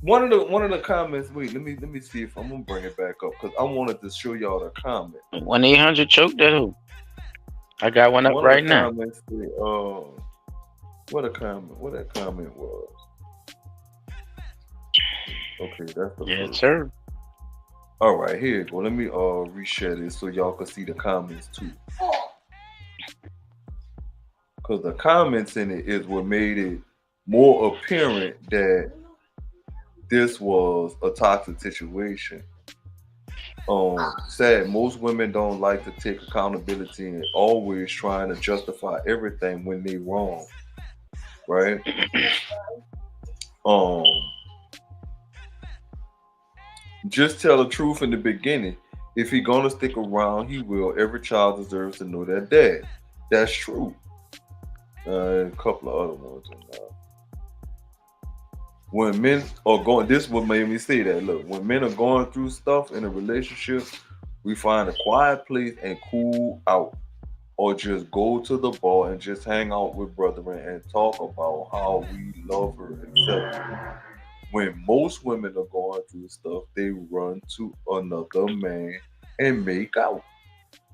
one of the comments. Wait, let me see if I'm gonna bring it back up because I wanted to show y'all the comment. 1-800 choke that who? I got one up One of the right now. comments said, what that comment was. Okay, that's the Yes, first. sir. All right, here you go. Let me reshare this so y'all can see the comments too. Because the comments in it is what made it more apparent that this was a toxic situation. Sad most women don't like to take accountability and always trying to justify everything when they wrong, right? Just tell the truth in the beginning. If he gonna stick around, he will. Every child deserves to know their dad. That's true. A couple of other ones. When men are going, this what made me say that. Look, when men are going through stuff in a relationship, we find a quiet place and cool out, or just go to the bar and just hang out with brethren and talk about how we love her, etc. When most women are going through stuff, they run to another man and make out.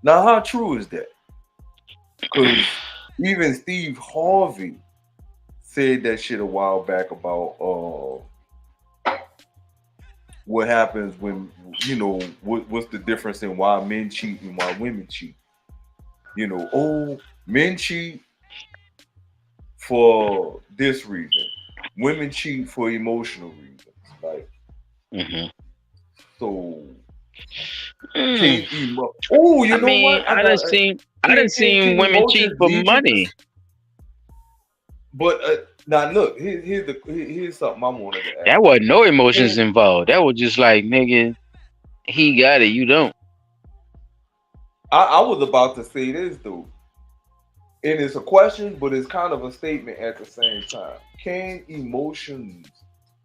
Now, how true is that? Because even Steve Harvey said that shit a while back about what happens when what's the difference in why men cheat and why women cheat. Men cheat for this reason, women cheat for emotional reasons. Like, so Mm. can't emo- oh, you I know mean, what? I got I done seen can women cheat emotions for lead you to money. but now look, here's something I wanted to That ask. wasn't no emotions Can involved. That was just like, nigga, he got it, you don't. I was about to say this though, and it's a question, but it's kind of a statement at the same time. Can emotions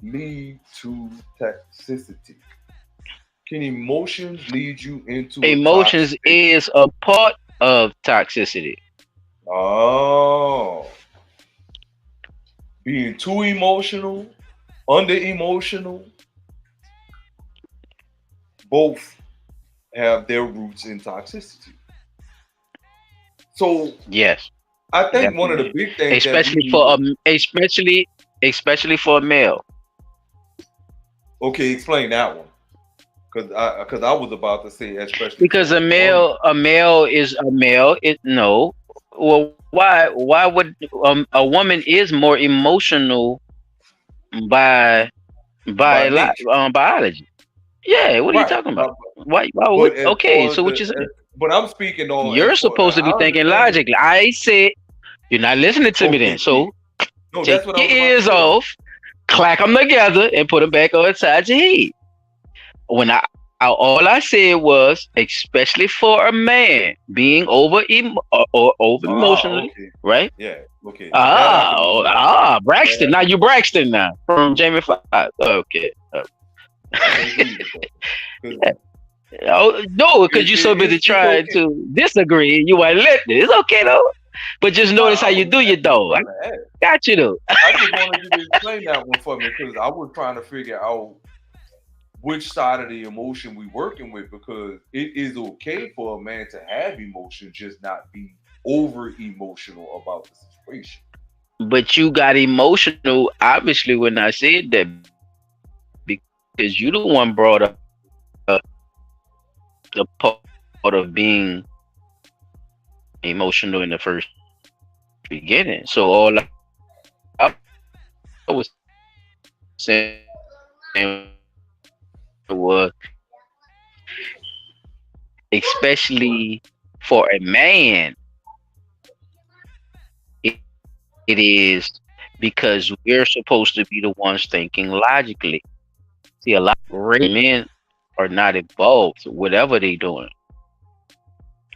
lead to toxicity? Can emotions lead you into a toxic? Emotions is a part of toxicity. Oh, being too emotional, under emotional, both have their roots in toxicity. So Yes, I think one of the definitely. big things that we Especially need for to especially for a male. okay, explain that one. Because I was about to say especially Because for a woman. a male is a male. It no. Well, why would a woman is more emotional by By nature. biology? Yeah, what are you Right. talking about? Why would But as okay, far as so what you saying? but I'm speaking on as You're far supposed now to be I thinking understand. logically. I said you're not listening to me Okay, then. see. So No, take that's what I your was about to ears say. off, clack them together, and put them back on inside your head. When all I said was, especially for a man being or over emotionally, Okay. right? Yeah, okay. That I can agree with. That Braxton. I Now can you Braxton now from Jamie Foxx. Okay. I can agree with that. Because Oh no, because you're so busy it's trying okay. to disagree. You ain't listening. It's okay though. But just No, notice how I you was do your just though. I trying to ask. got you though. I just wanted you to explain that one for me because I was trying to figure out which side of the emotion we working with, because it is okay for a man to have emotion, just not be over emotional about the situation. But you got emotional, obviously, when I said that, because you the one brought up the part of being emotional in the first beginning. So all I was saying was, especially for a man, it is because we're supposed to be the ones thinking logically. See, a lot of men are not involved, whatever they doing.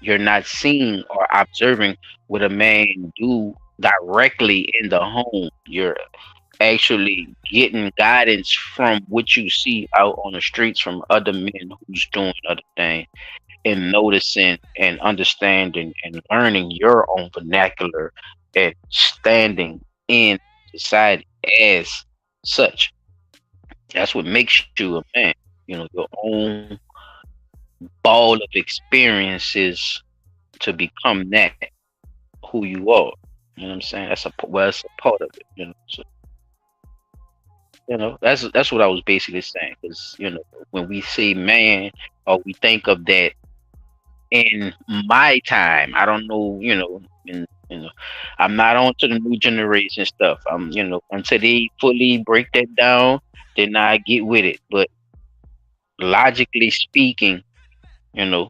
You're not seeing or observing what a man do directly in the home. You're actually getting guidance from what you see out on the streets from other men who's doing other things, and noticing and understanding and learning your own vernacular and standing in society as such. That's what makes you a man. Your own ball of experiences to become that who you are. You know what I'm saying? That's a part of it. So that's what I was basically saying. Because when we say man, or we think of that in my time, I don't know. I'm not on to the new generation stuff. Until they fully break that down, then I get with it. But logically speaking, you know,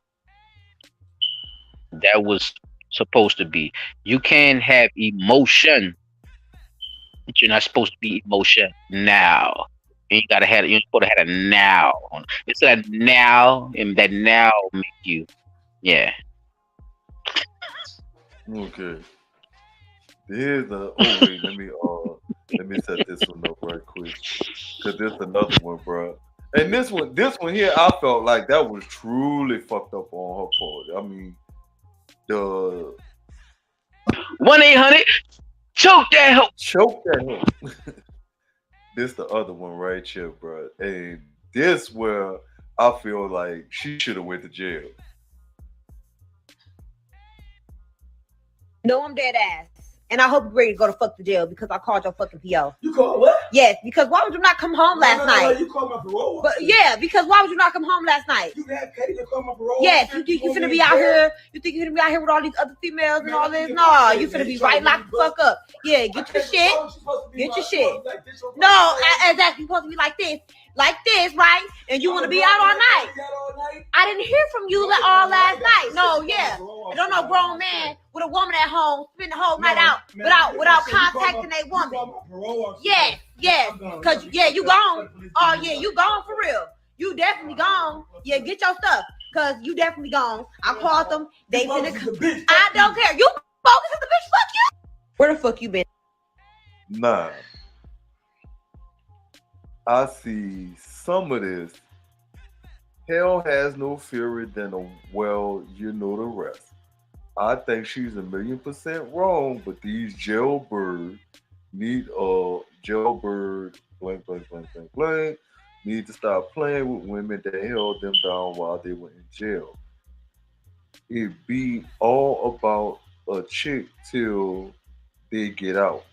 that was supposed to be. You can have emotion, but you're not supposed to be emotion now. And you gotta have you're supposed to have a now. It's a now, and that now make you, yeah. Okay. Here's the oh wait, let me set this one up right quick. Cause there's another one, bro. And this one here, I felt like that was truly fucked up on her part. I mean, the 1-800 choke that hoe. choke that hoe. This the other one right here, bro. And this where I feel like she should have went to jail. No, I'm dead ass. And I hope you're ready to go to fuck the jail because I called your fucking PO. You called what? Yes, because why would you not come home last night? You called my parole. But yeah, because why would you not come home last night? You had Katie to call my parole. Yes, you think you finna be out here? You think you finna be out here with all these other females and all this? No, you finna be right locked the fuck up. Yeah, get your shit. Get your shit. No, exactly. You're supposed to be like this, right? And you want to be out all night. I didn't hear from you all last night. No, yeah. I don't know, grown man with a woman at home spend the whole night out without contacting a woman. Yes, cause you gone. Oh yeah, you gone for real. You definitely gone. Yeah, get your stuff, cause you definitely gone. I called them. They finna. I don't care. You bogus as the bitch. Fuck you. Where the fuck you been? Nah. I see some of this. Hell has no fury than a well, you know the rest. I think she's 1,000,000% wrong, but these jailbirds need jailbird blank blank blank blank blank need to stop playing with women that held them down while they were in jail. It be all about a chick till they get out.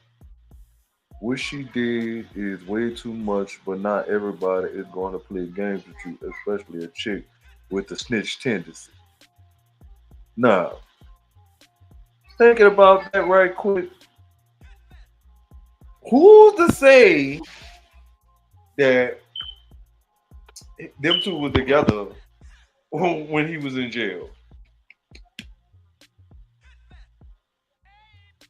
What she did is way too much, but not everybody is going to play games with you, especially a chick with a snitch tendency. Now, thinking about that right quick, who's to say that them two were together when he was in jail?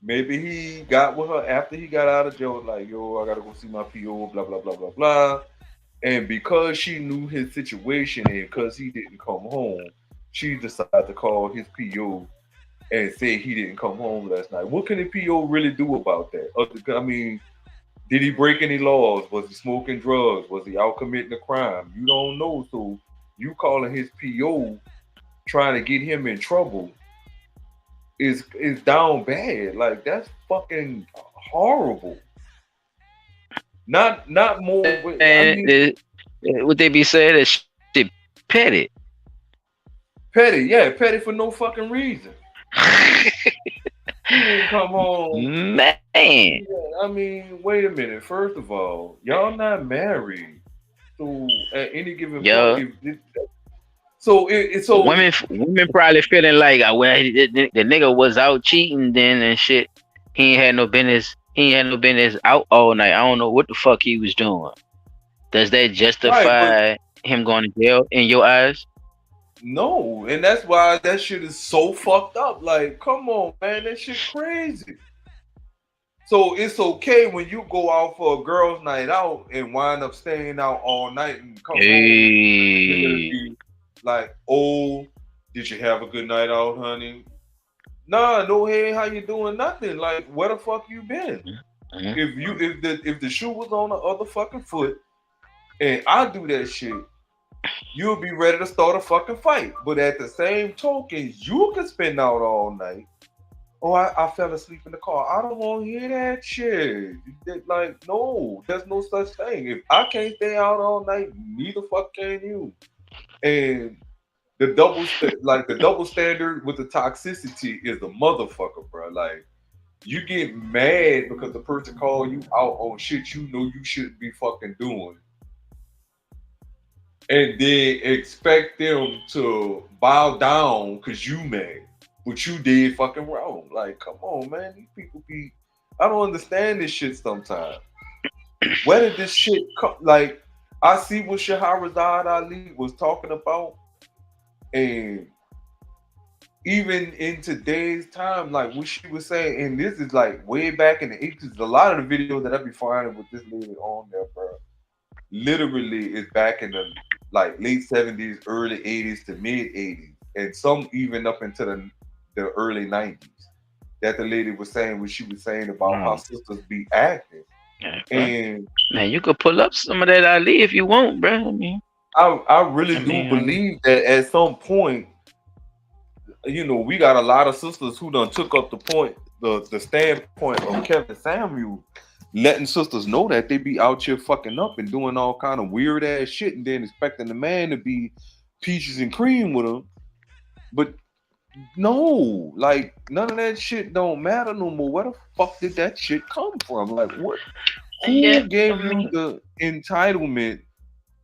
Maybe he got with her after he got out of jail, like, yo, I gotta go see my PO, blah, blah, blah, blah, blah. And because she knew his situation and because he didn't come home, she decided to call his PO and say he didn't come home last night. What can the PO really do about that? I mean, did he break any laws? Was he smoking drugs? Was he out committing a crime? You don't know. So you calling his PO trying to get him in trouble is down bad. Like, that's fucking horrible. Not more. I mean, What they be saying that shit petty. Petty, yeah, petty for no fucking reason. You didn't come home. Man. I mean, wait a minute. First of all, y'all not married. So at any given point, Yo, so women probably feeling like, well, the nigga was out cheating then and shit. He ain't had no business. He ain't had no business out all night. I don't know what the fuck he was doing. Does that right, but justify him going to jail in your eyes? no, and that's why that shit is so fucked up. Like, come on, man, that shit crazy. So it's okay when you go out for a girls' night out and wind up staying out all night and come home. You're gonna Hey. be like, "Oh, did you have a good night out, honey?" Nah, no, hey, how you doing? Nothing. Like, where the fuck you been? Mhm. If the shoe was on the other fucking foot and I do that shit, you'll be ready to start a fucking fight. But at the same token, you can spend out all night. Oh, I fell asleep in the car. I don't want to hear that shit. Like, no, there's no such thing. If I can't stay out all night, neither fuck can you. And the double standard with the toxicity is the motherfucker, bro. Like, you get mad because the person called you out on shit you know you shouldn't be fucking doing, and then expect them to bow down because you mad, but you did fucking wrong. Like, come on, man. These people be. I don't understand this shit sometimes. Where did this shit come? Like, I see what Shahrazad Ali was talking about, and even in today's time, like what she was saying, and this is like way back in the 80s. A lot of the videos that I be finding with this lady on there, bro, literally is back in the like late 70s, early 80s to mid 80s, and some even up into the early 90s. That the lady was saying what she was saying about how Wow. sisters be acting. Yeah, bro. And Man, you could pull up some of that Ali if you want, bro. I really I do mean, believe that at some point, we got a lot of sisters who done took up the standpoint of Kevin Samuel, letting sisters know that they be out here fucking up and doing all kind of weird ass shit, and then expecting the man to be peaches and cream with them. But no, like none of that shit don't matter no more. Where the fuck did that shit come from? Like, what? yeah, Who I gave you mean, the entitlement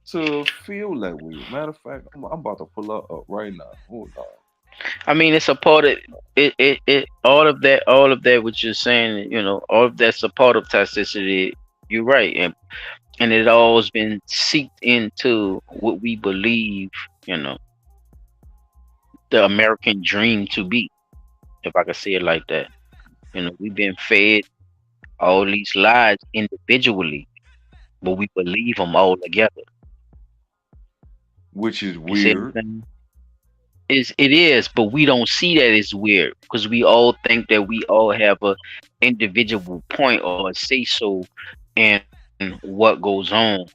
to feel that way? Matter of fact, I'm about to pull up right now. Hold on. it's a part of it. All of that, what you're saying, all of that's a part of toxicity. You're right, and it always been seeped into what we believe, you know, the American dream to be, if I could say it like that. We've been fed all these lies individually, but we believe them all together. Which is You see what I'm weird. saying? It is, but we don't see that as weird because we all think that we all have a individual point or a say so in what goes on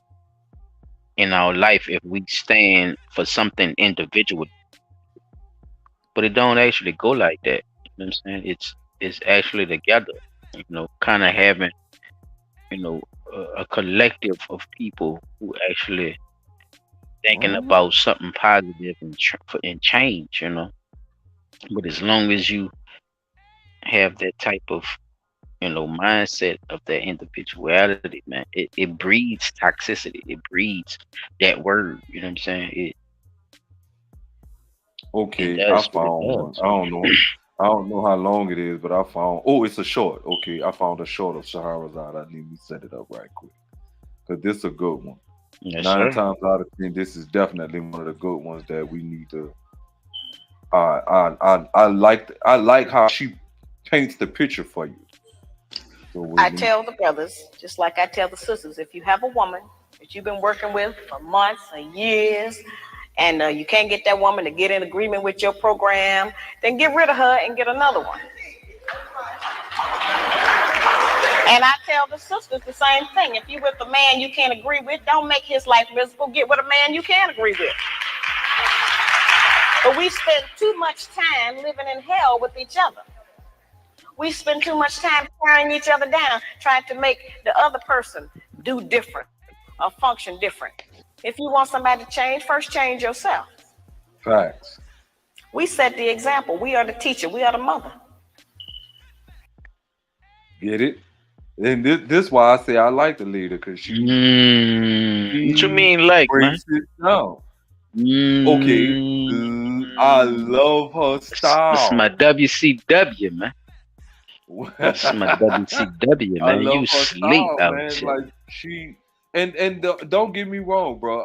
in our life if we stand for something individual. But it don't actually go like that. You know what I'm saying? It's actually together. Kind of having a collective of people who actually thinking Well, about something positive and change. But as long as you have that type of mindset of that individuality, man, it breeds toxicity. It breeds that word. You know what I'm saying? It okay, I does what it found one. does. I don't know. I don't know how long it is, but I found. Oh, it's a short. Okay, I found a short of Shahrazad. I need to set it up right quick because this is a good one. Yes, Nine sir. times out of 10, this is definitely one of the good ones that we need to. I like how she paints the picture for you. So I let me. tell the brothers, just like I tell the sisters, if you have a woman that you've been working with for months or years, and you can't get that woman to get in agreement with your program, then get rid of her and get another one. And I tell the sisters the same thing. If you with a man you can't agree with, don't make his life miserable. Get with a man you can agree with. But we spend too much time living in hell with each other. We spend too much time tearing each other down, trying to make the other person do different or function different. If you want somebody to change, first change yourself. Facts. We set the example. We are the teacher. We are the mother. Get it? And this why I say I like the leader, because What you mean, like, man? breaks it down. Okay, I love her This is my style. WCW, man. This is my WCW, I man. love You her sleep style, out man. here. Like don't get me wrong, bro.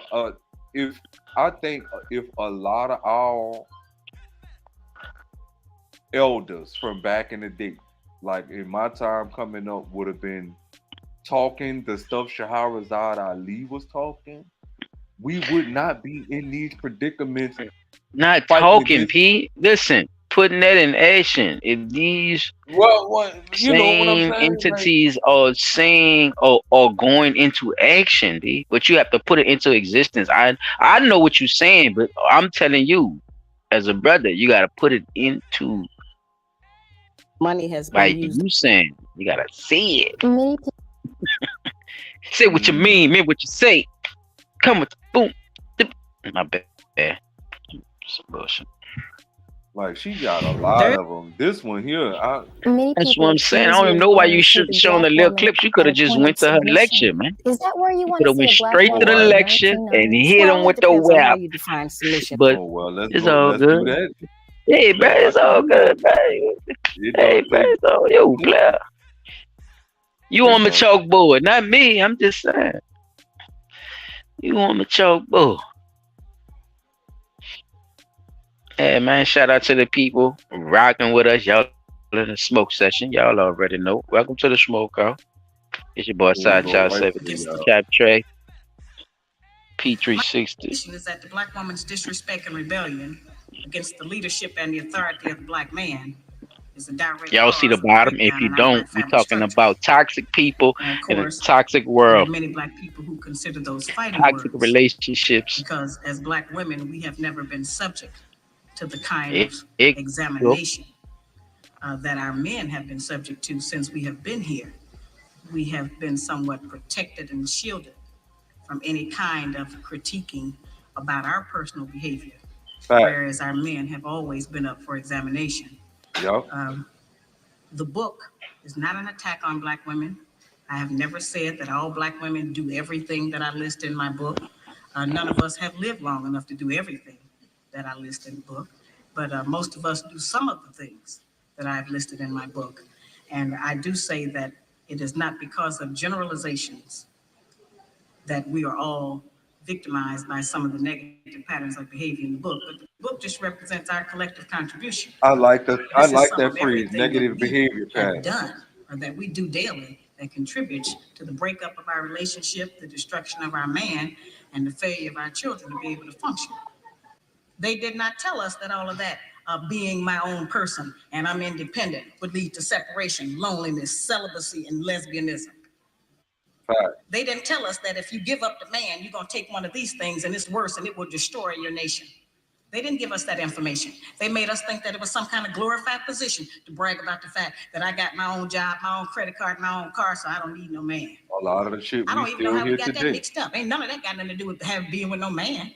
If I think if a lot of our elders from back in the day, like in my time coming up, would have been talking the stuff Shahrazad Ali was talking, we would not be in these predicaments Not fighting talking, against. P. Listen, putting that in action. If these Well, you know what I'm same saying? Like, entities are saying or going into action, B, but you have to put it into existence. I know what you're saying, but I'm telling you, as a brother, you got to put it into, Money has been like used. you saying. You got to see it. Say what you mean what you say. Come with the boom. My bad. Some bullshit. like she got a lot of them. This one here, That's what I'm saying. I don't even know why you showing the little clips. You could have just went to her lecture, man. Is that where you You want could to have see went a black straight to woman the in the lecture and 1990s? hit them with the Depends on how web. you define submission. But oh well, let's it's go. all Let's do good. that. Hey, bro, I it's can all do that. good, bro. It Hey, don't bro, take it's all you, player. You it on my don't. chalkboard, not me. I'm just saying. You on my chalkboard. Hey, man, shout out to the people rocking with us. Y'all in the smoke session. Y'all already know. Welcome to the smokeout. It's your boy We'll Side go Child right 7, to y'all. Cap Trey, P360. Is that the black woman's disrespect and rebellion against the leadership and the authority of the black man is a direct Y'all see the cause of the bottom? If breakdown you in our don't, white we family talking structure. about toxic people And of in a course, toxic there world, are many black people who consider those fighting toxic words relationships. because as black women, we have never been subject to the kind of It examination that our men have been subject to since we have been here. We have been somewhat protected and shielded from any kind of critiquing about our personal behavior, Fact. whereas our men have always been up for examination. Yep. The book is not an attack on black women. I have never said that all black women do everything that I list in my book. None of us have lived long enough to do everything that I list in the book, but most of us do some of the things that I've listed in my book. And I do say that it is not because of generalizations that we are all victimized by some of the negative patterns of behavior in the book, but the book just represents our collective contribution. I like that. I This is like some that of phrase, everything that negative we behavior have pattern. done or that we do daily that contributes to the breakup of our relationship, the destruction of our man, and the failure of our children to be able to function. They did not tell us that all of that being my own person and I'm independent would lead to separation, loneliness, celibacy, and lesbianism. Fact. They didn't tell us that if you give up the man, you're going to take one of these things and it's worse and it will destroy your nation. They didn't give us that information. They made us think that it was some kind of glorified position to brag about the fact that I got my own job, my own credit card, my own car, so I don't need no man. A lot of the shit I we don't even know still how we hear got that today. mixed up. Ain't none of that got nothing to do with being with no man.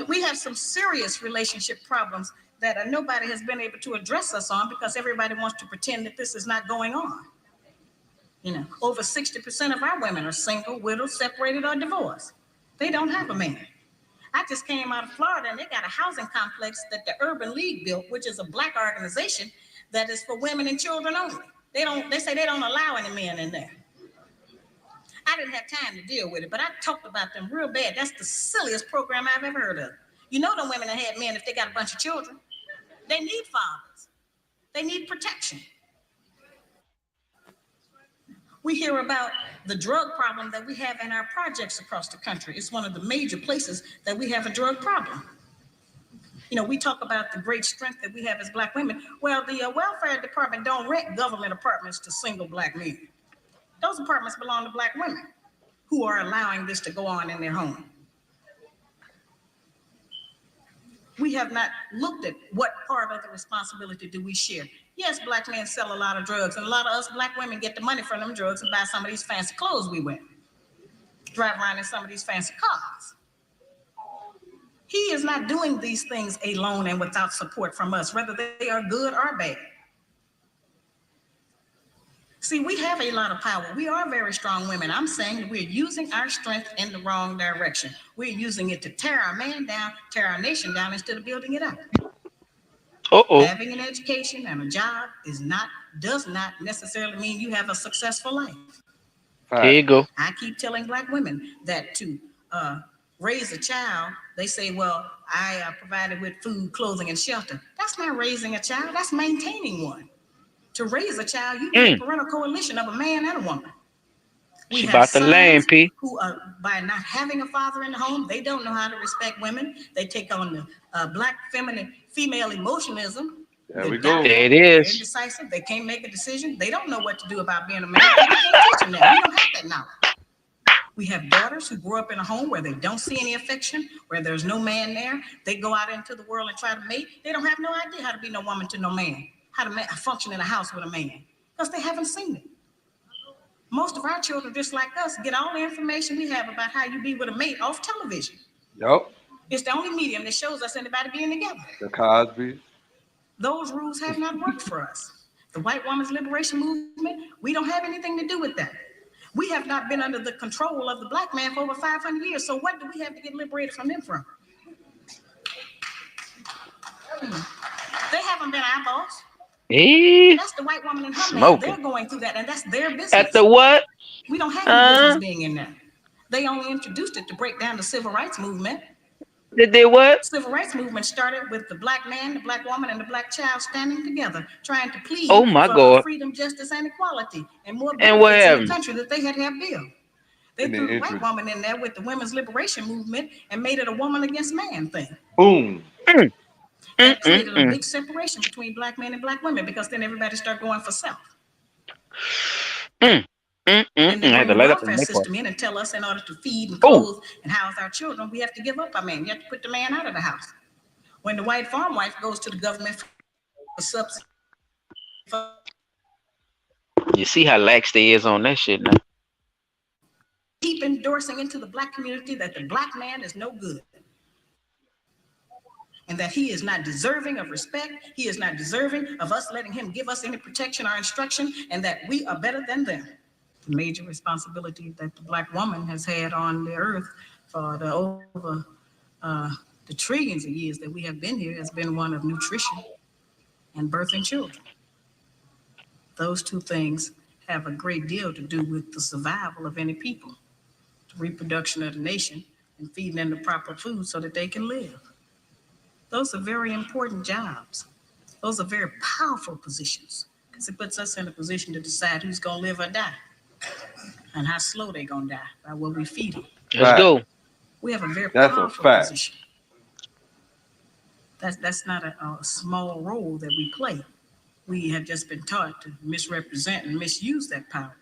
We have some serious relationship problems that nobody has been able to address us on because everybody wants to pretend that this is not going on. Over 60% of our women are single, widowed, separated, or divorced. They don't have a man. I just came out of Florida and they got a housing complex that the Urban League built, which is a black organization that is for women and children only. They say they don't allow any men in there. I didn't have time to deal with it, but I talked about them real bad. That's the silliest program I've ever heard of. You know them women that had men if they got a bunch of children. They need fathers. They need protection. We hear about the drug problem that we have in our projects across the country. It's one of the major places that we have a drug problem. We talk about the great strength that we have as black women. Well, the welfare department don't rent government apartments to single black men. Those apartments belong to black women who are allowing this to go on in their home. We have not looked at what part of the responsibility do we share. Yes, black men sell a lot of drugs, and a lot of us black women get the money from them drugs and buy some of these fancy clothes we wear. Drive around in some of these fancy cars. He is not doing these things alone and without support from us, whether they are good or bad. See, we have a lot of power. We are very strong women. I'm saying that we're using our strength in the wrong direction. We're using it to tear our man down, tear our nation down instead of building it up. Having an education and a job does not necessarily mean you have a successful life. Here you go. I keep telling black women that to raise a child, they say, well, I provided with food, clothing, and shelter. That's not raising a child, that's maintaining one. To raise a child, you need a parental coalition of a man and a woman. We She have about the lane, sons P. who are, by not having a father in the home, they don't know how to respect women. They take on the black female emotionalism. There we go. There it They're is. indecisive. They can't make a decision. They don't know what to do about being a man. We can't teach them that. We don't have that knowledge. We have daughters who grow up in a home where they don't see any affection, where there's no man there. They go out into the world and try to mate. They don't have no idea how to be no woman to no man, how to function in a house with a man, because they haven't seen it. Most of our children, just like us, get all the information we have about how you be with a mate off television. Yup. It's the only medium that shows us anybody being together. The Cosby. Those rules have not worked for us. The white woman's liberation movement, we don't have anything to do with that. We have not been under the control of the black man for over 500 years. So what do we have to get liberated from them from? They haven't been our boss. That's the white woman and her man. They're going through that, and that's their business. At the what? We don't have any business being in there. They only introduced it to break down the civil rights movement. Did they what? Civil rights movement started with the black man, the black woman, and the black child standing together, trying to plead for freedom, justice, and equality, and more benefits in the country that they had to have built. They threw the white woman in there with the women's liberation movement and made it a woman against man thing. Boom. That created a big separation between black men and black women, because then everybody started going for self. And then bring the welfare system in and tell us in order to feed and clothe and house our children, we have to give up our man. You have to put the man out of the house. When the white farm wife goes to the government for subsidy. You see how lax they is on that shit now. Keep endorsing into the black community that the black man is no good. And that he is not deserving of respect. He is not deserving of us letting him give us any protection or instruction, and that we are better than them. The major responsibility that the black woman has had on the earth for the trillions of years that we have been here has been one of nutrition and birthing children. Those two things have a great deal to do with the survival of any people, the reproduction of the nation, and feeding them the proper food so that they can live. Those are very important jobs. Those are very powerful positions, because it puts us in a position to decide who's going to live or die, and how slow they're going to die by what we feed them. Let's go. We have a very powerful position. That's not a small role that we play. We have just been taught to misrepresent and misuse that power.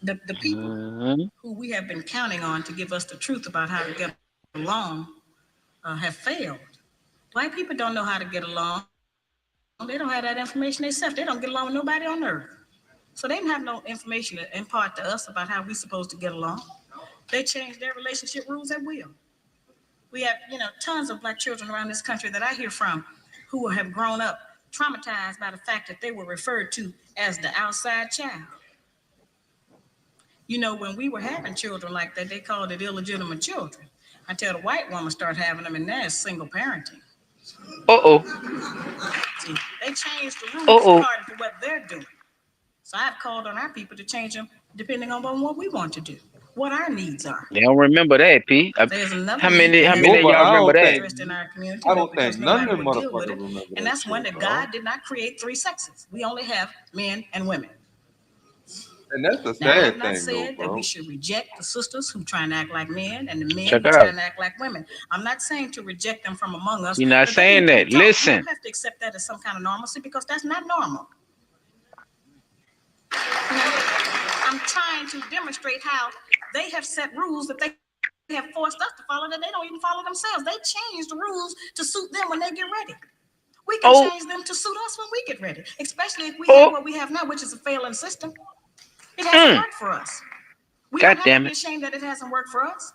The people who we have been counting on to give us the truth about how to get along have failed. White people don't know how to get along. They don't have that information themselves. They don't get along with nobody on earth. So they didn't have no information to impart to us about how we're supposed to get along. They changed their relationship rules at will. We have, tons of black children around this country that I hear from who have grown up traumatized by the fact that they were referred to as the outside child. When we were having children like that, they called it illegitimate children, until the white woman started having them, and now it's single parenting. See, they changed the rules according to what they're doing. So I've called on our people to change them depending on what we want to do, what our needs are. They don't remember that, P. How many of y'all remember that? In our community, I don't think none of them motherfuckers remember. And that's one that God did not create three sexes. We only have men and women. And that's the sad now, I've not thing, said though, that we should reject the sisters who try and act like men and the men Check who it try out. and act like women. I'm not saying to reject them from among us. You're not but saying they that. need to talk. Listen. You don't have to accept that as some kind of normalcy, because that's not normal. I'm trying to demonstrate how they have set rules that they have forced us to follow that they don't even follow themselves. They change the rules to suit them when they get ready. We can Oh, change them to suit us when we get ready, especially if we have oh, what we have now, which is a failing system. It hasn't mm, worked for us. We don't God have to damn be it. ashamed that it hasn't worked for us,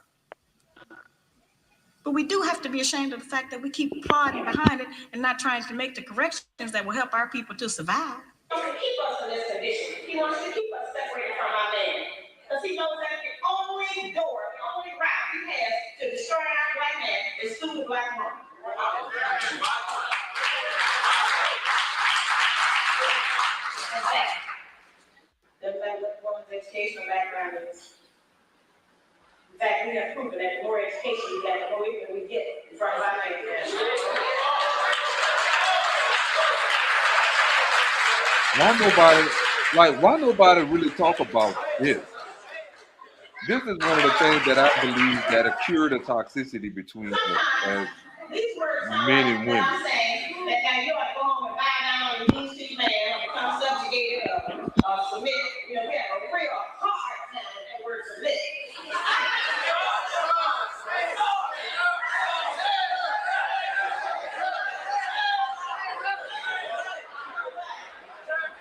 but we do have to be ashamed of the fact that we keep plodding behind it and not trying to make the corrections that will help our people to survive. He wants to keep us in this condition. He wants to keep us separated from our man. Because he knows that the only door, the only route he has to destroy our black man is through the black woman. In fact, doesn't matter what the woman's educational background is. In fact, we have proven that the more education we get, the more ignorant we get in front of our neighbors. Why nobody really talk about this? This is one of the things that I believe that cure the toxicity between us as These words sound men and like that women. I'm saying that now you ought to go home and bow down on your knees to your man or become subjugated or submit. You know, we have a real hard time with that word submit.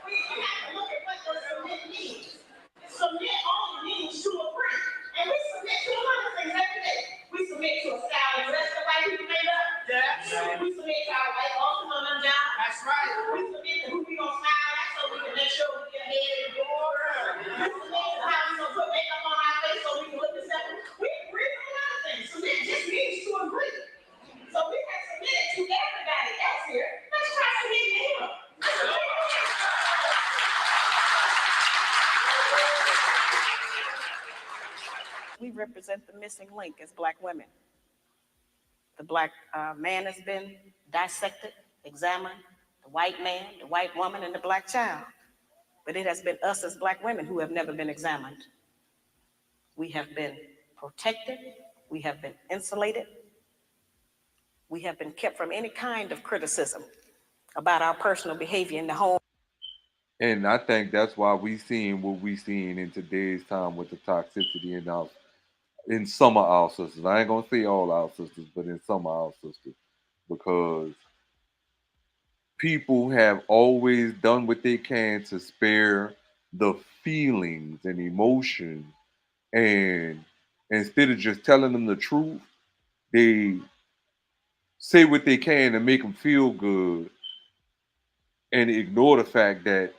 We have to look at what the submit means. Submit only means to agree. And we submit to a lot of things every day. We submit to a style of dress that white people made up. Yeah. We submit to our white bosses on them jobs. That's right. We submit to who we gonna smile at so we can make sure we get ahead in the door. We submit to how we gonna put makeup on our face so we can look acceptable. We agree on a lot of things. Submit just means to agree. So we have submitted to everybody else here. Let's try submitting to him. We represent the missing link as black women. The black man has been dissected, examined, the white man, the white woman, and the black child. But it has been us as black women who have never been examined. We have been protected, we have been insulated, we have been kept from any kind of criticism about our personal behavior in the home. And I think that's why we seeing what we seeing in today's time with the toxicity in some of our sisters. I ain't gonna say all our sisters, but in some of our sisters. Because people have always done what they can to spare the feelings and emotions, and instead of just telling them the truth, they say what they can to make them feel good and ignore the fact that,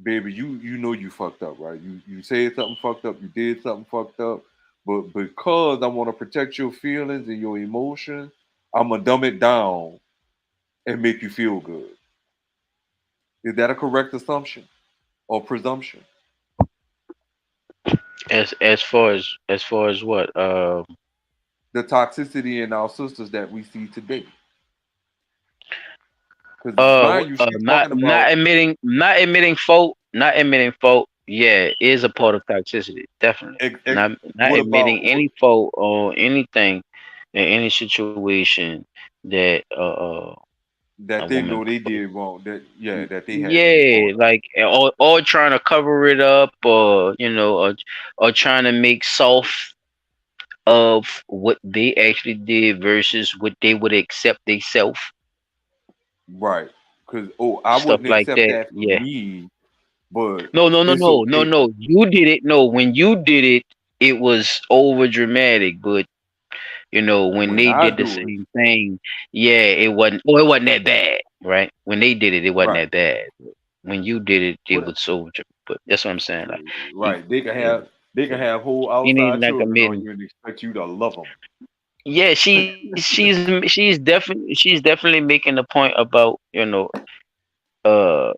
baby, you know you fucked up, right? You said something fucked up, you did something fucked up, but because I want to protect your feelings and your emotions, I'm gonna dumb it down and make you feel good. Is that a correct assumption or presumption? As far as what? The toxicity in our sisters that we see today. Because mind you, she's Not talking about not admitting fault. Yeah, is a part of toxicity. Definitely. Not what about admitting any fault or anything in any situation that a that they woman know they put. did wrong. That yeah, that they had to be Yeah, taught. like or trying to cover it up, or trying to make soft of what they actually did versus what they would accept themselves. Right. Because I Stuff wouldn't like accept that. that for Yeah. me, but No, no, no, it's no, no, okay. no. You did it. No, when you did it, it was over dramatic. But when When they I did the do it, same thing, yeah, it wasn't. Oh, it wasn't that bad, right? When they did it, it wasn't right. that bad. When you did it, it What was over. But that's what I'm saying. Like, you, right. They can it, have whole it ain't outside like children on you and expect you to love them. Yeah, she's definitely making a point about uh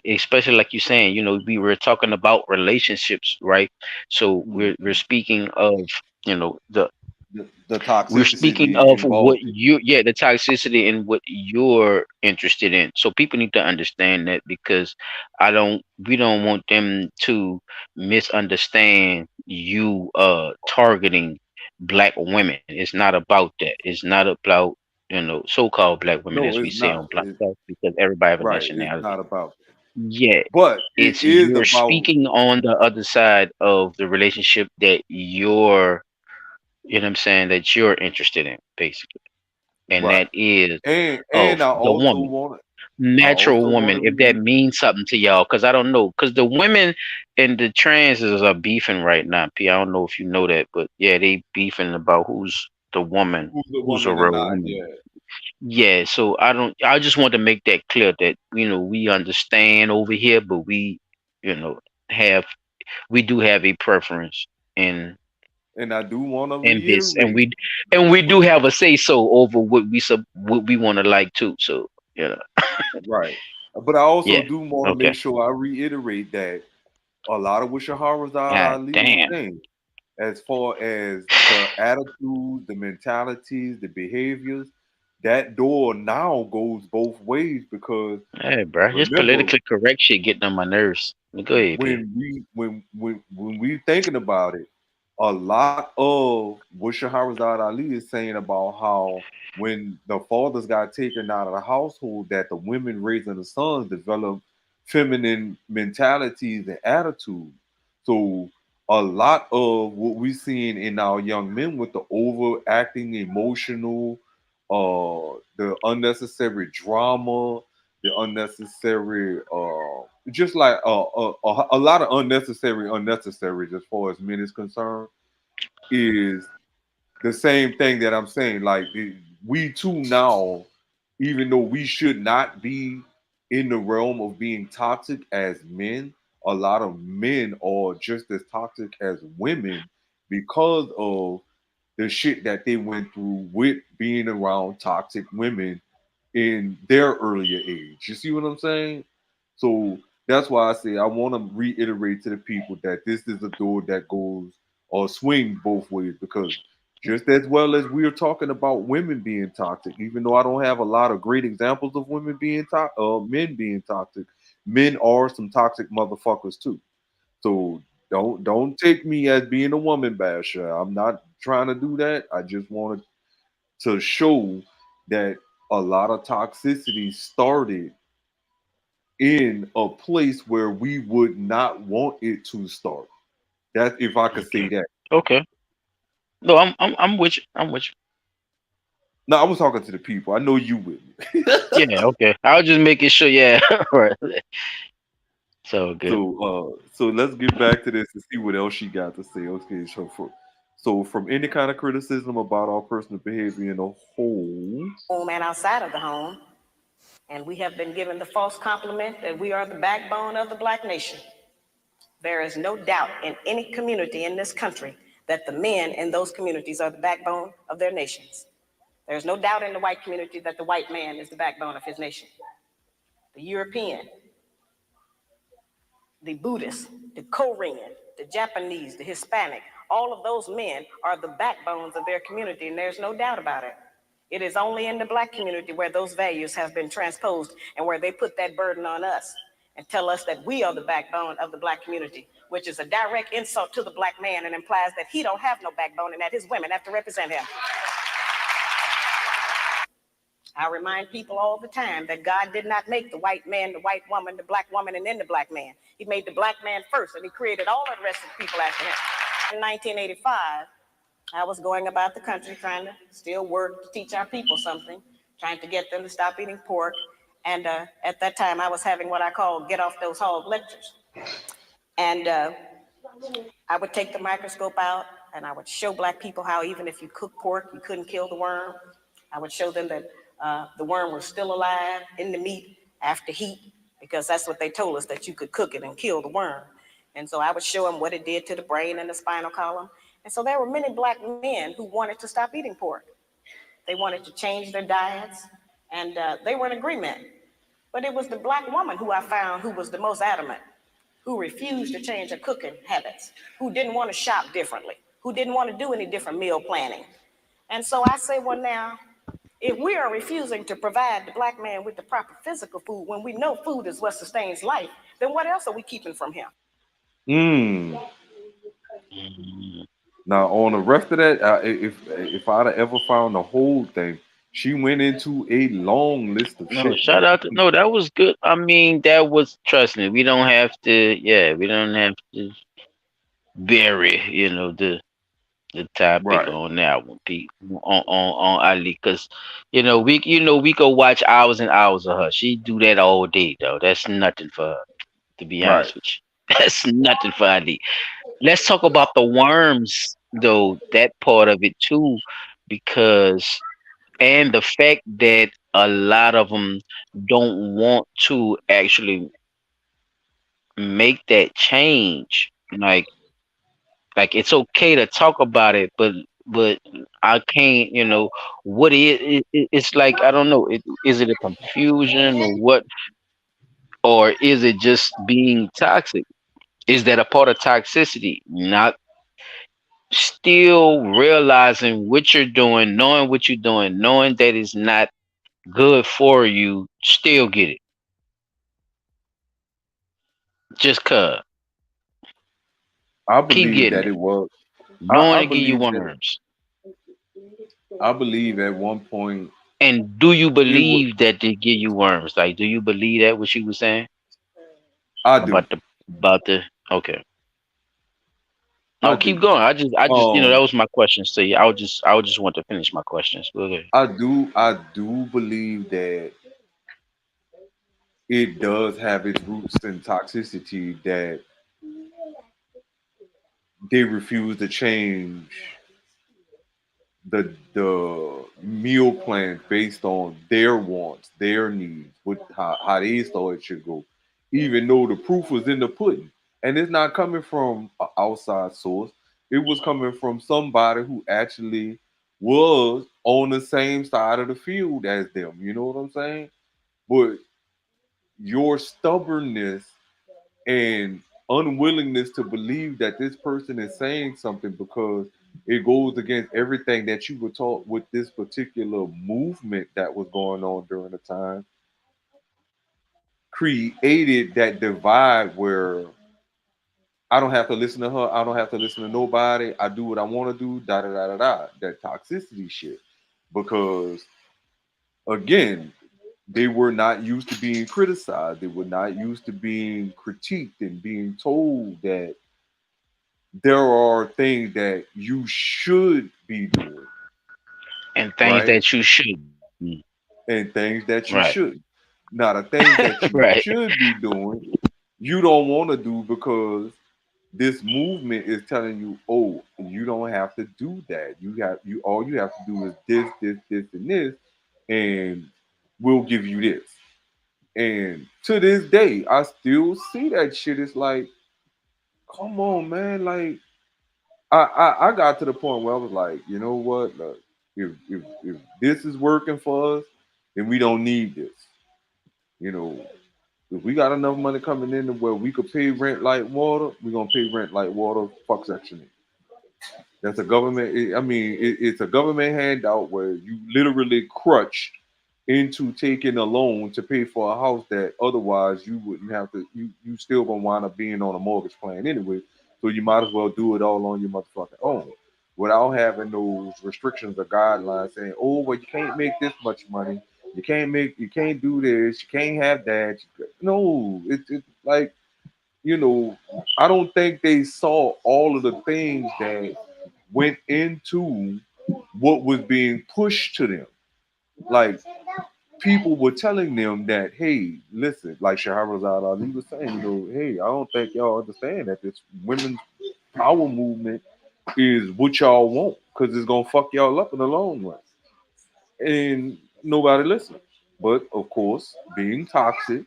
especially like you're saying, we were talking about relationships, right? So we're speaking of the The we're speaking toxicity of what involved in it. the toxicity and what you're interested in. So people need to understand that, because we don't want them to misunderstand you targeting black women. It's not about that. It's not about so-called black women, No, as we it's say not. on Black Talk, because everybody have a Right. It's nationality. not about that. Yeah, But it it's is you're about speaking on the other side of the relationship that you're, you know what I'm saying, that you're interested in, basically. and Right. that is And of I the also woman, want I natural also want woman. to If that read. means something to y'all, because I don't know, because the women and the transes are beefing right now. P, I don't know if you know that, but yeah, they beefing about who's the woman, Who's the who's a woman and real not? woman. Yeah. Yeah, so I don't. I just want to make that clear that we understand over here, but we, you know, have we do have a preference in And I do want to this, and reiterate. we do have a say so over what we want to like too. So Right. But I also yeah, do want to make okay. sure I reiterate that a lot of what Shahrazad God Ali is damn. saying, as far as the attitudes, the mentalities, the behaviors, that door now goes both ways because Hey, bro, this remember politically correct shit getting on my nerves. Go ahead, P. when we thinking about it, a lot of what Shahrazad Ali is saying about how when the fathers got taken out of the household, that the women raising the sons develop feminine mentalities and attitudes. So a lot of what we're seeing in our young men with the overacting, emotional, the unnecessary drama, the unnecessary just like a lot of unnecessary as far as men is concerned is the same thing that I'm saying. Like we too now, even though we should not be in the realm of being toxic as men, a lot of men are just as toxic as women because of the shit that they went through with being around toxic women in their earlier age. You see what I'm saying? So that's why I say I want to reiterate to the people that this is a door that goes or swing both ways because just as well as we are talking about women being toxic, even though I don't have a lot of great examples of women being toxic, men being toxic, men are some toxic motherfuckers too. So don't take me as being a woman basher. I'm not trying to do that. I just wanted to show that a lot of toxicity started in a place where we would not want it to start. That's if I could say Okay. that. Okay. No, I'm with you. I'm with you. No, I was talking to the people. I know you with me. Yeah, okay. I was just making sure. Yeah, right. So good. So let's get back to this and see what else she got to say. Okay, so from any kind of criticism about our personal behavior in a whole. Home and outside of the home. And we have been given the false compliment that we are the backbone of the black nation. There is no doubt in any community in this country that the men in those communities are the backbone of their nations. There's no doubt in the white community that the white man is the backbone of his nation. The European, the Buddhist, the Korean, the Japanese, the Hispanic, all of those men are the backbones of their community, and there's no doubt about it. It is only in the black community where those values have been transposed and where they put that burden on us and tell us that we are the backbone of the black community, which is a direct insult to the black man and implies that he don't have no backbone and that his women have to represent him. I remind people all the time that God did not make the white man, the white woman, the black woman, and then the black man. He made the black man first, and he created all of the rest of the people after him. In 1985, I was going about the country trying to still work to teach our people something, trying to get them to stop eating pork. And at that time, I was having what I call get off those hog lectures. And I would take the microscope out and I would show black people how even if you cook pork, you couldn't kill the worm. I would show them that the worm was still alive in the meat after heat, because that's what they told us, that you could cook it and kill the worm. And so I would show them what it did to the brain and the spinal column. And so there were many black men who wanted to stop eating pork. They wanted to change their diets, and they were in agreement. But it was the black woman who I found who was the most adamant, who refused to change her cooking habits, who didn't want to shop differently, who didn't want to do any different meal planning. And so I say, well, now, if we are refusing to provide the black man with the proper physical food when we know food is what sustains life, then what else are we keeping from him? Mm. Now on the rest of that, if I'd have ever found the whole thing, she went into a long list of No, shit shout that out to no, that was good. I mean, that was trust me. We don't have to. Yeah, we don't have to bury. The the topic Right. on that one, Pete, on Ali, because we go watch hours and hours of her. She do that all day though. That's nothing for her, to be Right. honest with you. That's nothing for Ali. Let's talk about the worms though, that part of it too, because and the fact that a lot of them don't want to actually make that change. Like it's okay to talk about it, but I can't. What it's like, I don't know. Is it a confusion or what, or is it just being toxic? Is that a part of toxicity? Not still realizing what you're doing, knowing what you're doing, knowing that it's not good for you, still get it. Just cuz. I Keep believe getting that it. it was. Knowing I it give you believe that worms. I believe at one point And do you it was. believe that they give you worms? Like, do you believe that what she was saying I do. about the okay. I No, keep do. going. I just that Um, was my questions to you. I would just want to finish my questions. Okay. I do. I do believe that it does have its roots in toxicity that they refuse to change the meal plan based on their wants, their needs, what how they thought it should go, even though the proof was in the pudding. And it's not coming from an outside source. It was coming from somebody who actually was on the same side of the field as them. You know what I'm saying? But your stubbornness and unwillingness to believe that this person is saying something because it goes against everything that you were taught with this particular movement that was going on during the time created that divide where I don't have to listen to her, I don't have to listen to nobody, I do what I want to do, da da da da da, that toxicity shit. Because again, they were not used to being criticized, they were not used to being critiqued and being told that there are things that you should be doing, And things right? that you shouldn't. And things that Right. you should. Now, the things that you Right. should be doing, you don't want to do because this movement is telling you, oh, you don't have to do that. You all you have to do is this, and this, and we'll give you this. And to this day, I still see that shit. It's like, come on, man, like I got to the point where I was like, you know what? Look, if this is working for us, then we don't need this. You know, if we got enough money coming in to where we could pay rent like water, we're gonna pay rent like water. Fuck Section 8. That's a government. I mean, it's a government handout where you literally crutch into taking a loan to pay for a house that otherwise you wouldn't have to. You still gonna wind up being on a mortgage plan anyway. So you might as well do it all on your motherfucking own, without having those restrictions or guidelines saying, "Oh, well, you can't make this much money. You can't do this. You can't have that." No, it's like I don't think they saw all of the things that went into what was being pushed to them. Like people were telling them that, hey, listen, like Shahrazad Ali was saying, hey, I don't think y'all understand that this women's power movement is what y'all want because it's gonna fuck y'all up in the long run. And nobody listened. But of course, being toxic,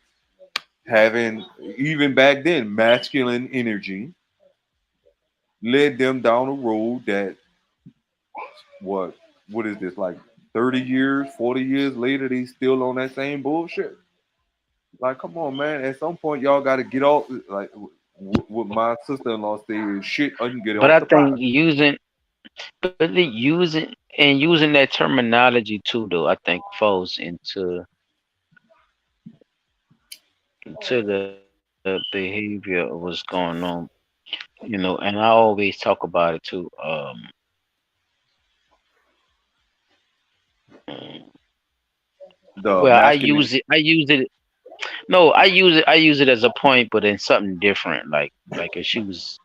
having even back then masculine energy, led them down a road that what what is this like 30 years, 40 years later, they still on that same bullshit. Like, come on, man. At some point, y'all got to get off. Like, what my sister-in-law said is shit. I can get But off I the pot. think using that terminology too, though, I think falls into the behavior of what's going on. And I always talk about it too. Mm, The well, I masculine. use it. I use it. No, I use it. I use it as a point, but in something different. Like if she was,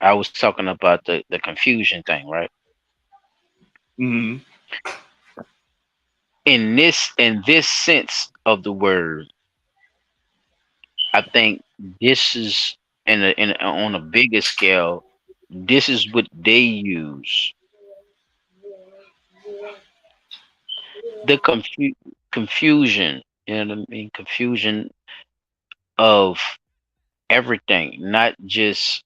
I was talking about the confusion thing, right? Hmm. In this sense of the word, I think this is on a bigger scale. This is what they use the confusion. You know what I mean? Confusion of everything, not just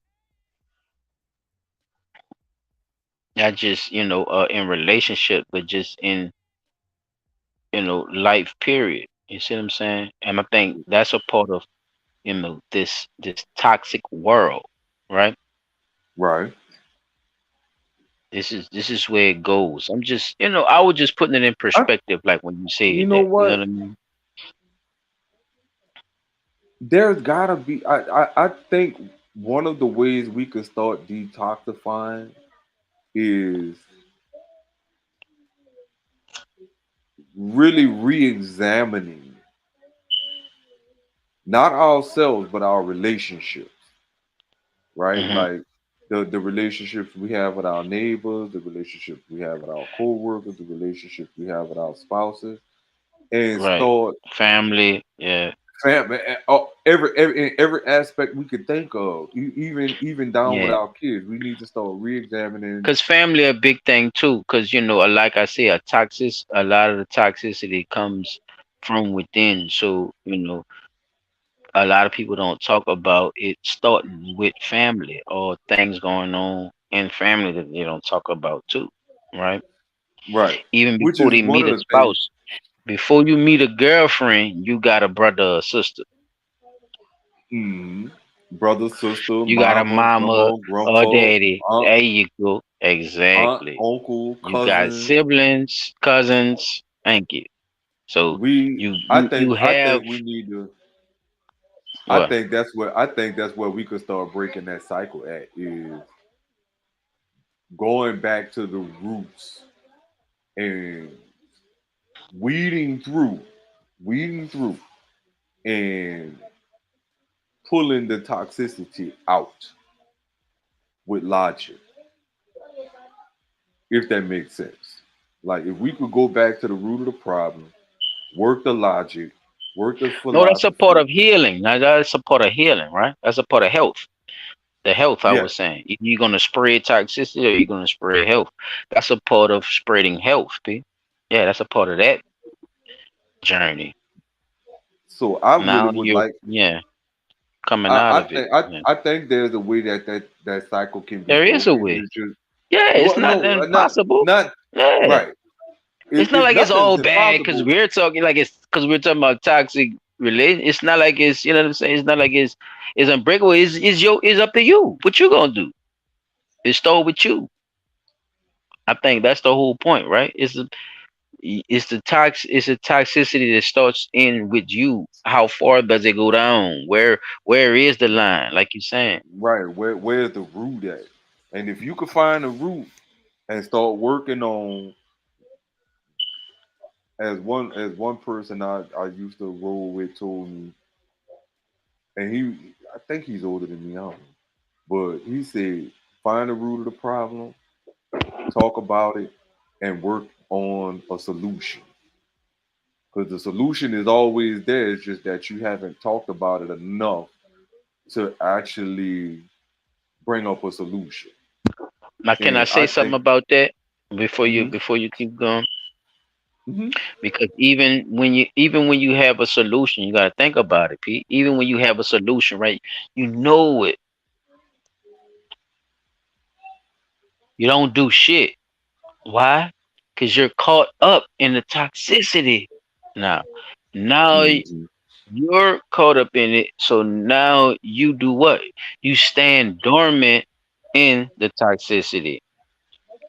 in relationship, but just in life. Period. You see what I'm saying? And I think that's a part of this toxic world, right? Right. This is where it goes. I was just putting it in I, perspective, like when you you said know that. You know what? what I mean? There's gotta be. I think one of the ways we could start detoxifying is really re-examining not ourselves but our relationships, right? Hmm. Like the relationships we have with our neighbors, the relationships we have with our co-workers, the relationships we have with our spouses, and Right. start Family. Yeah. every in every aspect we could think of, even down with Yeah. our kids. We need to start re-examining. Cause family a big thing too. Cause like I say, a lot of the toxicity comes from within. So a lot of people don't talk about it starting with family or things going on in family that they don't talk about too, right? Right, Even which before is they one meet of a the things. spouse, before you meet a girlfriend, you got a brother or sister. Mhm. Brother, sister, You got a mama, mama grandma, or grandpa, daddy. aunt, There you go. aunt, Exactly. uncle, You got cousin. siblings, cousins. Thank you. So We, you I have think we need to. what? I think that's where we could start breaking that cycle at is going back to the roots and weeding through, weeding through, and pulling the toxicity out with logic, if that makes sense. Like if we could go back to the root of the problem, work the logic, work the No, that's a part philosophy. of healing. Now that's a part of healing, right? That's a part of health. The health I Yes. was saying. You're gonna spread toxicity or you're gonna spread health. That's a part of spreading health, P. Yeah, that's a part of that journey. So I really Now would you're like. coming out I of it. think Yeah. I think there's a way that cycle can be There is a broken. way. It's just Yeah, it's well, not no, impossible. not Yeah. right. It's not It's like it's nothing's all bad because impossible. we're talking like it's because we're talking about toxic relation. It's not like it's what I'm saying. It's not like it's unbreakable. It's up to you. What you gonna do? It start with you. I think that's the whole point, right? It's the toxicity that starts in with you. How far does it go down? Where is the line? Like you're saying. Right. Where's the root at? And if you could find the root and start working on as one person I used to roll with told me, and I think he's older than me, I don't know. But he said, find the root of the problem, talk about it, and work on a solution. Because the solution is always there. It's just that you haven't talked about it enough to actually bring up a solution. Now, can I And say I something think, about that before you hmm before you keep going? hmm Because even when you have a solution, you gotta think about it, Pete. Even when you have a solution, right? You know it. You don't do shit. Why? Because you're caught up in the toxicity. Now hmm you're caught up in it. So now you do what? You stand dormant in the toxicity.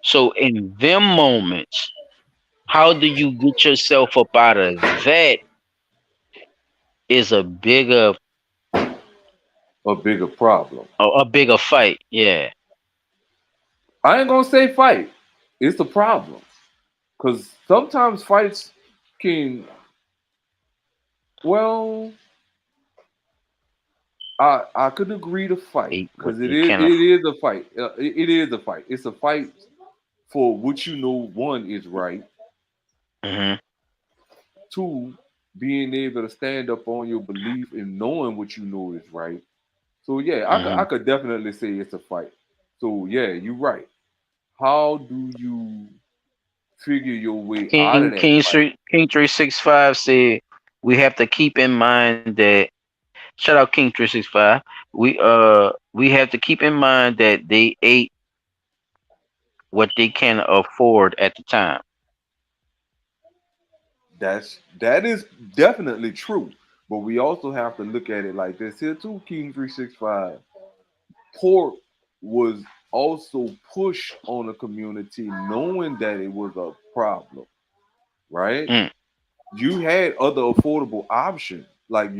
So in them moments, how do you get yourself up out of that is a bigger problem. a bigger fight. Yeah. I ain't gonna say fight. It's a problem. Because sometimes fights can, well, I could agree to fight They what because they kind of. it is a fight. It is a fight. It's a fight for what you know. One is right. Hmm. Two, being able to stand up on your belief and knowing what you know is right. So yeah, I Hmm. could definitely say it's a fight. So yeah, you're right. How do you figure your way out of that fight? King 365 said we have to keep in mind that shout out King 365. We have to keep in mind that they ate what they can afford at the time. That is definitely true. But we also have to look at it like this here too, King 365. Pork was also pushed on the community knowing that it was a problem, right? Mm. You had other affordable options. Like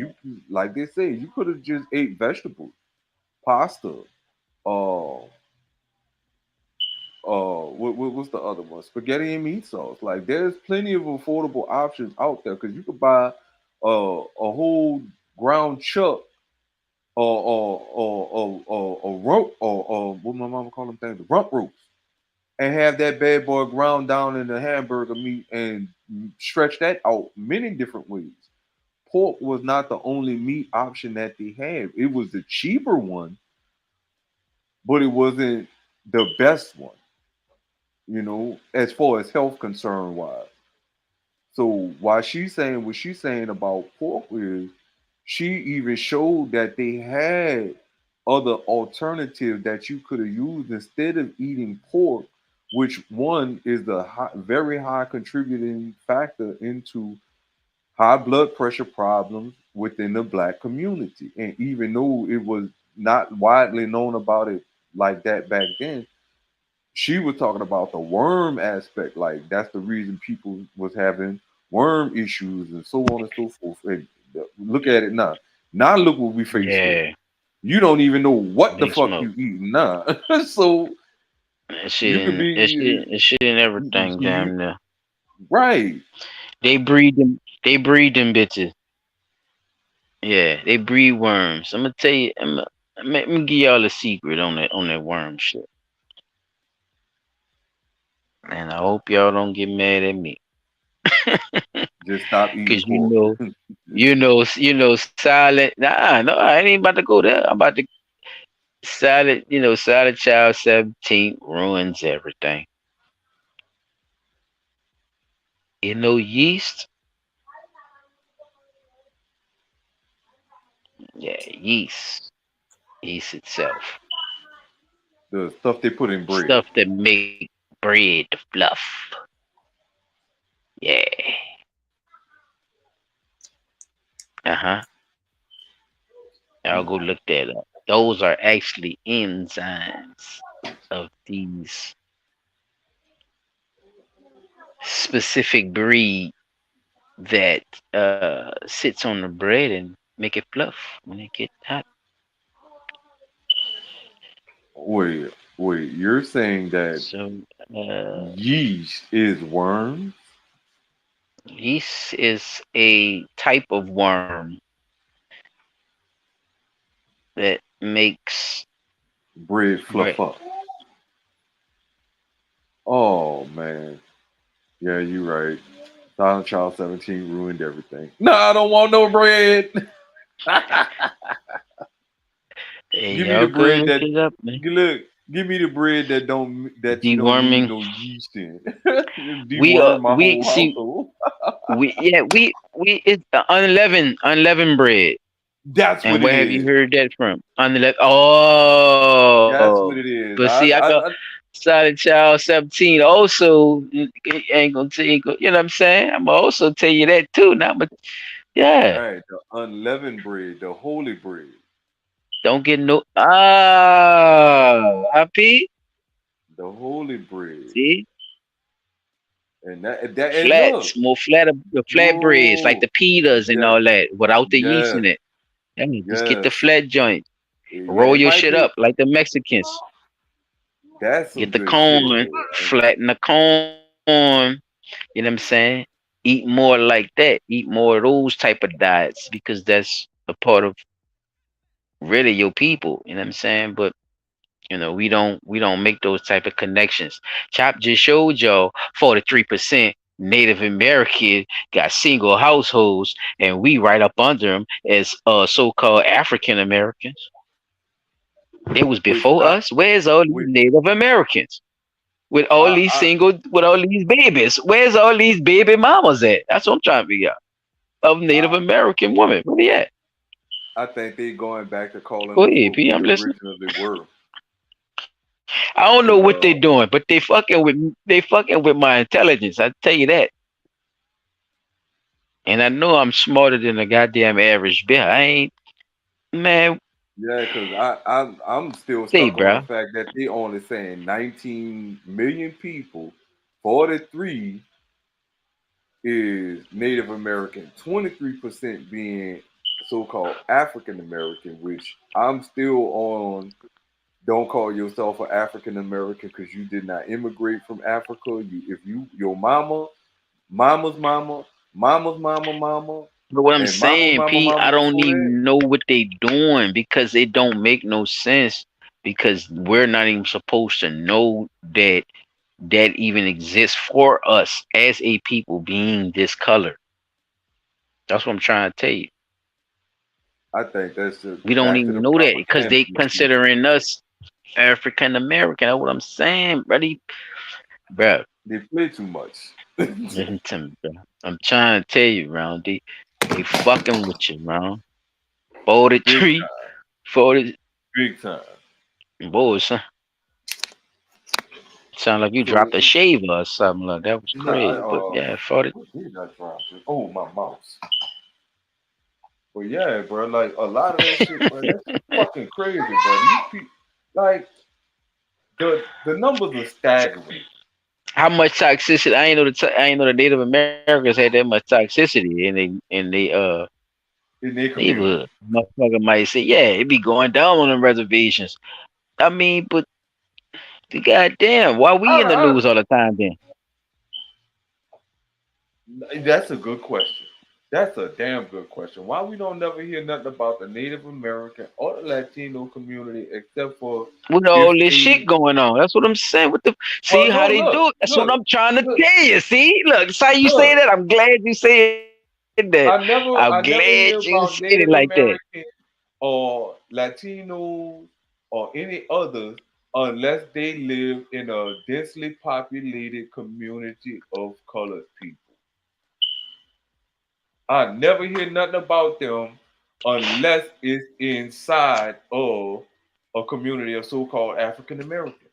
they say, you could have just ate vegetables, pasta, uh what's the other one? Spaghetti and meat sauce. Like there's plenty of affordable options out there because you could buy a whole ground chuck or a rope or what my mama call them things, the rump roast, and have that bad boy ground down in the hamburger meat and stretch that out many different ways. Pork was not the only meat option that they had. It was the cheaper one, but it wasn't the best one, as far as health concern wise. So while she's saying what she's saying about pork is, she even showed that they had other alternatives that you could have used instead of eating pork, which one is the very high contributing factor into high blood pressure problems within the black community. And even though it was not widely known about it like that back then, she was talking about the worm aspect. Like that's the reason people was having worm issues and so on and so forth. And look at it now. Now look what we faced with. Yeah, You don't even know what the big fuck smoke. you eating now. So you could be That shit and you, everything you damn near. right. They breed them. They breed them bitches. Yeah, they breed worms. I'm gonna tell you. Let me give y'all a secret on that worm shit. And I hope y'all don't get mad at me, Just stop eating cause pork. silent. Nah, no, I ain't about to go there. I'm about to silent. Silent child 17 ruins everything. Yeast. Yeah, yeast itself. The stuff they put in bread. Stuff that make bread fluff. Yeah. Uh-huh. I'll go look that up. Those are actually enzymes of these specific breed that sits on the bread and make it fluff when it get hot. Wait, you're saying that So uh, yeast is worms? yeast is a type of worm that makes Bread bread. fluff up. Oh man. Yeah, you're right. Silent Child 17 ruined everything. No, I don't want no bread. Hey, Give me the y'all go bread look that it up, man. look. Give me the bread that you don't need Deworming. no yeast in. Deworm my We whole see household. we it's the unleavened bread. That's And what it where have you is. heard that from? Unleavened. Oh, That's what it but is. see, I got Silent Child 17. Also, ain't gonna tell you. You know what I'm saying? I'm gonna also tell you that too. Now, but yeah, Right, the unleavened bread, the holy bread, don't get no. Happy. the holy bread, See, and that and look, flats, more the flat breads like no, the pitas and yes, all that without the yeast yes, in it. Yeah, just get the yes, flat joint. yeah. Roll It your might shit be up like the Mexicans. that's some Get the good shit corn, though. flatten the corn. You know what I'm saying? Eat more like that. Eat more of those type of diets because that's a part of rid of your people. You know what I'm saying? But we don't make those type of connections. Chop just showed y'all 43% Native American got single households, and we right up under them as so-called African Americans. It was which before I us. Where's all these which Native Americans with all these babies? Where's all these baby mamas at? That's what I'm trying to figure out. Of Native I American women, where they at? I think they going back to calling Go us ahead, what P. we I'm listening. originally were. I don't know But what they doing, but they fucking with my intelligence. I tell you that. And I know I'm smarter than the goddamn average bear. I ain't man. yeah, because I'm still Say, stuck on the bro. fact that they only saying 19 million people, 43 is Native American, 23% being so-called African American, which I'm still on. Don't call yourself an African American because you did not immigrate from Africa. If your mama's mama, mama, But what I'm and mama's saying, P, mama I don't before that, even know what they doing because it don't make no sense. Because we're not even supposed to know that even exists for us as a people being this color. That's what I'm trying to tell you. I think that's just We don't back to even the know that because they propaganda shit. considering us African American. That's what I'm saying, buddy, bro. They play too much. Listen to me, bro. I'm trying to tell you, round. They fucking with you, bro. Big 43, time. 40. Big time. Boy, sound like you So dropped a shaver or something like that. Was no, I crazy. But yeah, 40. what did I drop it? Oh, my mouse. But yeah, bro, like a lot of that shit, bro, that shit fucking crazy, bro. Like the numbers are staggering How much toxicity? I ain't know the Native Americans had that much toxicity in they in their community. neighborhood. Motherfucker might say, yeah, it be going down on them reservations. I mean, but the goddamn, why we in the news all the time then? That's a good question. That's a damn good question. Why we don't never hear nothing about the Native American or the Latino community except for With if all this they shit going on. That's what I'm saying. What the well see no how they look, do it? That's what look, I'm trying to look, tell you. See, look, that's how you say look. that. I'm glad you said that. I'm glad I never you hear said it about like Native that. American or Latinos or any others unless they live in a densely populated community of colored people. I never hear nothing about them unless it's inside of a community of so-called African Americans.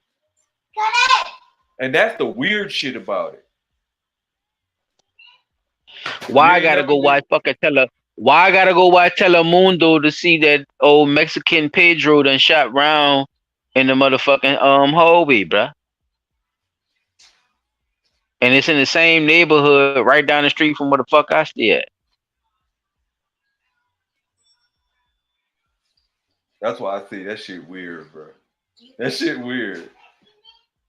And that's the weird shit about it. Why You I ain't gotta never go hear watch fucking tele? Why I gotta go watch Telemundo to see that old Mexican Pedro done shot round in the motherfucking hallway, bruh? And it's in the same neighborhood right down the street from where the fuck I stay at. that's why I say that shit weird, bro. That shit weird.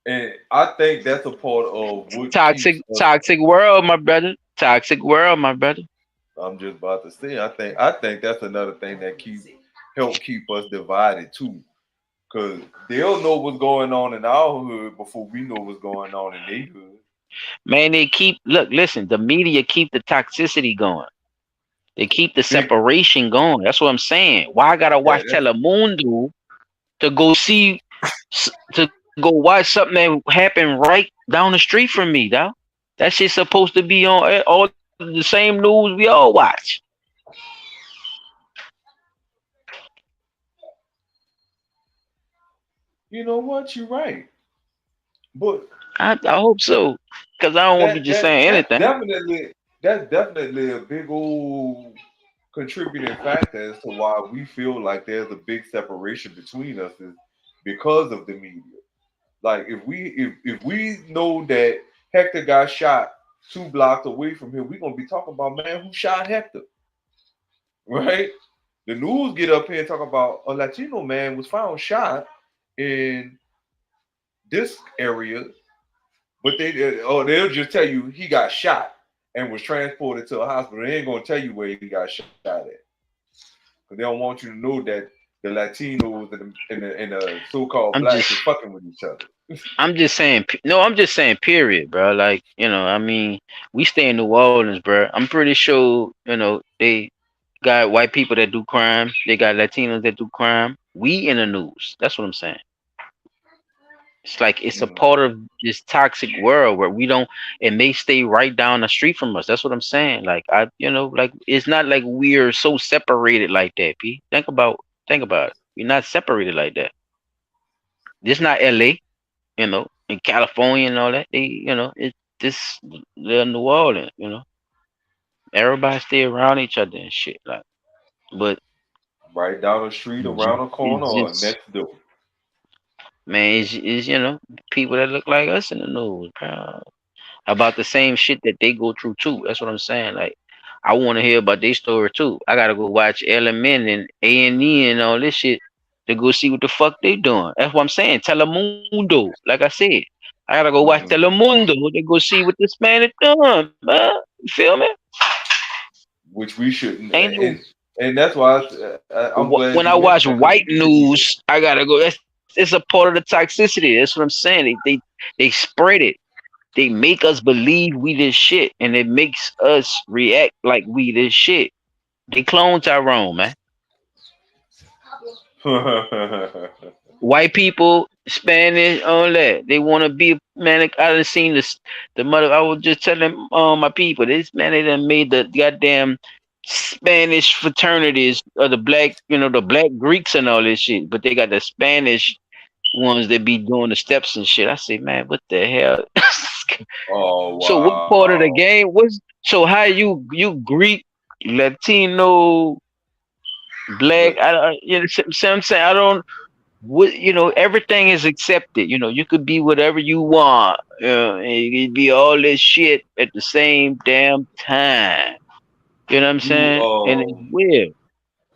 And I think that's a part of what keeps us. Toxic world, my brother. Toxic world, my brother. I'm just about to say. I think that's another thing that help keep us divided too. Cause they'll know what's going on in our hood before we know what's going on in their hood. Man, they keep listen, the media keep the toxicity going. They keep the Big separation going. That's what I'm saying. Why I gotta yeah, watch that's Telemundo to go see to go watch something that happened right down the street from me, dog? That shit's supposed to be on all the same news we all watch. you know what, you're right. But I hope so, cause I don't want to be that just that saying that's anything. definitely that's definitely a big old contributing factor as to why we feel like there's a big separation between us is because of the media. Like if we know that Hector got shot 2 blocks away from here, we're gonna be talking about man who shot Hector, right? The news get up here and talk about a Latino man was found shot in this area, but they'll just tell you he got shot and was transported to a hospital. They ain't gonna tell you where he got shot at because they don't want you to know that the Latinos and the so-called I'm blacks just is fucking with each other. I'm just saying no, I'm just saying period, bro. Like, I mean, we stay in New Orleans, bro. I'm pretty sure, they got white people that do crime. They got Latinos that do crime. We in the news. That's what I'm saying. It's like it's a Mm. part of this toxic world where we don't, it may stay right down the street from us. That's what I'm saying. Like like it's not like we're so separated like that. P. Think about it. We're not separated like that. This not LA, in California and all that. It's this New Orleans, Everybody stay around each other and shit. Like, but Right down the street, around the corner, it's or just next door. man, it's people that look like us in the news, bro. About the same shit that they go through too. That's what I'm saying. Like, I want to hear about their story too. I gotta go watch Element and A&E and all this shit to go see what the fuck they doing. That's what I'm saying. Telemundo, like I said, I gotta go watch Hmm. Telemundo to go see what this man is doing, man. You feel me? Which we shouldn't, Ain't no and that's why I'm glad you when I mentioned that watch because we white shouldn't do that. news, I gotta go. It's a part of the toxicity. That's what I'm saying. They spread it. They make us believe we this shit, and it makes us react like we this shit. They clone Tyrone, man. White people, Spanish, all that. They want to be man. I done seen this. The mother. I was just telling my people. This man, they done made the goddamn Spanish fraternities of the black, the black Greeks and all this shit. But they got the Spanish ones that be doing the steps and shit. I say, man, what the hell? Oh So what part of the wow. game was so how you Greek, Latino, black? Look, See what I'm saying? I don't. What everything is accepted. You could be whatever you want. And you could be all this shit at the same damn time. You know what I'm you saying? And it's weird.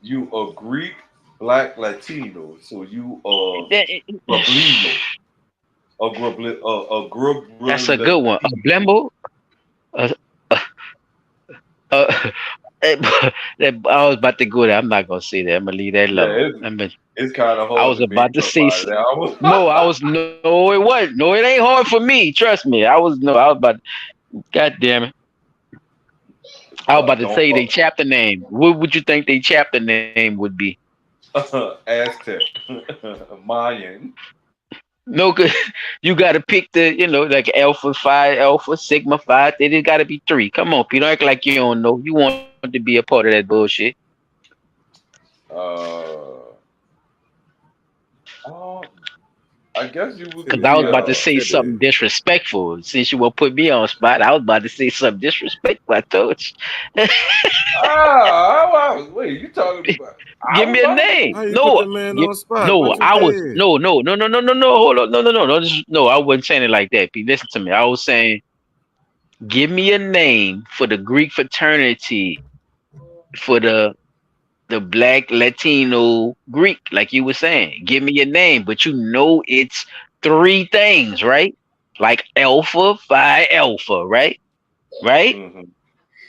you a Greek black Latino, so you That- Grublino, a That's a good one. A Latino. blembo. Uh, uh, I was about to go there. I'm not gonna say that. I'm gonna leave that Yeah, alone. it's kind of I hard was to make about to up say out of that. I was, no. No. It wasn't. No, it ain't hard for me. Trust me. I was no. I was about. God damn it. I was about to don't say they fuck chapter name. What would you think they chapter name would be? Aztec, Mayan. No, cause you got to pick the like Alpha Phi, Alpha Sigma Phi. They got to be three. Come on, Peter. Don't act like you don't know. You want to be a part of that bullshit. Uh, uh, I guess you would Cause be I was about to say Chile. something disrespectful. Since you will put me on spot, I was about to say something disrespectful. I told you. wait, you talking about? I Give was me a about to name. say, How you put No, the man give, on spot? no. What you I was did? no. Hold on, no. No, I wasn't saying it like that. P, listen to me. I was saying, give me a name for the Greek fraternity for the black Latino Greek, like you were saying. Give me a name, but it's three things, right? Like Alpha, Phi, Alpha, right? Right? hmm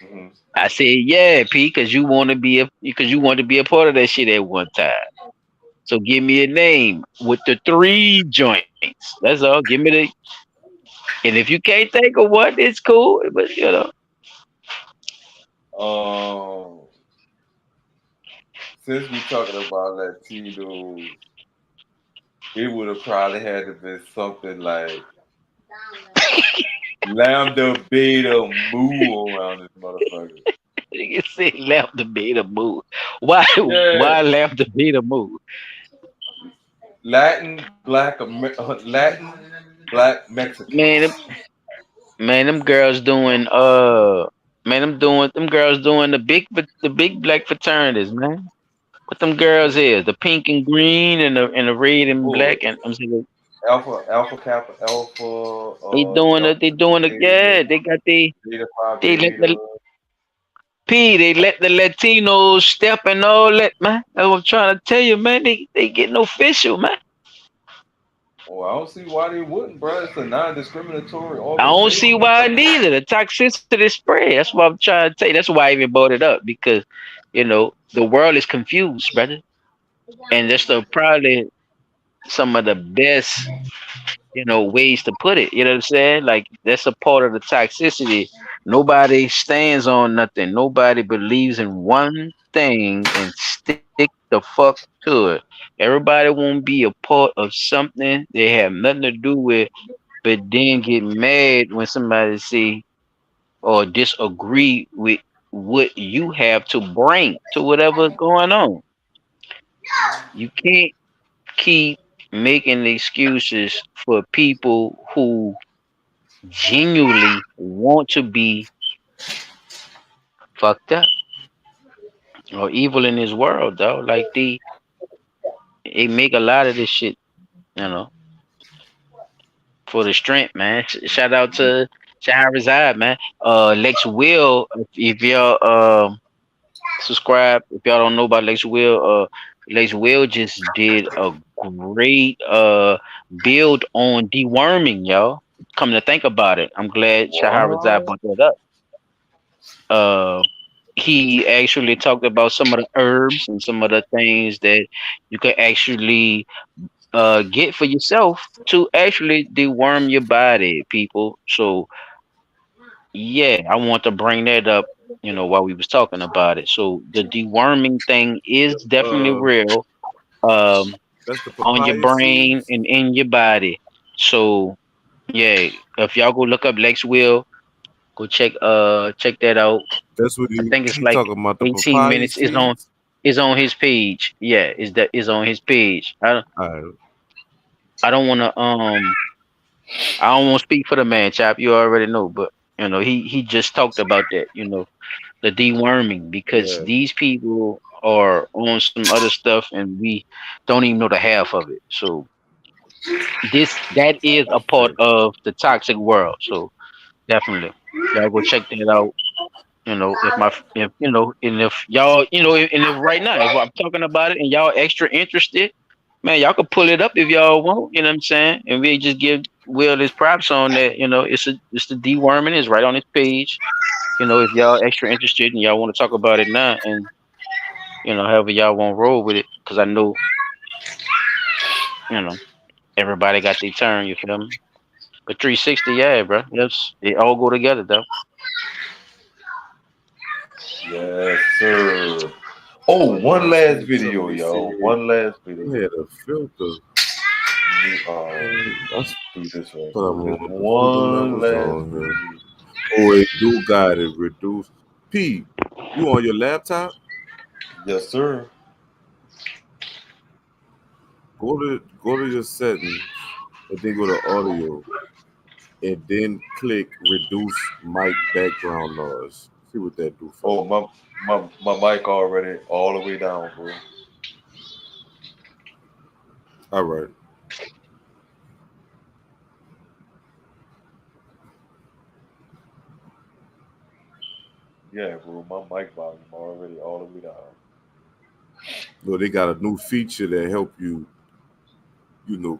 hmm I said, yeah, P, because you want to be a part of that shit at one time. So give me a name with the three joints. That's all. Give me the and if you can't think of one, it's cool. But Um, since we talking about Latinos, it would have probably had to be something like Lambda Beta Mu around this motherfucker. you say lambda beta move. Why Yeah, lambda beta move? Latin Black Man, Mexicans. them girls doing them girls doing the big black fraternities, man. What them girls is the pink and green and the red and Oh, black and I'm saying Alpha Kappa Alpha, they Delta doing it. Theta, Yeah, they got Beta Phi they let Beta. the they let the Latinos step and all that, man. That's what I'm trying to tell you, man. They getting official, man. Oh, I don't see why they wouldn't, bro. It's a non-discriminatory I don't see organization. why neither. The toxicity spread. That's what I'm trying to tell you. That's why I even brought it up because, the world is confused, brother. And that's probably some of the best, ways to put it. You know what I'm saying? Like that's a part of the toxicity. Nobody stands on nothing. Nobody believes in one thing and stick the fuck to it. Everybody won't be a part of something they have nothing to do with, but then get mad when somebody say or disagree with what you have to bring to whatever's going on. You can't keep making excuses for people who genuinely want to be fucked up or evil in this world, though. Like they make a lot of this shit, you know, for the strength, man. Shout out to Shahrazad, man. Lex Will, if y'all subscribe, if y'all don't know about Lex Will just did a great build on deworming, y'all. Come to think about it, I'm glad Shahrazad What? brought that up. Uh, he actually talked about some of the herbs and some of the things that you could actually get for yourself to actually deworm your body, people. So yeah, I want to bring that up, while we was talking about it. So the deworming thing is definitely Uh, real, um, that's the on your papaya brain seeds. and in your body. So yeah, if y'all go look up Lex Will, go check that out. That's what I think it's he like talking about, the 18 papaya minutes. seeds. Is on his page. Yeah, is on his page. All right. I don't want to I don't want to speak for the man, chap. You already know, but he just talked about that. The deworming, because Yeah. these people are on some other stuff and we don't even know the half of it. So that is a part of the toxic world. So definitely, y'all go check that out. If and if y'all, and if right now, if I'm talking about it and y'all extra interested, man, y'all can pull it up if y'all want. You know what I'm saying? And we just give Will his props on that. It's the deworming is right on his page. If y'all extra interested and y'all want to talk about it now, and however y'all want to roll with it, because I know, you know, everybody got their turn. You feel me? But 360, yeah, bro. Yes, they all go together, though. Yes, sir. Oh, one Last last minute, something video, they y'all. said One last they video. had a filter. Let me That's do this right what I quick. Just want. The filter one levels last on here. video. Oh, it do got it reduced. P, you on your laptop? Yes, sir. Go to your settings and then go to audio and then click reduce mic background noise. See what that do for Oh, you. my mic already all the way down, bro. All right. Yeah, bro. My mic volume already all the way down. No, they got a new feature that help you,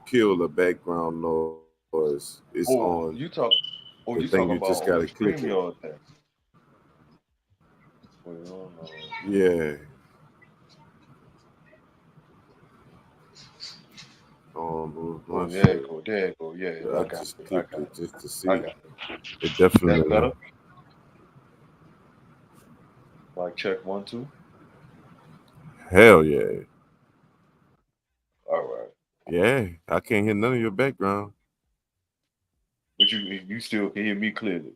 kill the background noise. It's on Oh, the thing. You you just talking gotta about click on the it. StreamYard thing? Wait, hold on. Yeah. Oh, My there you shit. go. There you go. Yeah, Yeah, I I got just it. I clicked got it it. just to I see. got it. It That's definitely. better. Like check 1, 2. Hell yeah. All right. Yeah. I can't hear none of your background. But you still can hear me clearly.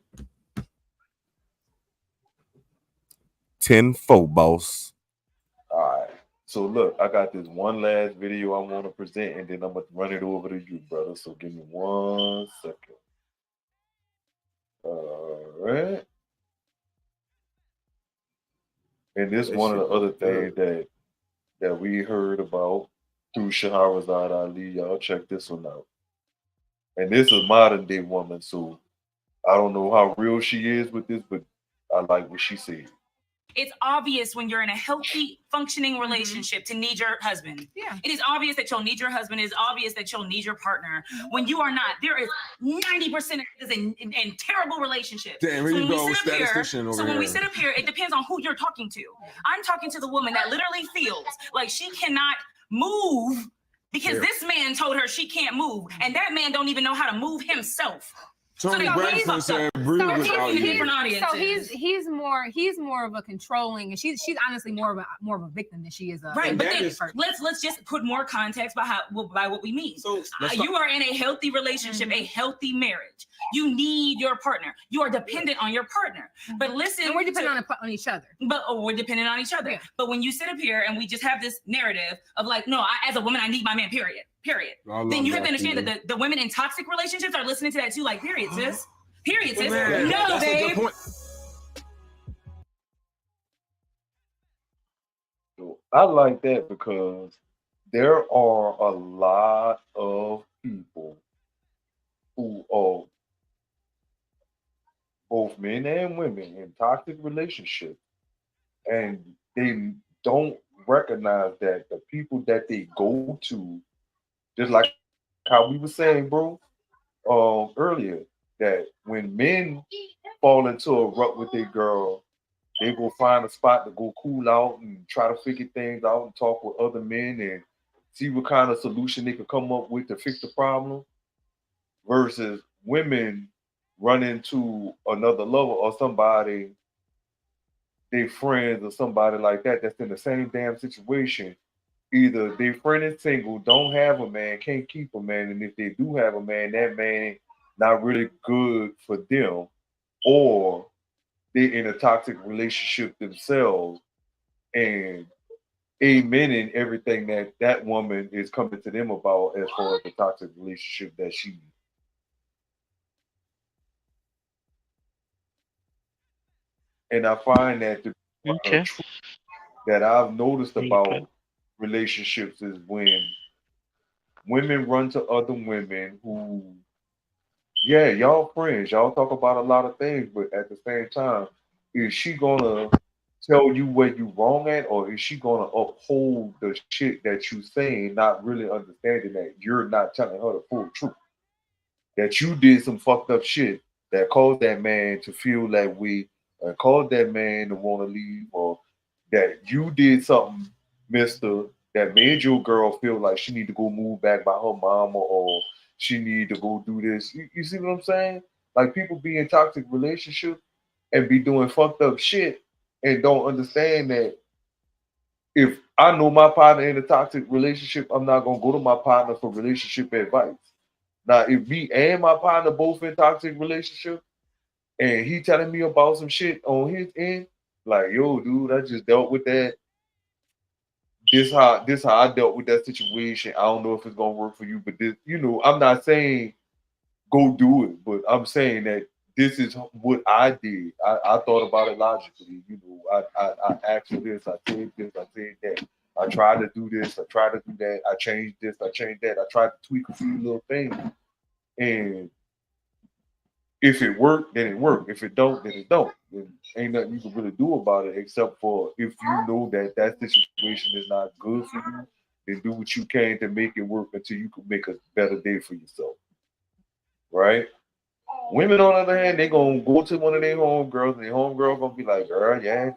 10-4, boss. All right. So look, I got this one last video I want to present, and then I'm gonna run it over to you, brother. So give me 1 second. All right. And this That one of shit the other look things good. that we heard about through Shahrazad Ali. Y'all check this one out. And this is modern day woman, so I don't know how real she is with this, but I like what she said. It's obvious when you're in a healthy, functioning relationship to need your husband. Yeah. It is obvious that you'll need your husband. It is obvious that you'll need your partner. When you are not, there is 90% of in terrible relationships. Damn, here you when we go, sit up here, statistician over so when we here. sit up here, it depends on who you're talking to. I'm talking to the woman that literally feels like she cannot move because this man told her she can't move, and that man don't even know how to move himself. Tony Braxton said, "Breathe without you." So he's more of a controlling, and she's honestly more of a victim than she is a Right, but then person. let's just put more context by what we mean. So you are in a healthy relationship, a healthy marriage. You need your partner. You are dependent on your partner. But listen, And we're dependent on each other. But we're dependent on each other. Yeah. But when you sit up here and we just have this narrative of like, no, as a woman, I need my man. Period. Then you have to understand that the women in toxic relationships are listening to that too. Like, period, sis. Period, sis. No, babe. I like that because there are a lot of people who are both men and women in toxic relationships, and they don't recognize that the people that they go to, just like how we were saying, bro, earlier, that when men fall into a rut with their girl, they go find a spot to go cool out and try to figure things out and talk with other men and see what kind of solution they could come up with to fix the problem. Versus women run into another lover or somebody, they friends or somebody like that that's in the same damn situation. Either their friend is single, don't have a man, can't keep a man, and if they do have a man, that man not really good for them, or they in a toxic relationship themselves and amen in everything that that woman is coming to them about as far as the toxic relationship that she. And I find that the Okay. truth that I've noticed about relationships is when women run to other women who, yeah, y'all friends, y'all talk about a lot of things, but at the same time, is she gonna tell you where you wrong at, or is she gonna uphold the shit that you saying, not really understanding that you're not telling her the full truth? That you did some fucked up shit that caused that man to feel that way, and caused that man to want to leave, or that you did something, Mister, that made your girl feel like she need to go move back by her mama, or she need to go do this. You see what I'm saying? Like people be in toxic relationships and be doing fucked up shit and don't understand that if I know my partner in a toxic relationship, I'm not gonna go to my partner for relationship advice. Now, if me and my partner both in toxic relationship and he telling me about some shit on his end, like, yo, dude, I just dealt with that. This how I dealt with that situation. I don't know if it's gonna work for you, but this, I'm not saying go do it, but I'm saying that this is what I did. I thought about it logically. I asked for this, I said this, I said that. I tried to do this, I tried to do that, I changed this, I changed that. I tried to tweak a few little things. And if it worked, then it worked. If it don't, then it don't. Then ain't nothing you can really do about it except for if you know that that situation is not good for you, then do what you can to make it work until you can make a better day for yourself. Right? Women, on the other hand, they gonna go to one of their homegirls, and their homegirl gonna be like, "Girl, yeah,"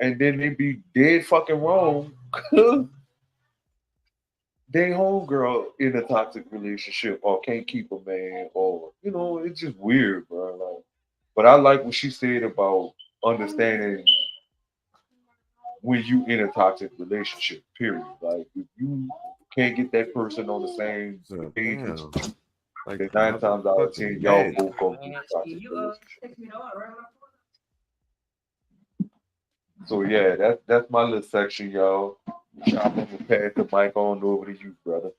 and then they be dead fucking wrong. They homegirl in a toxic relationship or can't keep a man, or it's just weird, bro. Like, but I like what she said about understanding when you in a toxic relationship. Period. Like if you can't get that person on the same page with you, then 9 times out of 10 y'all both gonna be in a toxic relationship. So yeah, that's my little section, y'all. I'm gonna pass the mic on over to you, brother.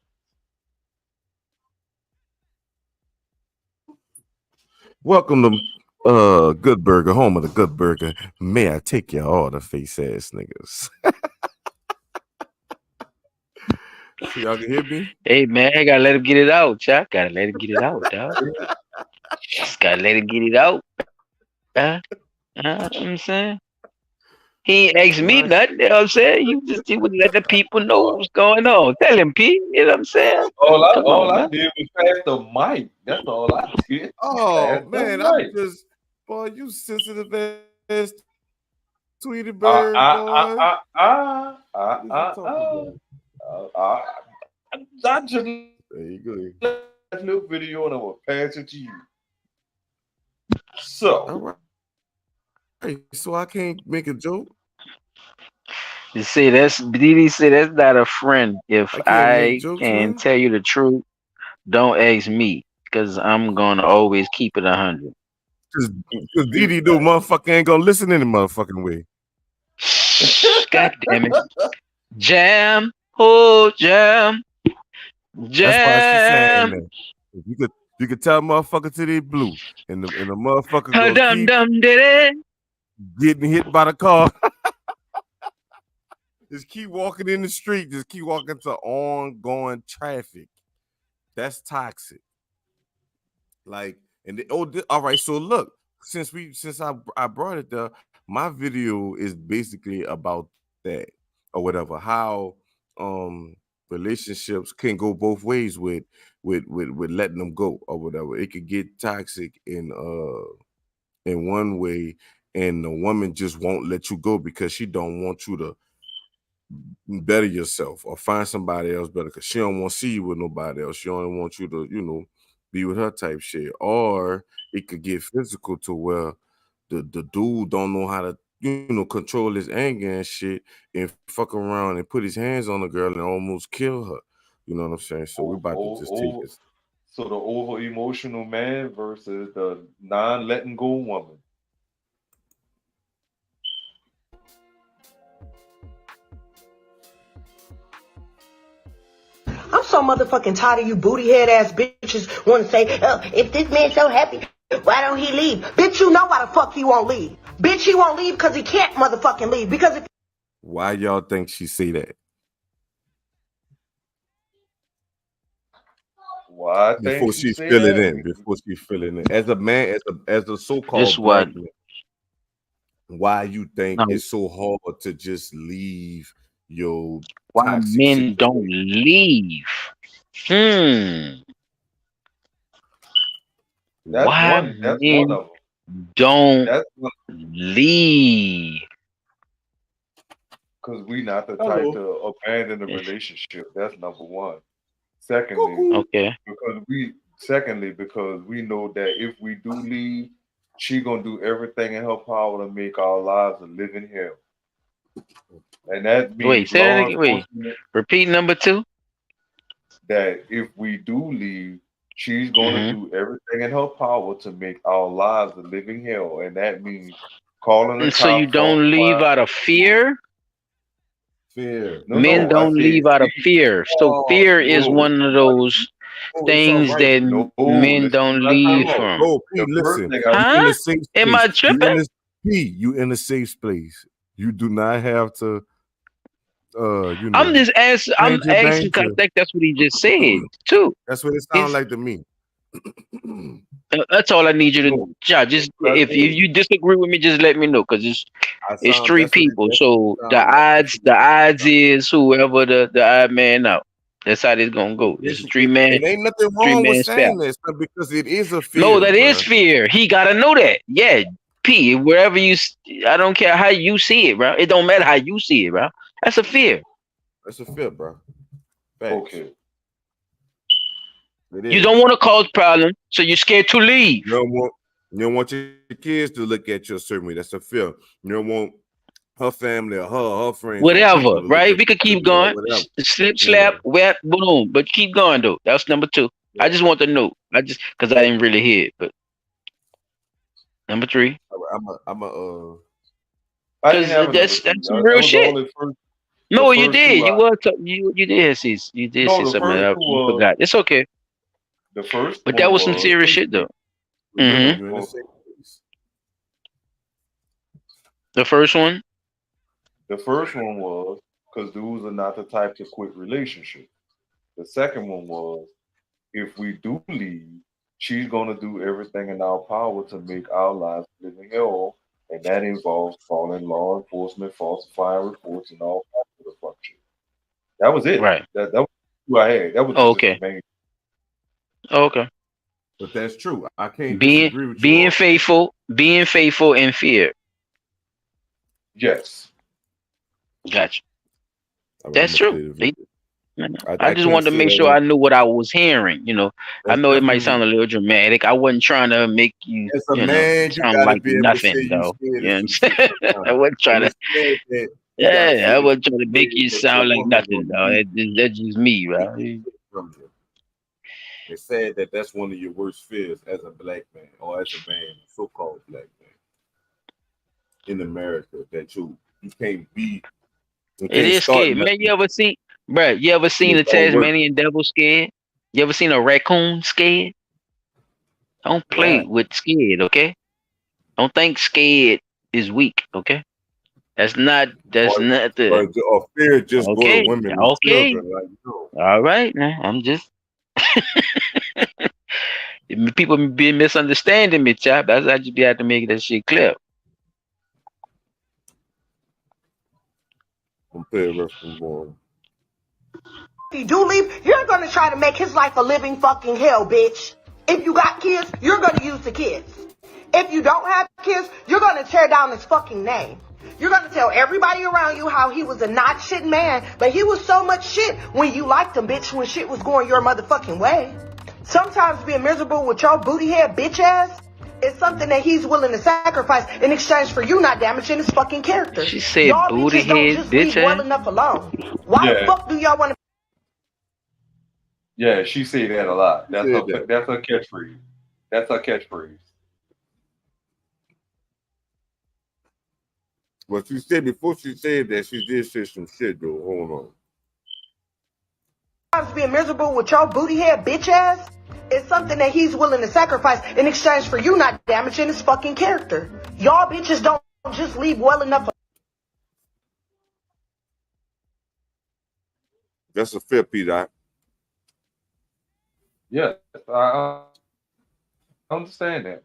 Welcome to Good Burger, home of the Good Burger. May I take your order, face ass niggas? Y'all can hear me? Hey man, I gotta let him get it out, Chuck. Gotta let him get it out, dog. Just gotta let him get it out. You know what I'm saying? He ain't asked me nothing, you know what I'm saying? You would let the people know what's going on. Tell him, P, you know what I'm saying? Come All on, I man. did was pass the mic. That's all I did. Oh Pass the man, I'm mic. just boy, you sensitive ass Tweety Bird, boy. What is you talking I just There you go. that little video and I will pass it to you. So, All right. Hey, so I can't make a joke. You see, that's Didi said that's not a friend. If I can't make I jokes, can man. tell you the truth, don't ask me, because I'm gonna always keep it 100. Cause Didi do motherfucker ain't gonna listen any motherfucking way. God damn it. Jam, oh jam, That's why she's saying jam. that. If you could tell motherfucker till they blue, and the motherfucker Ha gonna dum keep dum did it. getting hit by the car. Just keep walking in the street. Just keep walking to ongoing traffic. That's toxic. Like, all right. So look, since I brought it there, my video is basically about that or whatever. How relationships can go both ways with letting them go or whatever. It could get toxic in one way, and the woman just won't let you go because she don't want you to better yourself or find somebody else better because she don't want to see you with nobody else. She only wants you to, be with her type shit. Or it could get physical to where the dude don't know how to, control his anger and shit and fuck around and put his hands on the girl and almost kill her. You know what I'm saying? So we about to just take over, it. so the over emotional man versus the non letting go woman. I'm so motherfucking tired of you booty head ass bitches want to say, oh, if this man's so happy, why don't he leave? Bitch, you know why the fuck he won't leave. Bitch, he won't leave because he can't motherfucking leave. Because if Why y'all think she say that? Why I think Before she she say fill it that? in. Before she fill it in. As a man, as a This so-called what black man, why you think no it's so hard to just leave your why toxic men don't situation? leave. Hmm. That's Why one. That's one men of them. don't That's one leave. because we not the type Hello. to abandon the It's- relationship. That's number one. Secondly, Cuckoo. Okay. because we know that if we do leave, she gonna do everything in her power to make our lives a living hell. And that Wait, means say that law again. Wait. enforcement Repeat number 2. that if we do leave, she's gonna Mm-hmm. do everything in her power to make our lives a living hell. And that means calling the And so you cops all don't the leave time. out of fear? Fear. No, Men no, I don't said leave out of she. fear. So Oh fear is no. one of those Oh, it's all things right. that No, men listen don't to what I leave said. Oh, from. bro, P, The first listen. thing I You in Huh? a safe Am space. I tripping? You in a safe space. You do not have to I'm stranger asking because danger. I think that's what he just said too. That's what it sounds He's like to me. that's all I need you to No, just that's what I if said. you disagree with me, just let me know because it's three that's what people. it So the sounds like. odds the odds is whoever the odd man out. That's how this gonna go. It's a It ain't nothing three wrong with man spell. saying this because it is a No, fear, that is bro. fear. He gotta know that. Yeah, P. Wherever I don't care how you see it, bro. It don't matter how you see it, bro. That's a fear. That's a fear, bro. Facts. Okay. It You is. don't want to cause problem, so you're scared to leave. You don't want your kids to look at you a certain way. That's a fear. You don't want her family or her friends or Whatever, people to look right? at We could you keep or going. whatever. Slip, You slap, know. wet, boom. But keep going though. That's number 2. I just want to know. I just because I didn't really hear it. But number 3, I'm a I didn't because have a number that's three. some That real was the shit. only first. The No, you first two. did. You did say No, the something. first two You was forgot. It's okay. the first But one that was some in a was serious safe shit space. though. Remember, Hmm. you're in a safe space. The first one. the first one was because dudes are not the type to quit relationships. The second one was if we do leave, she's gonna do everything in our power to make our lives a living hell, and that involves calling law enforcement, falsifying reports, and all kinds of the fuck shit. That was it. Right. That was who I had. That was Oh, just the okay. main. Oh, okay. But that's true. I can't Being disagree with you being on. faithful, being faithful in fear. Yes. Gotcha. I'm That's gonna true. play the video. I I just can't wanted to say make that sure one. I knew what I was hearing. I That's know it might definitely sound a little dramatic. I wasn't trying to make you, as a man, you sound gotta like be able to say nothing you though. scared You of know what I'm some shit saying? I sometimes. wasn't And trying to. it's sad that you gotta Yeah, I feel wasn't trying to make afraid you that your sound like woman nothing gonna though. leave That's just me, take some right? shit from you. It's sad that that's one of your worst fears as a black man or as a man, so-called black man in America, that you can't be, you It can't is start scared, man. nothing You ever and seen it a don't work. Tasmanian devil scared? You ever seen a raccoon scared? Don't play Yeah. with scared, okay? Don't think scared is weak, okay? That's Or not the or, or fear just go to okay. women and Okay. children. Like, no. All right, now I'm just people be misunderstanding me, chap. That's I just be have to make that shit clear. I'm play a reference more. If you do leave, you're gonna try to make his life a living fucking hell, bitch. If you got kids, you're gonna use the kids. If you don't have kids, you're gonna tear down his fucking name. You're gonna tell everybody around you how he was a not shit man, but he was so much shit when you liked him, bitch, when shit was going your motherfucking way. Sometimes being miserable with your booty head bitch ass is something that he's willing to sacrifice in exchange for you not damaging his fucking character. She said Y'all booty bitches don't head just bitch leave well ass. enough alone. Why the Yeah. fuck do y'all want to? Yeah, she say that a lot. Who said that? That's her catchphrase. That's her catchphrase. But she said before she said that she did say some shit though. Hold on. Sometimes being miserable with your booty head bitch ass is something that he's willing to sacrifice in exchange for you not damaging his fucking character. Y'all bitches don't just leave well enough. That's a fair P dot. Yes, I understand that.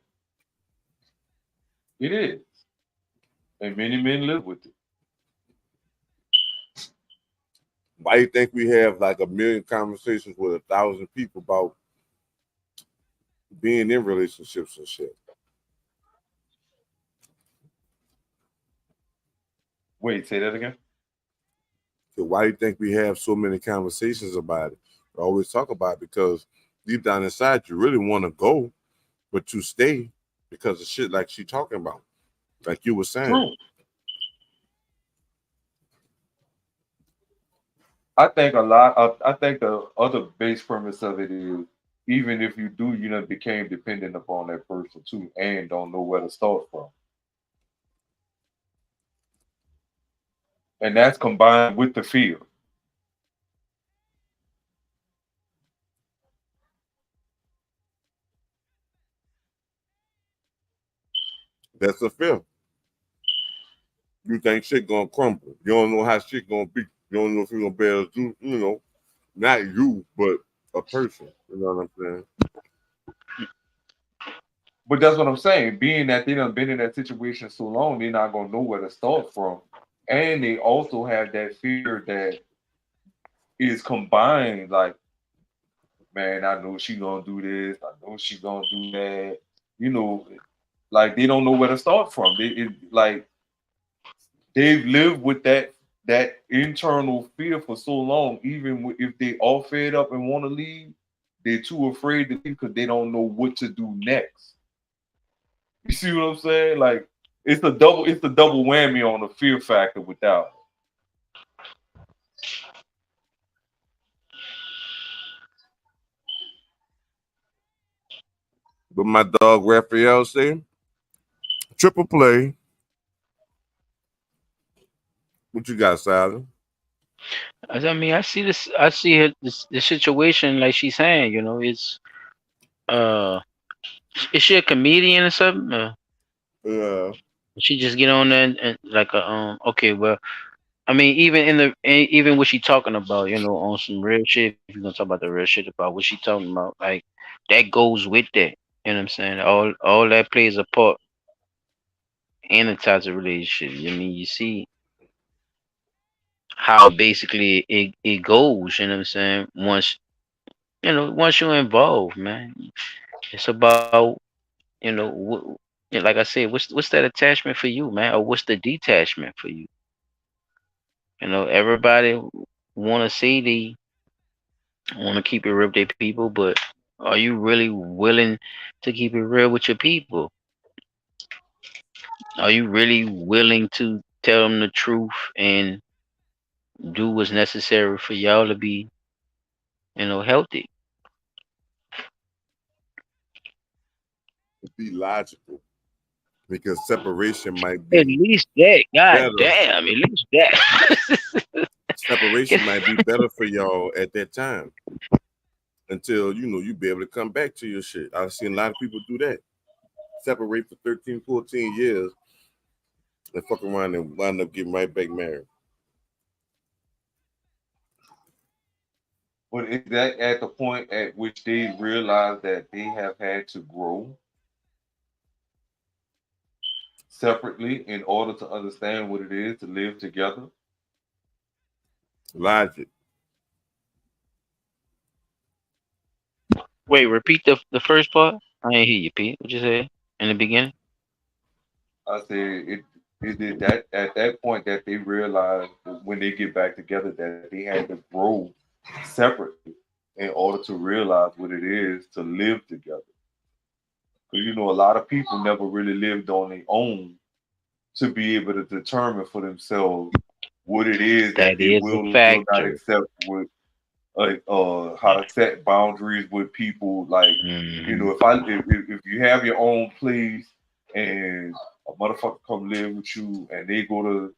It is. And many men live with it. Why you think we have like a million conversations with 1,000 people about being in relationships and shit? Wait, say that again? So why do you think we have so many conversations about it? I always talk about it because deep down inside you really want to go, but you stay because of shit like she talking about, like you were saying. True. I think a lot of, I think the other base premise of it is even if you do, you know, became dependent upon that person too and don't know where to start from. And that's combined with the fear. That's a fear. You think shit gonna crumble. You don't know how shit gonna be. You don't know if you're gonna be able to do, not you, but a person. You know what I'm saying? But that's what I'm saying. Being that they done been in that situation so long, they're not gonna know where to start from. And they also have that fear that is combined, like, man, I know she gonna do this, I know she gonna do that. You know, like they don't know where to start from. Like they've lived with that internal fear for so long. Even if they all fed up and want to leave, they're too afraid to leave because they don't know what to do next. You see what I'm saying? Like it's the double whammy on the fear factor without. But my dog Raphael said, triple play. What you got, Silent? I mean, I see this. I see the situation like she's saying. It's uh, is she a comedian or something? Yeah. She just get on there and like okay, well, I mean, even what she talking about, on some real shit. If you're gonna talk about the real shit about what she talking about, like that goes with that. You know what I'm saying? All that plays a part in a toxic relationship. I mean, you see how basically it goes. You know what I'm saying? Once you're involved, man, it's about Yeah, like I said, what's that attachment for you, man? Or what's the detachment for you? Everybody want to see want to keep it real with their people, but are you really willing to keep it real with your people? Are you really willing to tell them the truth and do what's necessary for y'all to be, healthy? Be logical because separation might At be least that, god better. damn, at least that. Separation might be better for y'all at that time until you be able to come back to your shit. I've seen a lot of people do that. Separate for 13, 14 years and fuck around and wind up getting right back married. But is that at the point at which they realize that they have had to grow separately in order to understand what it is to live together? Logic. Wait, repeat the first part. I didn't hear you, Pete. What you say in the beginning? I said it did that at that point that they realize when they get back together that they had to grow separately in order to realize what it is to live together. Because a lot of people never really lived on their own to be able to determine for themselves what it is that That they is a will or will not factor. accept with like how to set boundaries with people. Like Hmm. if you have your own place and a motherfucker come live with you and they go to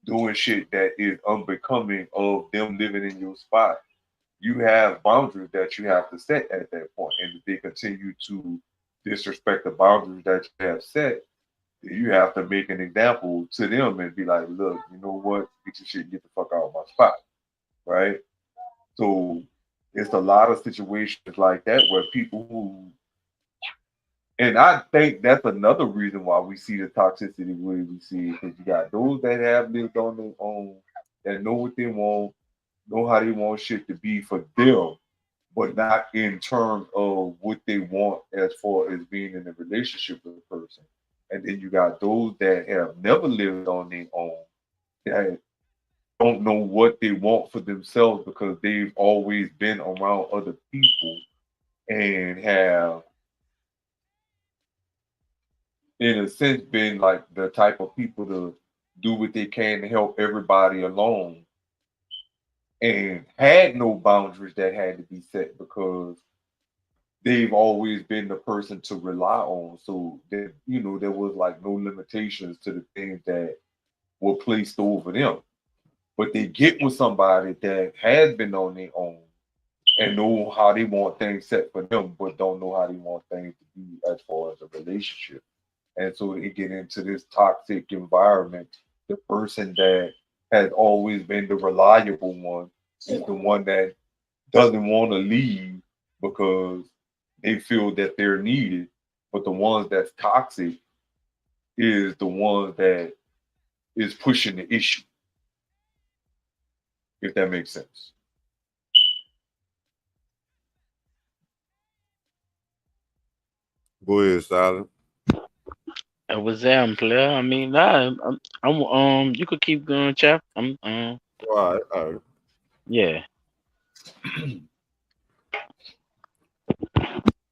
doing shit that is unbecoming of them living in your spot, you have boundaries that you have to set at that point. And if they continue to disrespect the boundaries that you have set, then you have to make an example to them and be like, look, you know what? Get your shit, get the fuck out of my spot. Right? So it's a lot of situations like that where people who, and I think that's another reason why we see the toxicity the way we see it, because you got those that have lived on their own, that know what they want, know how they want shit to be for them, but not in terms of what they want as far as being in a relationship with a person. And then you got those that have never lived on their own, that don't know what they want for themselves because they've always been around other people and have, in a sense, been like the type of people to do what they can to help everybody along and had no boundaries that had to be set because they've always been the person to rely on. So that there was like no limitations to the things that were placed over them. But they get with somebody that has been on their own and know how they want things set for them, but don't know how they want things to be as far as a relationship. And so they get into this toxic environment. The person that has always been the reliable one is the one that doesn't want to leave because they feel that they're needed. But the ones that's toxic is the ones that is pushing the issue, if that makes sense. Go ahead, Silent. That was them, player. I mean, you could keep going, chap. All right. Yeah.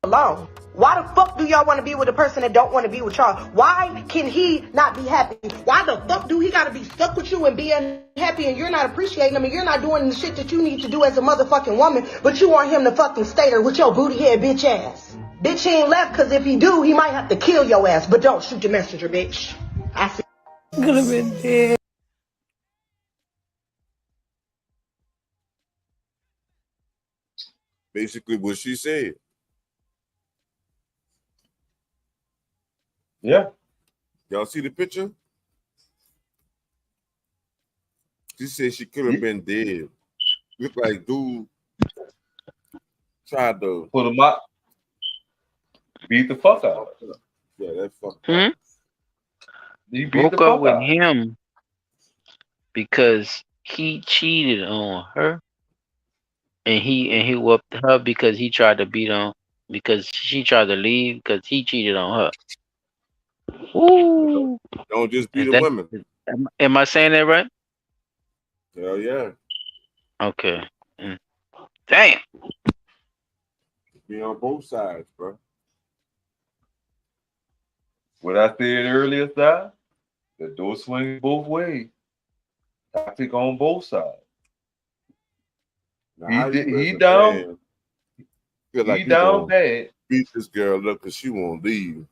Alone. Why the fuck do y'all want to be with a person that don't want to be with y'all? Why can he not be happy? Why the fuck do he gotta be stuck with you and be unhappy and you're not appreciating him and you're not doing the shit that you need to do as a motherfucking woman, but you want him to fucking stay there with your booty head bitch ass? Bitch, he ain't left because if he do, he might have to kill your ass, but don't shoot the messenger, bitch. I see. Could have been dead. Basically what she said. Yeah. Y'all see the picture? She said she could have been dead. Look like dude tried to put him up, beat the fuck out. Yeah, that fucked Hmm? up. He beat the Broke up fuck with out. him because he cheated on her, and he whooped her because he tried to beat on because she tried to leave because he cheated on her. Ooh. Don't just be Is the that? women. Am I saying that right? Hell yeah. Okay. Mm. Damn. Be on both sides, bro. What I said earlier, sir, the door swings both ways. Toxic on both sides. Now, how you as He a down man feel he like you down gonna bad. beat this girl up because she won't leave?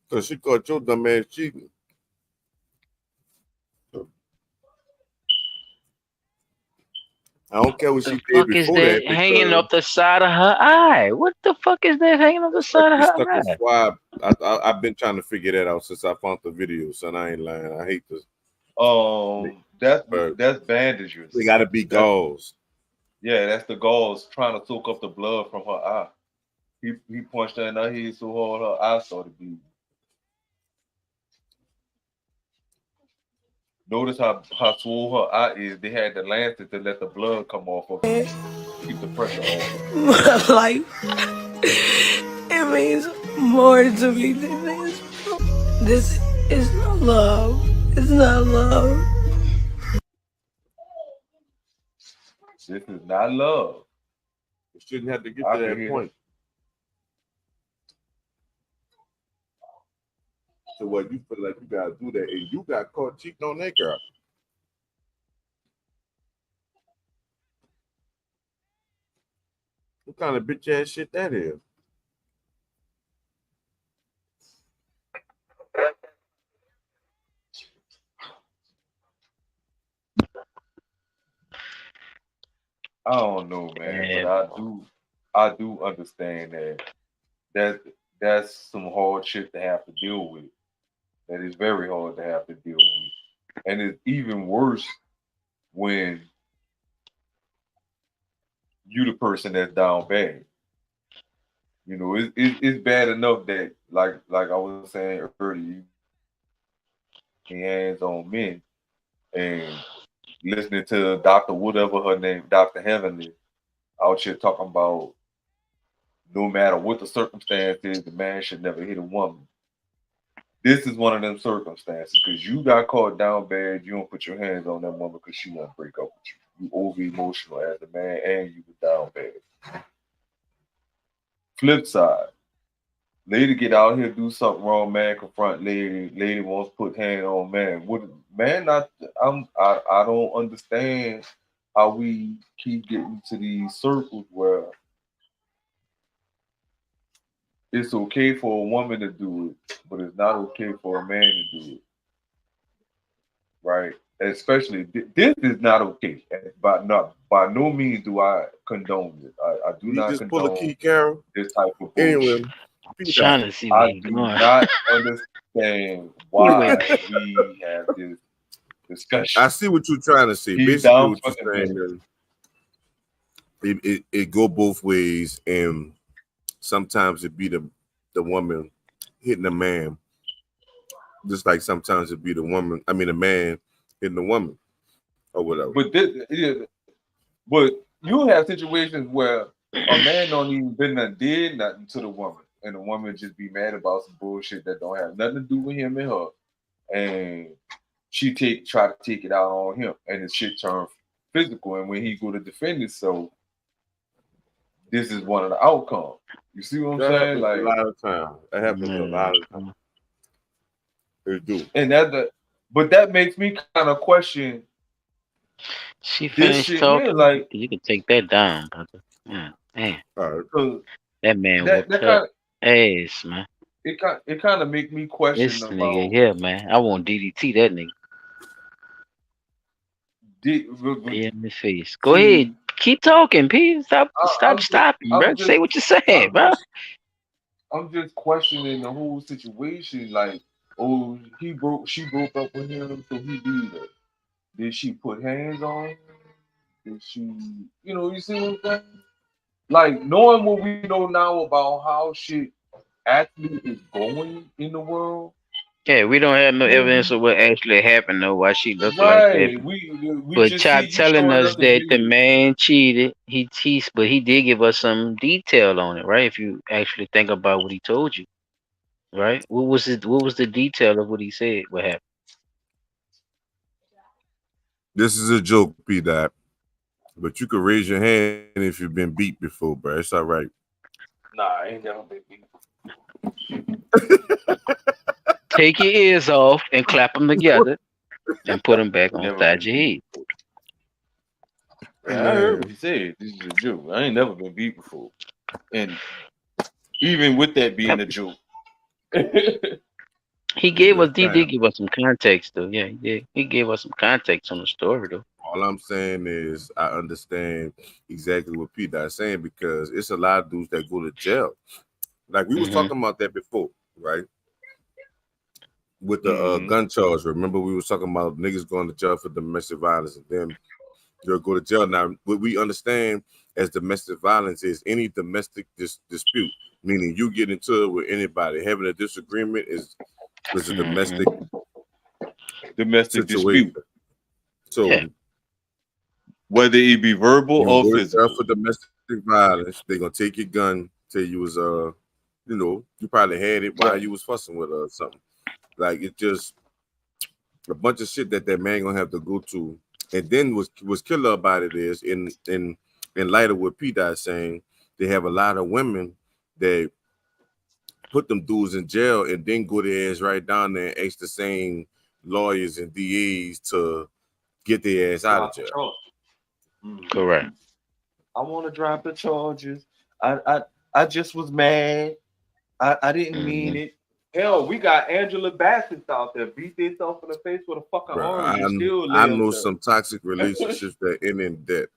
Because she caught your dumb ass cheating. I don't care what The she did fuck is before that that hanging because up the side of her eye? What the fuck is that hanging up the like side of she her stuck a eye? swab. I've been trying to figure that out since I found the video, son. I ain't lying. I hate this, but That's bandages. they gotta be That's gauze. yeah, that's the gauze trying to soak up the blood from her eye. He punched her in her head so hard her eye started bleeding. Notice how swole her eye is. They had the lancet to let the blood come off of it, keep the pressure off of it. My life, it means more to me than this. This is not love. It's not love. This is not love. You shouldn't have to get I to can that hear point. So what you feel like you gotta do that, and you got caught cheating on that girl. What kind of bitch ass shit that is? I don't know, man, but Yeah. I do understand that that's some hard shit to have to deal with. That is very hard to have to deal with. And it's even worse when you the person that's down bad. You know, it's bad enough that like I was saying earlier, you hands on men and listening to Dr. whatever her name, Dr. Heavenly, out here talking about no matter what the circumstance is, the man should never hit a woman. This is one of them circumstances because you got caught down bad. You don't put your hands on that woman because she want to break up with you. You over emotional as a man and you were down bad. Flip side, lady get out here do something wrong, man confront lady. Lady wants to put hand on man. What man? Not I don't understand how we keep getting to these circles where it's okay for a woman to do it, but it's not okay for a man to do it, right? Especially this is not okay. By no means do I condone it. I do You not just pull a condone key, Carol. this type of Anyway, bullshit. peace out. Trying to see where I he's do going. not understand He went. why we have this discussion. I see what you're trying to say. He's Basically, down what you're fucking saying bad. is it go both ways, and sometimes it be the woman hitting the man, just like sometimes it be the woman. I mean, the man hitting the woman or whatever. But but you have situations where a man don't even been done did nothing to the woman, and the woman just be mad about some bullshit that don't have nothing to do with him and her, and she try to take it out on him, and the shit turn physical. And when he go to defend himself, this is one of the outcomes. You see what I'm That saying? happens a Like, lot of times. That happens a lot of times. It do. and but that makes me kind of question She this finished shit here. talking. Like, You can take that down, brother. Yeah, man. cause That man that whooped that her kind ass, man. it kind of make me question This nigga about here, man. I want DDT that nigga. Be in the face. Go see. ahead. Keep talking, P. Stop I'm just stopping, bro. Say what you saying, bro. I'm just questioning the whole situation. Like, oh, she broke up with him, so he did it. Did she put hands on him? Did she, you see what I'm saying? Like, knowing what we know now about how shit actually is going in the world. Yeah, we don't have no evidence Man, of what actually happened though, why she looked like that. right. We But just see Chop you telling showing us us the that the video. man cheated. But he did give us some detail on it, right? If you actually think about what he told you. right? What was it? What was the detail of what he said? What happened? This is a joke, P. Dot. But you can raise your hand if you've been beat before, bro. It's all right. Nah, I ain't never been beat. Take your ears off and clap them together and put them back on Never side been your beat head. before. Yeah, I heard what Man, he said. This is a joke. I ain't never been beat before. And even with that being Yep. a joke. He gave us. just He did time. give us some context, though. Yeah, he did. He gave us some context on the story, though. All I'm saying is I understand exactly what P. Dot saying because it's a lot of dudes that go to jail. Like we was Hmm. talking about that before, right? With the Mm-hmm. gun charge. Remember we was talking about niggas going to jail for domestic violence and then they'll go to jail. Now what we understand as domestic violence is any domestic dispute, meaning you get into it with anybody. Having a disagreement is a Hmm. domestic Domestic situation. dispute. Yeah. So Whether it be verbal you or go to jail physical. for domestic violence. They're gonna take your gun, say you was you probably had it while Right. you was fussing with her or something. Like it just a bunch of shit that man gonna have to go to. And then what's killer about it is in light of what P Dot saying, they have a lot of women that put them dudes in jail and then go their ass right down there and ask the same lawyers and DAs to get their ass out of Drop the jail. charge. Mm-hmm. Correct. I want to drop the charges. I just was mad. I didn't mean Hmm. it. Hell, we got Angela Bassett out there beat themselves in the face with a fucking Bro, orange and still I lay up know there. some toxic relationships that end in debt.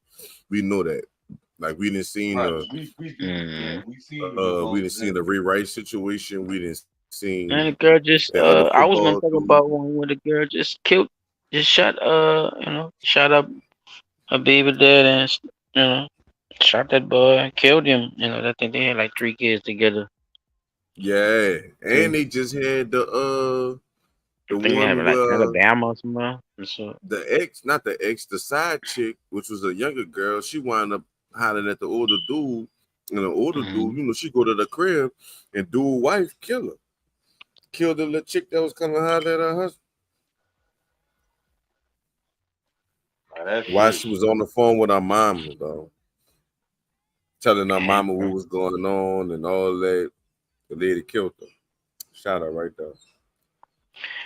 We know that. Like we didn't seen Right. the We do. Yeah, Hmm. we seen the we results didn't of seen that. the rewrite situation. We didn't seen And the girl that just. other I was football gonna talk dude. about one where the girl just killed, just shot. Shot up her baby dad and shot that boy, killed him. I think they had like 3 kids together. Yeah, and Three. they just had the I think they have it one like where Alabama or somewhere. And so. the ex, not the ex, the side chick, which was a younger girl, she wound up hollering at the older dude, and the older Hmm. dude, she go to the crib, and dude wife killed the little chick that was coming to holler at her husband Now, that's while real. she was on the phone with her mama, though, telling her Damn, mama what bro. was going on and all that. The lady killed her. Shot her right there.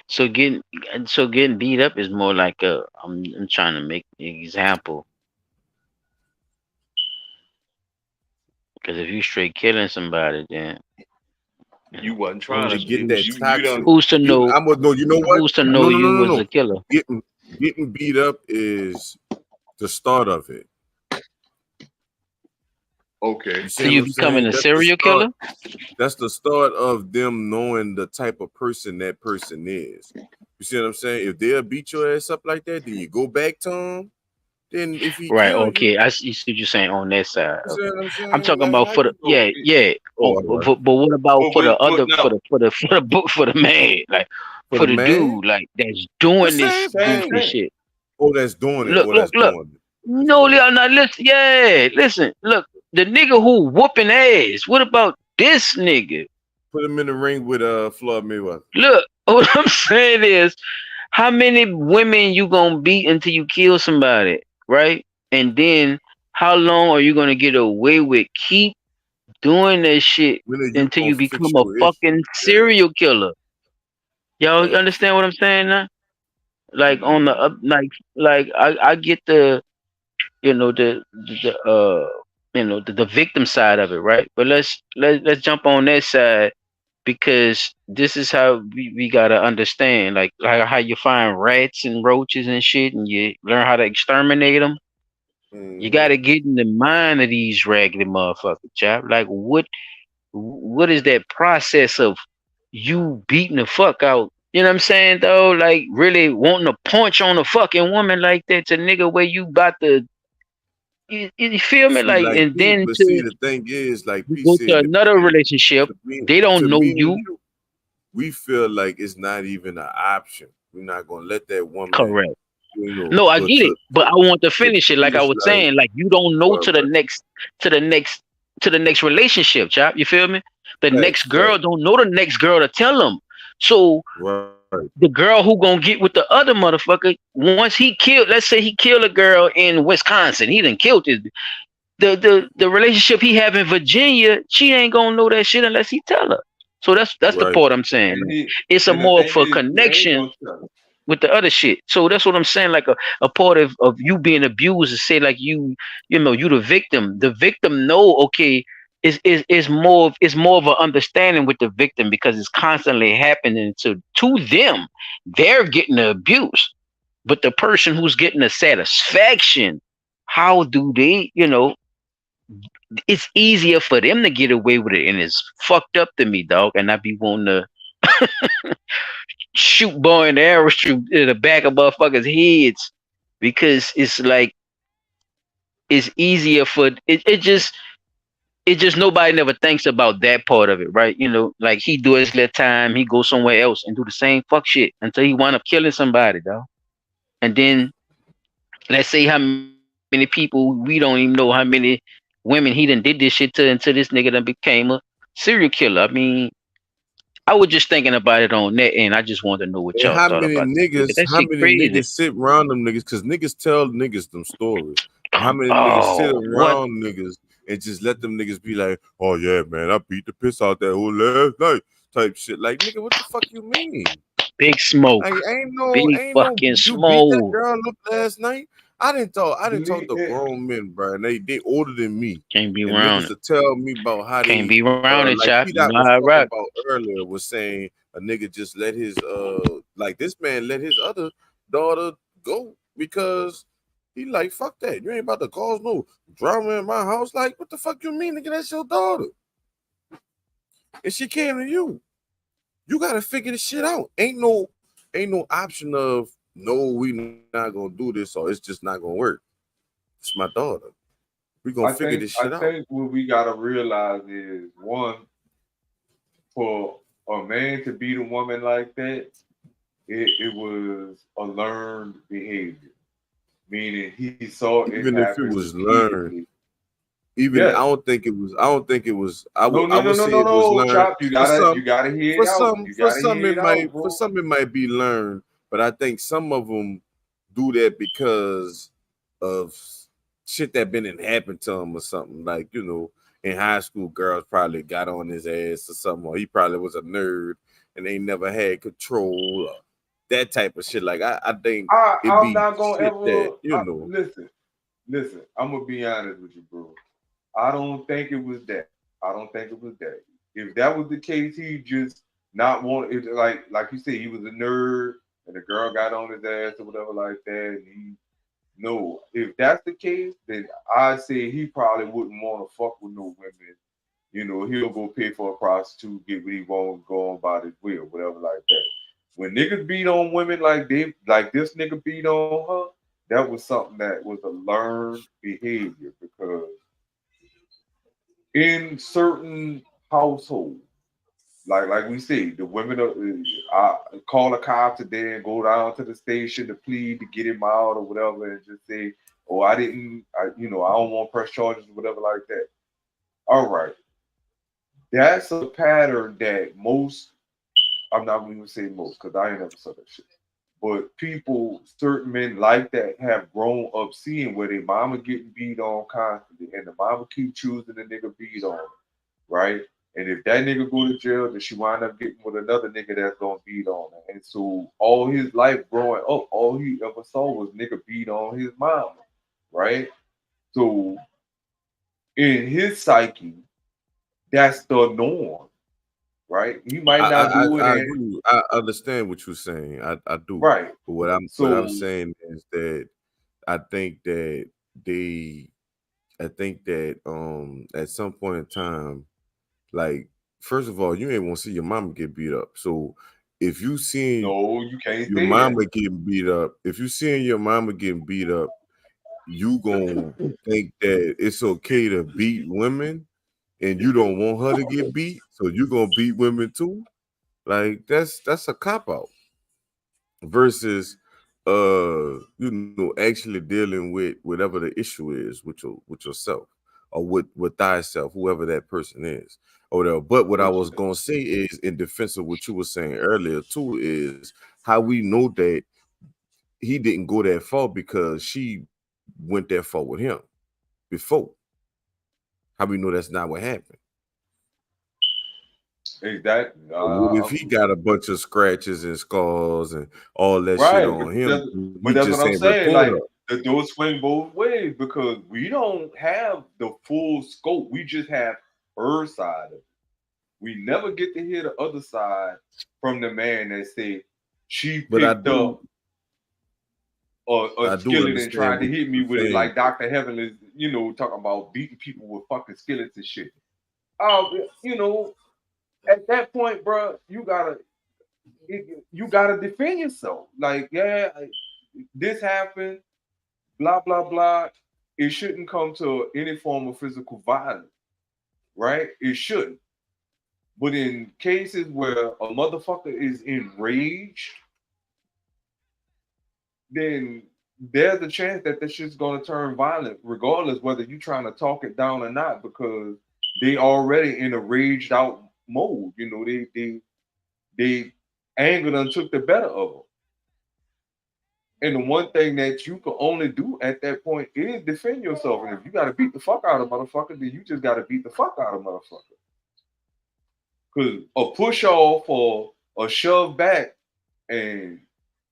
So getting beat up is more like a. I'm trying to make an example because if you straight killing somebody, then You wasn't who's trying It to get you that you you toxic. done who's to know I'm no, you know what? who's to know No, no, no, you no, was no. the killer? Getting beat up is the start of it. okay. You see So what you I'm becoming saying? a That's the serial start. killer? That's the start of them knowing the type of person that person is. You see what I'm saying? If they'll beat your ass up like that, then you go back to him. Then if he Right. kill you, Okay. See what you're saying on that side. you see Okay. what I'm I'm saying? talking Like about how for the you So yeah yeah. oh, Oh, all right. but what about but for the but other no. for the man like For for the the man, dude like that's the doing this same Same goofy thing. thing. shit? Oh, that's doing it. Look Oh, look that's look. doing it. That's No, doing it. Leon. Now listen. Yeah, listen. Look, the nigga who whooping ass. What about this nigga? Put him in the ring with Floyd Mayweather. Look, what I'm saying is, how many women you gonna beat until you kill somebody, right? And then how long are you gonna get away with keep doing that shit When are you until gonna you fix become a your issue? fucking Yeah, serial killer? Y'all facts. understand what I'm saying now? Like on the Mm-hmm. up, like I get the the victim side of it, right? But let's jump on that side because this is how we gotta understand, like how you find rats and roaches and shit, and you learn how to exterminate them. You Mm-hmm. gotta get in the mind of these raggedy motherfuckers, chap. Like what is that process of you beating the fuck out? You know what I'm saying though? Like really wanting to punch on a fucking woman like that to nigga where you about to you feel me? See, Like like and P, then but see, to the thing is, like you P go to said, another relationship, they to don't know me and you. you, we feel like it's not even an option. We're not gonna let that woman, Correct. No, I go get it, but I want to to finish it like I finish was like saying. Like you don't know well, to the next to the next relationship, chap. You feel me? The next girl don't know the next girl to tell him. So Right. the girl who gonna get with the other motherfucker once he killed, let's say he killed a girl in Wisconsin, he done killed this. The relationship he have in Virginia, she ain't gonna know that shit unless he tell her. So that's the Right. part I'm saying. And he, It's a and the more thing for is, you ain't connection gonna tell him. with the other shit. So that's what I'm saying. Like a part of you being abused is say like you know you the victim. The victim know okay is more of an understanding with the victim because it's constantly happening to them. They're getting the abuse, but the person who's getting the satisfaction, how do they? You know, it's easier for them to get away with it, and it's fucked up to me, dog. And I be wanting to shoot boy and arrow shoot in the back of motherfuckers' heads because it's like it's easier for it just nobody never thinks about that part of it, right? You know, like he do his little time, he go somewhere else and do the same fuck shit until he wind up killing somebody, dog. And then let's say how many people we don't even know how many women he done did this shit to until this nigga done became a serial killer. I mean, I was just thinking about it on that end. I just wanted to know what And y'all thought about that shit. 'Cause that how shit many crazy. niggas sit around them niggas? Because niggas tell niggas them stories. But how many niggas sit Oh, what around niggas and just let them niggas be like, oh yeah, man, I beat the piss out that whole last night type shit. Like, nigga, what the fuck you mean? big smoke, Like, big ain't no, fucking you beat that smoke. girl up last night. I didn't talk Believe to it. grown men, bro, and they older than me, Can't be and around niggas it. to tell me about how Can't they, be around it, like chop. P You Dot know was how I talking rock. about earlier, was saying a nigga just let his like this man let his other daughter go because he like fuck that. You ain't about to cause no drama in my house. Like, what the fuck you mean, nigga? That's your daughter, and she came to you. You gotta figure this shit out. Ain't no option of no, we not gonna do this or it's just not gonna work. It's my daughter. We gonna figure this shit I out. think what we gotta realize is one, for a man to beat a woman like that, it was a learned behavior. Meaning he saw it Even if it happen was learned, repeatedly. even Yes. I don't think it was. No, I no, no, would no, say no, it was no, learned Chop. You gotta hear it out. You for gotta some hear it it out, might bro. be learned, but I think some of them do that because of shit that been and happened to him or something. Like, you know, in high school, girls probably got on his ass or something, or he probably was a nerd and they never had control or that type of shit. Like, I think it I'm be not gonna shit that, ever you know. listen. Listen, I'm gonna be honest with you, bro. I don't think it was that. I don't think it was that. If that was the case, he just not want it. Like you said, he was a nerd, and the girl got on his ass or whatever like that. And he no, if that's the case, then I say he probably wouldn't want to fuck with no women. You know, he'll go pay for a prostitute, get what he wants, go on by his will, whatever like that. When niggas beat on women like this nigga beat on her, that was something that was a learned behavior because in certain households, like we say, the women are, call a cop today and go down to the station to plead to get him out or whatever, and just say, "Oh, I don't want press charges or whatever like that." All right, that's a pattern that most. I'm not going to say most because I ain't never saw that shit. But people, certain men like that, have grown up seeing where their mama getting beat on constantly, and the mama keep choosing the nigga beat on, right? And if that nigga go to jail, then she wind up getting with another nigga that's gonna beat on her. And so all his life growing up, all he ever saw was nigga beat on his mama, right? So in his psyche, that's the norm, right? He might not do it, I and agree. I understand what you're saying. I do. right. But what I'm So saying is that I think that they I think that at some point in time, like, first of all, you ain't want to see your mama get beat up. So if you seeing no, you can't your say that. mama getting beat up, if you seeing your mama getting beat up, you gonna think that it's okay to beat women and you don't want her to get beat, so you gonna beat women too. Like, that's a cop out versus you know, actually dealing with whatever the issue is with yourself. or with thyself, whoever that person is. Or whatever. But what I was Bullshit. gonna say is, in defense of what you were saying earlier too, is how we know that he didn't go that far because she went that far with him before. How we know that's not what happened? Exactly. So what if he got a bunch of scratches and scars and all that shit Right, on him? We but that's just what I'm ain't saying. report Like her. the doors swing both ways because we don't have the full scope. We just have her side of it. We never get to hear the other side from the man that said she But picked up a I do skillet and understand tried to what hit me you're with it, saying. like Dr. Heaven is, talking about beating people with fucking skillets and shit. You know, at that point, bro, you gotta defend yourself. Like, yeah, this happened, blah blah blah. It shouldn't come to any form of physical violence, right? It shouldn't. But in cases where a motherfucker is enraged, then there's a chance that this shit's gonna turn violent, regardless whether you're trying to talk it down or not, because they already in a raged out mode. They anger done took the better of them. And the one thing that you can only do at that point is defend yourself. And if you gotta beat the fuck out of motherfucker, then you just gotta beat the fuck out of motherfucker. Cause a push off or a shove back and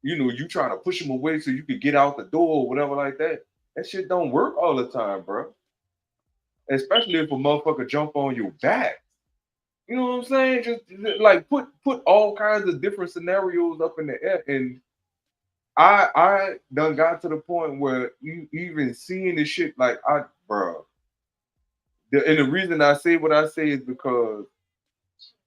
you trying to push him away so you could get out the door or whatever like that. That shit don't work all the time, bro. Especially if a motherfucker jump on your back. You know what I'm saying? Just like put all kinds of different scenarios up in the air, and I done got to the point where you even seeing this shit like bro. And the reason I say what I say is because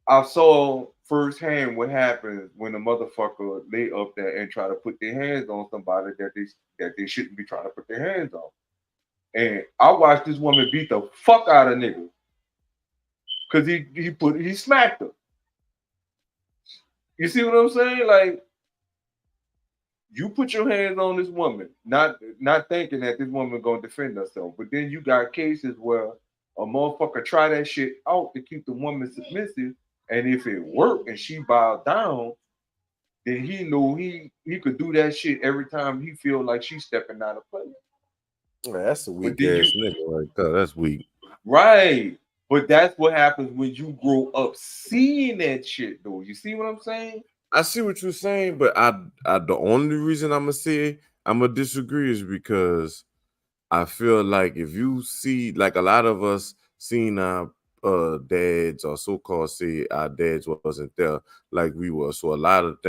I saw firsthand what happens when a motherfucker lay up there and try to put their hands on somebody that they shouldn't be trying to put their hands on. And I watched this woman beat the fuck out of niggas because he smacked her. You see what I'm saying? Like, you put your hands on this woman, not thinking that this woman gonna defend herself. But then you got cases where a motherfucker try that shit out to keep the woman submissive, and if it worked and she bowed down, then he knew he could do that shit every time he feel like she's stepping out of place. Man, that's a But weak then you ass nigga right there. That's weak. right. But that's what happens when you grow up seeing that shit though. You see what I'm saying? I see what you're saying, but I the only reason I'm gonna say I'm gonna disagree is because I feel like if you see, like a lot of us seen our dads or so-called say our dads wasn't there like we were. So a lot of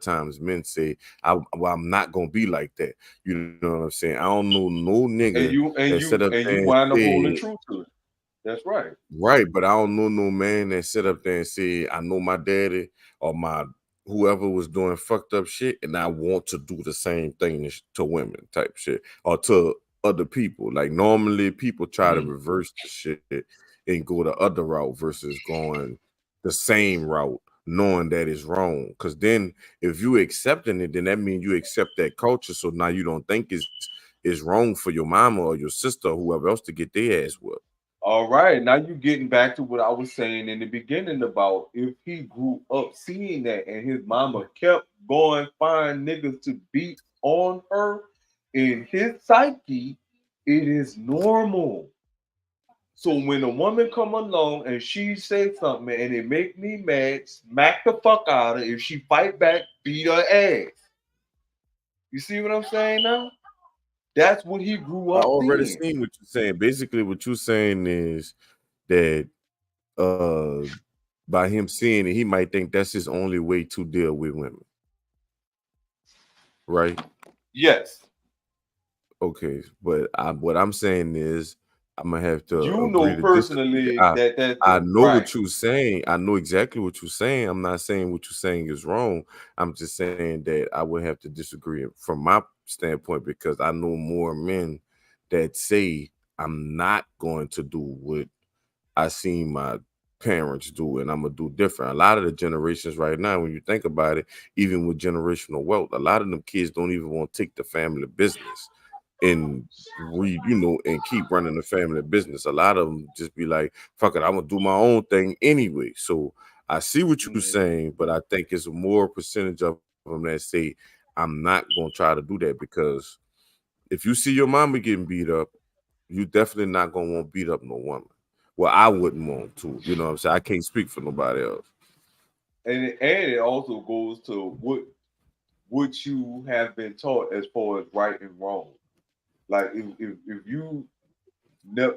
times men say, I'm not gonna be like that. You know what I'm saying? I don't know no And nigga you and that set you up and there you and wind up holding say, true to it. That's right. right, but I don't know no man that sit up there and say, I know my daddy or my whoever was doing fucked up shit, and I want to do the same thing to women type shit or to other people. Like normally people try to reverse the shit and go the other route versus going the same route, knowing that it's wrong. Because then if you accepting it, then that means you accept that culture. So now you don't think it's wrong for your mama or your sister or whoever else to get their ass whooped. All right, now you getting back to what I was saying in the beginning about if he grew up seeing that and his mama kept going find niggas to beat on her, in his psyche, it is normal. So when a woman come along and she say something and it make me mad, smack the fuck out of her. If she fight back, beat her ass. You see what I'm saying now? That's what he grew I up already seeing. seen what you're saying. Basically, what you're saying is that by him seeing it, he might think that's his only way to deal with women, right? Yes. Okay, but what I'm saying is I'm gonna have to You agree know to disagree. personally that that's I know right. what you're saying. I know exactly what you're saying. I'm not saying what you're saying is wrong. I'm just saying that I would have to disagree from my standpoint because I know more men that say I'm not going to do what I seen my parents do and I'm gonna do different. A lot of the generations right now, when you think about it, even with generational wealth, a lot of them kids don't even want to take the family business. and and keep running the family business. A lot of them just be like, fuck it, I'm gonna do my own thing anyway. So I see what you're saying, but I think it's a more percentage of them that say, I'm not gonna try to do that, because if you see your mama getting beat up, you definitely not gonna want to beat up no woman. Well, I wouldn't want to, you know what I'm saying? I can't speak for nobody else. And it also goes to what you have been taught as far as right and wrong. Like if you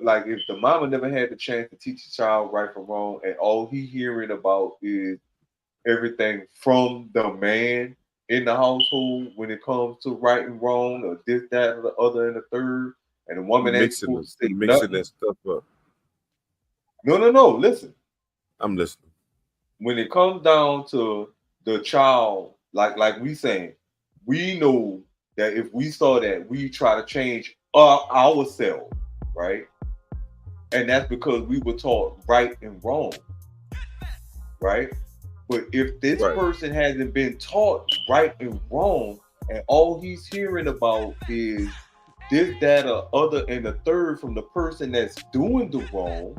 like if the mama never had the chance to teach a child right from wrong, and all he hearing about is everything from the man in the household when it comes to right and wrong, or this, that, or the other, and the third, and the woman ain't supposed to say Mixing nothing. that stuff up. No. Listen, I'm listening. when it comes down to the child, like we saying, we know that if we saw that, we try to change ourselves, right? And that's because we were taught right and wrong, right? But if this person hasn't been taught right and wrong, and all he's hearing about is this, that, or other, and the third from the person that's doing the wrong,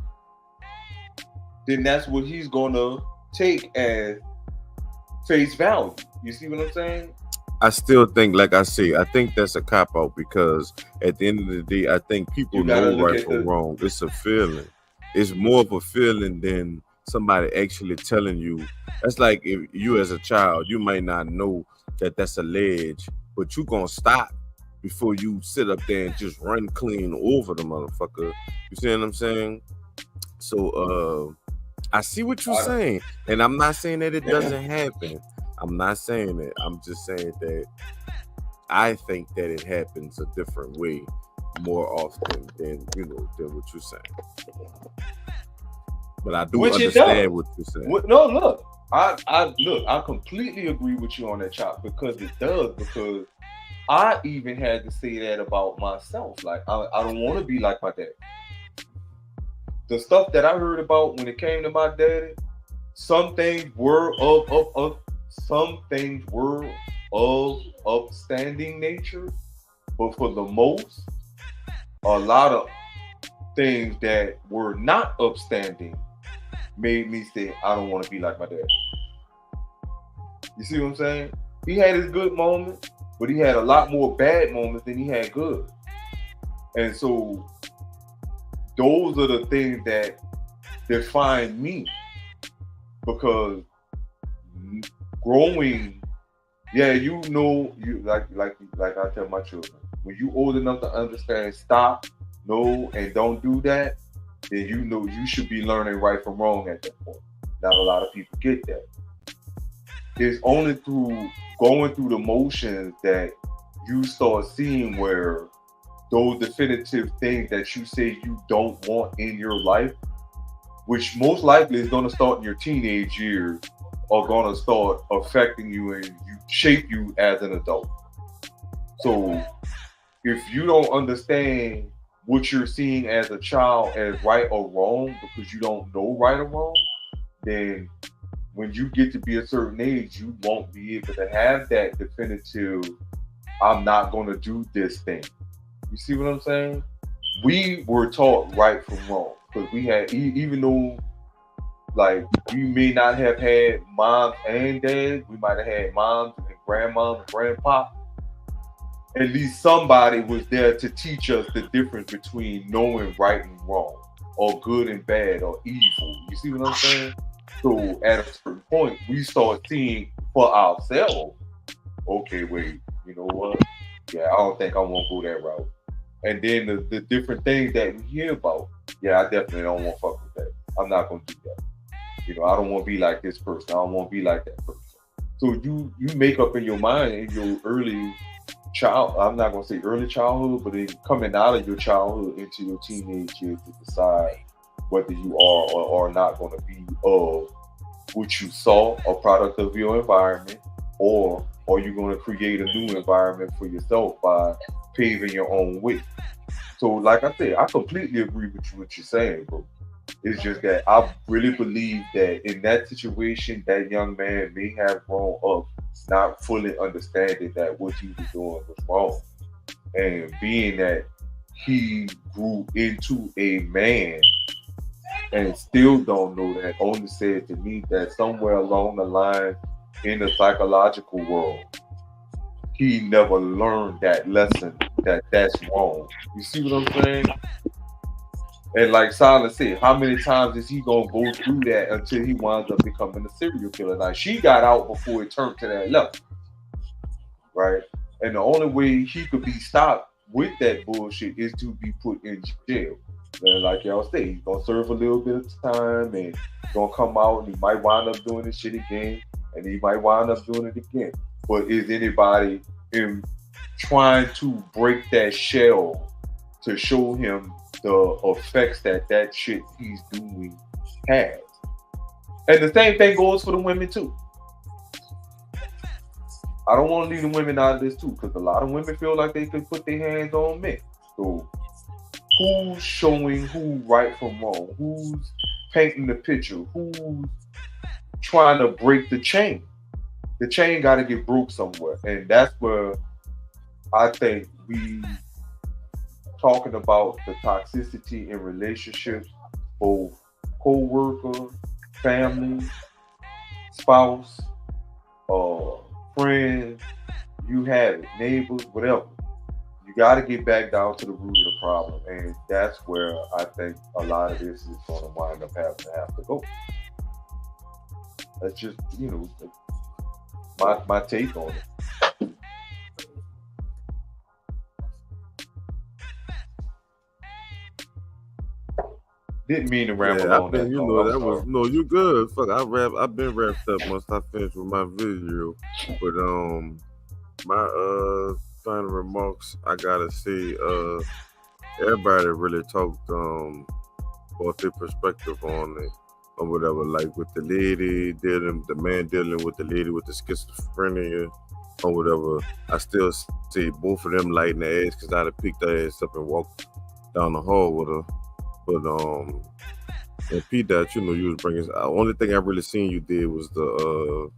then that's what he's gonna take as face value. You see what I'm saying? I still think, like I say, I think that's a cop out, because at the end of the day, I think people know right from wrong. It's a feeling. It's more of a feeling than somebody actually telling you. That's like if you as a child, you might not know that that's a ledge, but you gonna stop before you sit up there and just run clean over the motherfucker. You see what I'm saying? So I see what you're saying, and I'm not saying that it doesn't happen. I'm not saying that. I'm just saying that I think that it happens a different way more often than than what you're saying. But I do understand what you're saying. No, look, I completely agree with you on that, Chop, because it does. Because I even had to say that about myself. Like I don't want to be like my dad. The stuff that I heard about when it came to my daddy, some things were of upstanding nature, but for the most, a lot of things that were not upstanding made me say, I don't want to be like my dad. You see what I'm saying? He had his good moments, but he had a lot more bad moments than he had good. And so those are the things that define me, because growing, you like I tell my children, when you old enough to understand stop, no, and don't do that, then you should be learning right from wrong at that point. Not a lot of people get that. It's only through going through the motions that you start seeing where those definitive things that you say you don't want in your life, which most likely is going to start in your teenage years, are going to start affecting you and shape you as an adult. So if you don't understand what you're seeing as a child as right or wrong because you don't know right or wrong, then when you get to be a certain age, you won't be able to have that definitive, I'm not going to do this thing. You see what I'm saying? We were taught right from wrong, because we had, even though like we may not have had moms and dads, we might have had moms and grandmoms and grandpa. At least somebody was there to teach us the difference between knowing right and wrong, or good and bad, or evil. You see what I'm saying? So at a certain point, we start seeing for ourselves, okay, wait, you know what? Yeah, I don't think I want to go that route. And then the different things that we hear about, yeah, I definitely don't want to fuck with that. I'm not going to do that. I don't want to be like this person. I don't want to be like that person. So you make up in your mind in your early I'm not going to say early childhood, but in coming out of your childhood into your teenage years to decide whether you are or are not going to be of what you saw, a product of your environment, or are you going to create a new environment for yourself by paving your own way. So like I said, I completely agree with you what you're saying, bro. It's just that I really believe that in that situation, that young man may have grown up not fully understanding that what he was doing was wrong. And being that he grew into a man and still don't know that, only said to me that somewhere along the line in the psychological world, he never learned that lesson that that's wrong. You see what I'm saying? And like Silas said, how many times is he gonna go through that until he winds up becoming a serial killer? Now she got out before it turned to that level, right? And the only way he could be stopped with that bullshit is to be put in jail. And like y'all say, he's gonna serve a little bit of time and gonna come out and he might wind up doing this shit again and he might wind up doing it again. But is anybody in trying to break that shell to show him the effects that that shit he's doing has? And the same thing goes for the women too. I don't want to leave the women out of this too, because a lot of women feel like they can put their hands on men. So who's showing who right from wrong? Who's painting the picture? Who's trying to break the chain? The chain got to get broke somewhere, and that's where I think we talking about the toxicity in relationships, both co-worker, family, spouse, friends, you have it, neighbors, whatever. You got to get back down to the root of the problem, and that's where I think a lot of this is going to wind up having to have to go. That's just my take on it. Didn't mean to ramble on that. That was no, you good. Fuck, I've been wrapped up once I finished with my video. But my final remarks, I gotta say, everybody really talked about their perspective on it or whatever. Like with the man dealing with the lady with the schizophrenia or whatever. I still see both of them lighting the ass because I'd have picked her ass up and walked down the hall with her. But and P Dot, you was bringing. The only thing I really seen you did was the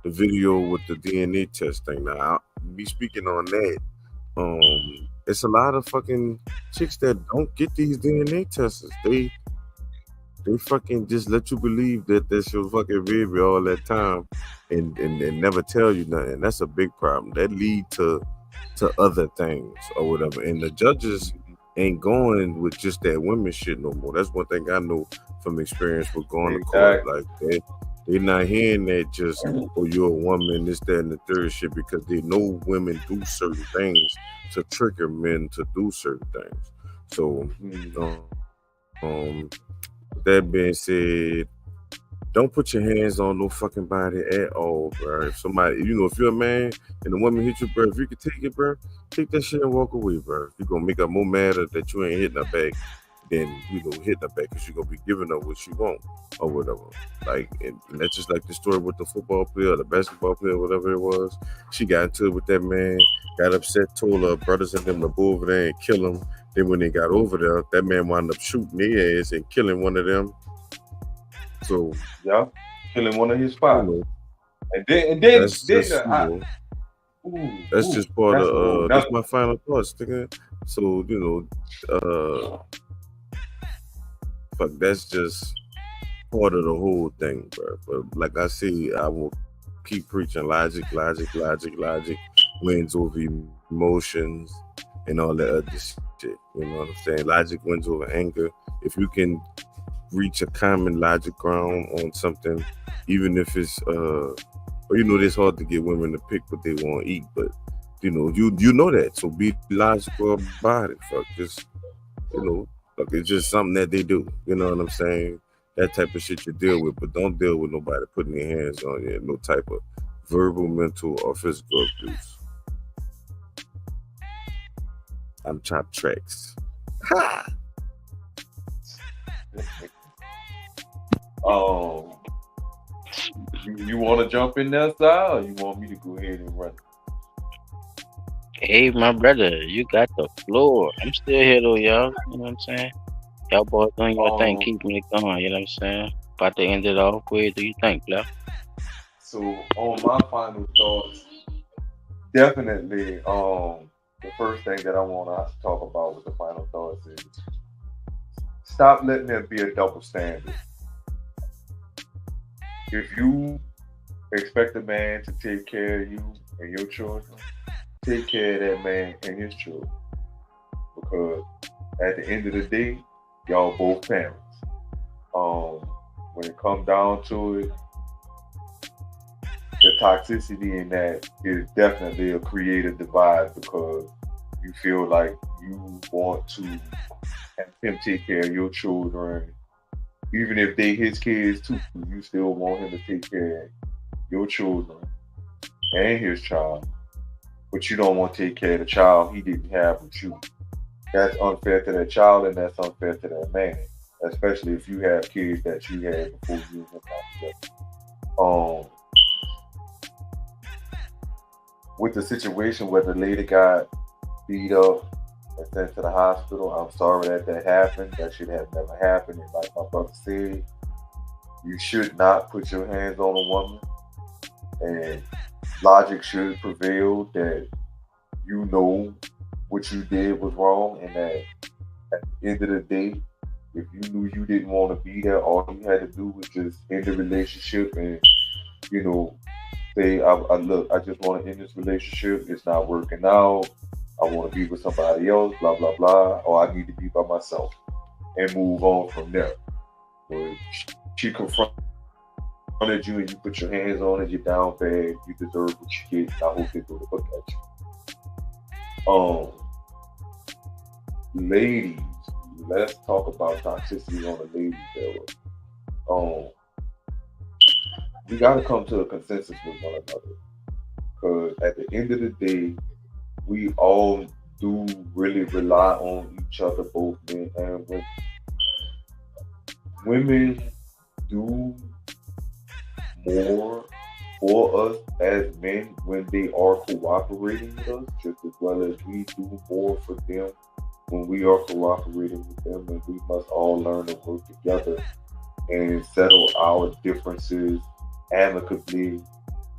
video with the DNA test thing. Now, me speaking on that, it's a lot of fucking chicks that don't get these DNA tests. They fucking just let you believe that that's your fucking baby all that time, and never tell you nothing. That's a big problem. That lead to other things or whatever. And the judges ain't going with just that women shit no more. That's one thing I know from experience with going to court. Like they not hearing that just, oh, you're a woman, this, that, and the third shit, because they know women do certain things to trigger men to do certain things. So, that being said, don't put your hands on no fucking body at all, bro. If somebody, if you're a man and a woman hit you, bro, if you can take it, bro, take that shit and walk away, bro. If you're gonna make her more mad that you ain't hitting her back, then hit her back because you're gonna be giving her what she want or whatever. Like, and that's just like the story with the football player, the basketball player, whatever it was. She got into it with that man, got upset, told her brothers and them to go over there and kill him. Then when they got over there, that man wound up shooting their ass and killing one of them. So yeah, killing one of his spots, and then that's just part of that's my final thoughts, nigga. So fuck, that's just part of the whole thing, bro. But like I say, I will keep preaching logic wins over emotions and all that other shit. You know what I'm saying? Logic wins over anger. If you can reach a common logic ground on something, even if it's it's hard to get women to pick what they want to eat, but you know that, so be logical about it. Fuck, just like it's just something that they do. You know what I'm saying? That type of shit you deal with, but don't deal with nobody putting their hands on you. No type of verbal, mental, or physical abuse. I'm Chop Tracks. Ha! You want to jump in there, side, or you want me to go ahead and run? Hey, my brother, you got the floor. I'm still here though, y'all. You know what I'm saying? Y'all boys doing your thing, keeping it going. You know what I'm saying? About to end it off. What do you think, Blah? So on my final thoughts, definitely, the first thing that I want to talk about with the final thoughts is stop letting there be a double standard. If you expect a man to take care of you and your children, take care of that man and his children. Because at the end of the day, y'all both parents. When it comes down to it, the toxicity in that is definitely a creative divide because you feel like you want to have him take care of your children, even if they his kids too. You still want him to take care of your children and his child, but you don't want to take care of the child he didn't have with you. That's unfair to that child and that's unfair to that man, especially if you have kids that you had before you and him got together. With the situation where the lady got beat up and sent to the hospital, I'm sorry that happened. That should have never happened. And like my brother said, you should not put your hands on a woman. And logic should prevail that you know what you did was wrong and that at the end of the day, if you knew you didn't want to be there, all you had to do was just end the relationship and, say, I just want to end this relationship. It's not working out. I want to be with somebody else, blah, blah, blah. Or I need to be by myself and move on from there. But she confronted you and you put your hands on it, you're down bad, you deserve what you get. I hope they go to look at you. Ladies, let's talk about toxicity on the ladies level. We got to come to a consensus with one another. Because at the end of the day, we all do really rely on each other, both men and women. Women do more for us as men when they are cooperating with us, just as well as we do more for them when we are cooperating with them. And we must all learn to work together and settle our differences amicably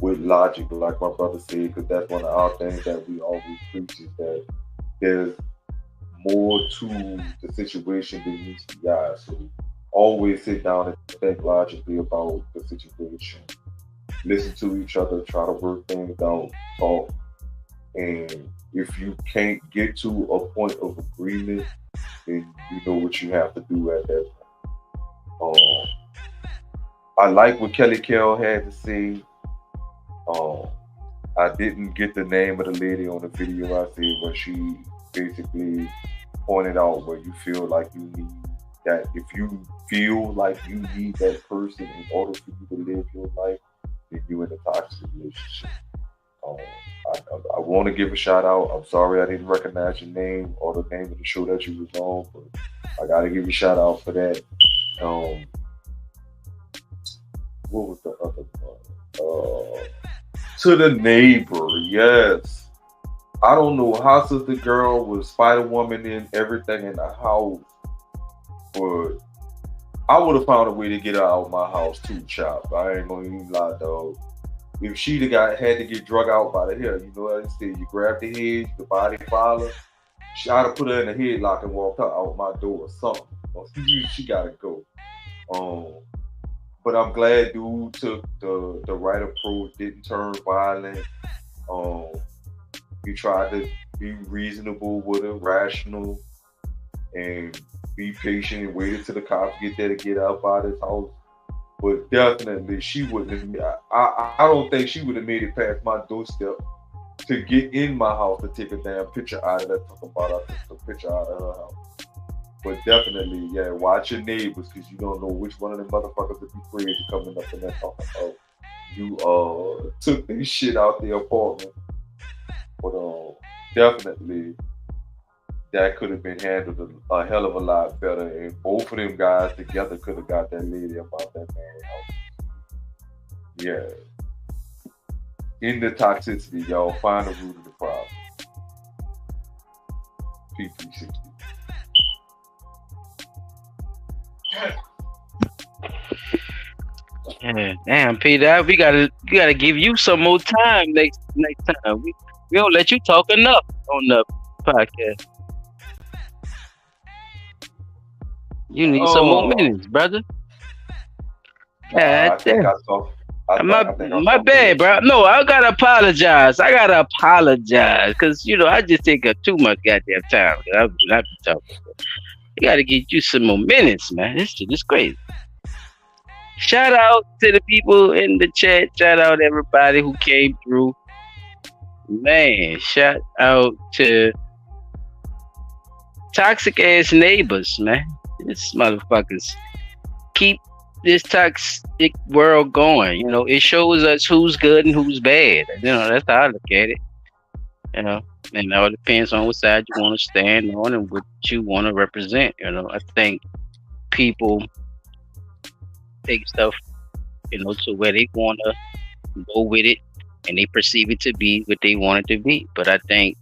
with logic, like my brother said, because that's one of our things that we always preach is that there's more to the situation than meets the eye. So always sit down and think logically about the situation. Listen to each other, try to work things out, talk. And if you can't get to a point of agreement, then you know what you have to do at that point. I like what Kelly Kell had to say. I didn't get the name of the lady on the video I said where she basically pointed out where you feel like you need that. If you feel like you need that person in order for you to live your life, then you're in a toxic relationship. I want to give a shout out. I'm sorry I didn't recognize your name or the name of the show that you was on, but I got to give you a shout out for that. What was the other one? To the neighbor, yes. I don't know how Sister Girl was Spider-Woman in everything in the house, but I would have found a way to get her out of my house too, Chop. I ain't gonna even lie, dog. If she'd have had to get drug out by the hair, you know what I said? You grab the head, the body follow. I'd have put her in a headlock and walked her out my door or something. She gotta go. But I'm glad dude took the right approach, didn't turn violent. He tried to be reasonable with her, rational, and be patient and waited till the cops get there to get up out of his house. But definitely, she wouldn't have. I don't think she would have made it past my doorstep to get in my house to take a damn picture out of that. Talking about I took a picture out of her house. But definitely, yeah, watch your neighbors because you don't know which one of them motherfuckers would be crazy coming up in there talking about you took this shit out the apartment. But definitely, that could have been handled a hell of a lot better, and both of them guys together could have got that lady about that man house. Yeah. In the toxicity, y'all find the root of the problem. P360. Yeah, damn, Peter, we gotta give you some more time next time. We don't let you talk enough on the podcast. You need some more Oh, minutes, brother. nah, God I think damn. I saw. I My think I think I my saw too bad, much bro. shit. No, I gotta apologize. Because I just take up too much goddamn time. I be talking. You gotta get you some more minutes, man. This shit is crazy. Shout out to the people in the chat. Shout out everybody who came through. Man, shout out to toxic ass neighbors, man. This motherfuckers keep this toxic world going. It shows us who's good and who's bad. That's how I look at it. And it all depends on what side you want to stand on and what you want to represent. I think people take stuff, to where they want to go with it, and they perceive it to be what they want it to be. But I think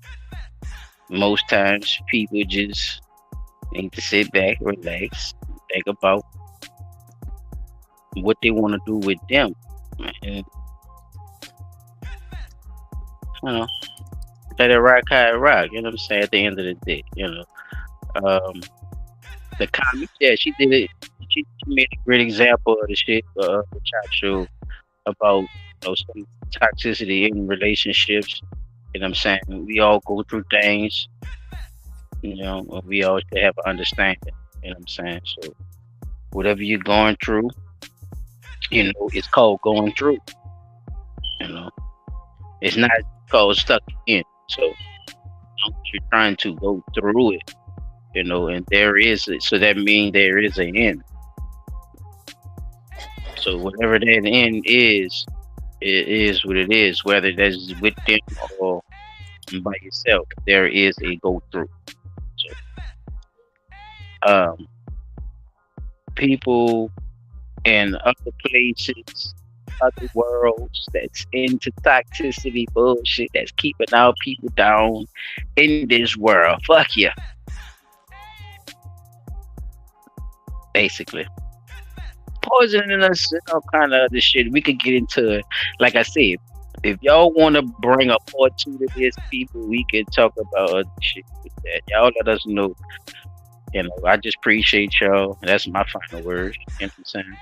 most times people just need to sit back, relax, think about what they want to do with them, and let it rock how it rock. You know what I'm saying? At the end of the day, the comics, yeah, she did it. She made a great example of the shit the chat show about some toxicity in relationships. You know what I'm saying? We all go through things. We all should have an understanding. You know what I'm saying? So whatever you're going through, it's called going through. It's not called stuck in. So you're trying to go through it, and there is it. So that means there is an end. So whatever that end is, it is what it is. Whether that's with them or by yourself, there is a go through. So, people in other places, other worlds that's into toxicity bullshit that's keeping our people down in this world. Fuck you. Basically. Poisoning us and all kind of other shit. We could get into it. Like I said, if y'all want to bring a part two to this, people, we can talk about other shit with that. Y'all let us know. I just appreciate y'all. That's my final word. You know what I'm saying?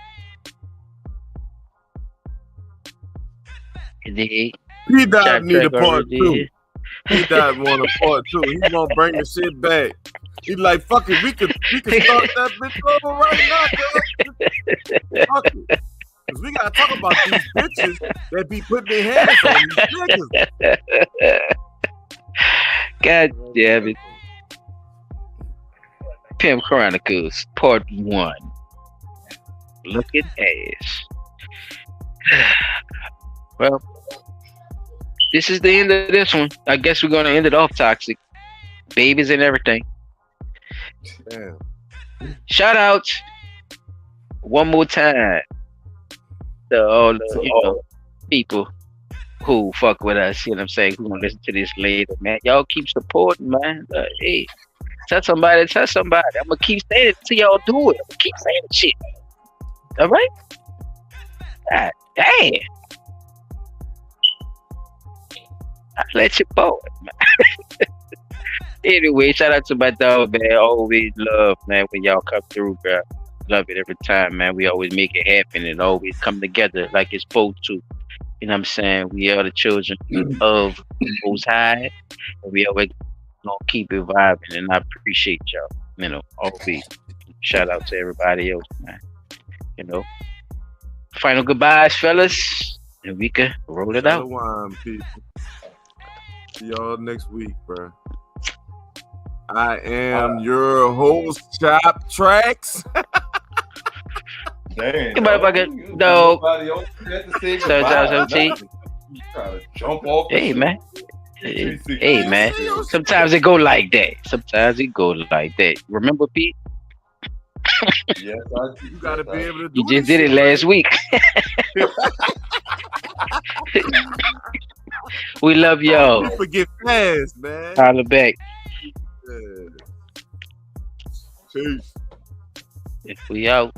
He died need a part two. He died want a part two. He gonna bring the shit back. He's like, fuck it, we could start that bitch over right now, cuz. Fuck it. Cause we gotta talk about these bitches that be putting their hands on these niggas. God damn it. Pimp Chronicles Part 1. Looking ass. Well, this is the end of this one. I guess we're gonna end it off toxic. Babies and everything. Damn. Shout out one more time to all the people who fuck with us. You know what I'm saying? Who gonna listen to this later, man? Y'all keep supporting, man. Hey, tell somebody. I'm gonna keep saying it till y'all do it. I'm gonna keep saying the shit. All right? God damn. I let you boy, man. Anyway, shout out to my dog, man. Always love, man, when y'all come through, bro. Love it every time, man. We always make it happen and always come together like it's supposed to. You know what I'm saying? We are the children of Most High, and we always gonna keep it vibing. And I appreciate y'all. Always. Shout out to everybody else, man. Final goodbyes, fellas, and we can roll it out. Shalom, people. See y'all next week, bro. I am your host, Chop Tracks. Damn. Motherfucker, dog. Try to jump off. Hey, man. Hey, man. Sometimes it go like that. Remember, Pete? Yes, I do. You gotta be able to do You just did it last week. We love y'all. You forget fast, man. Holla back. Peace. If we out.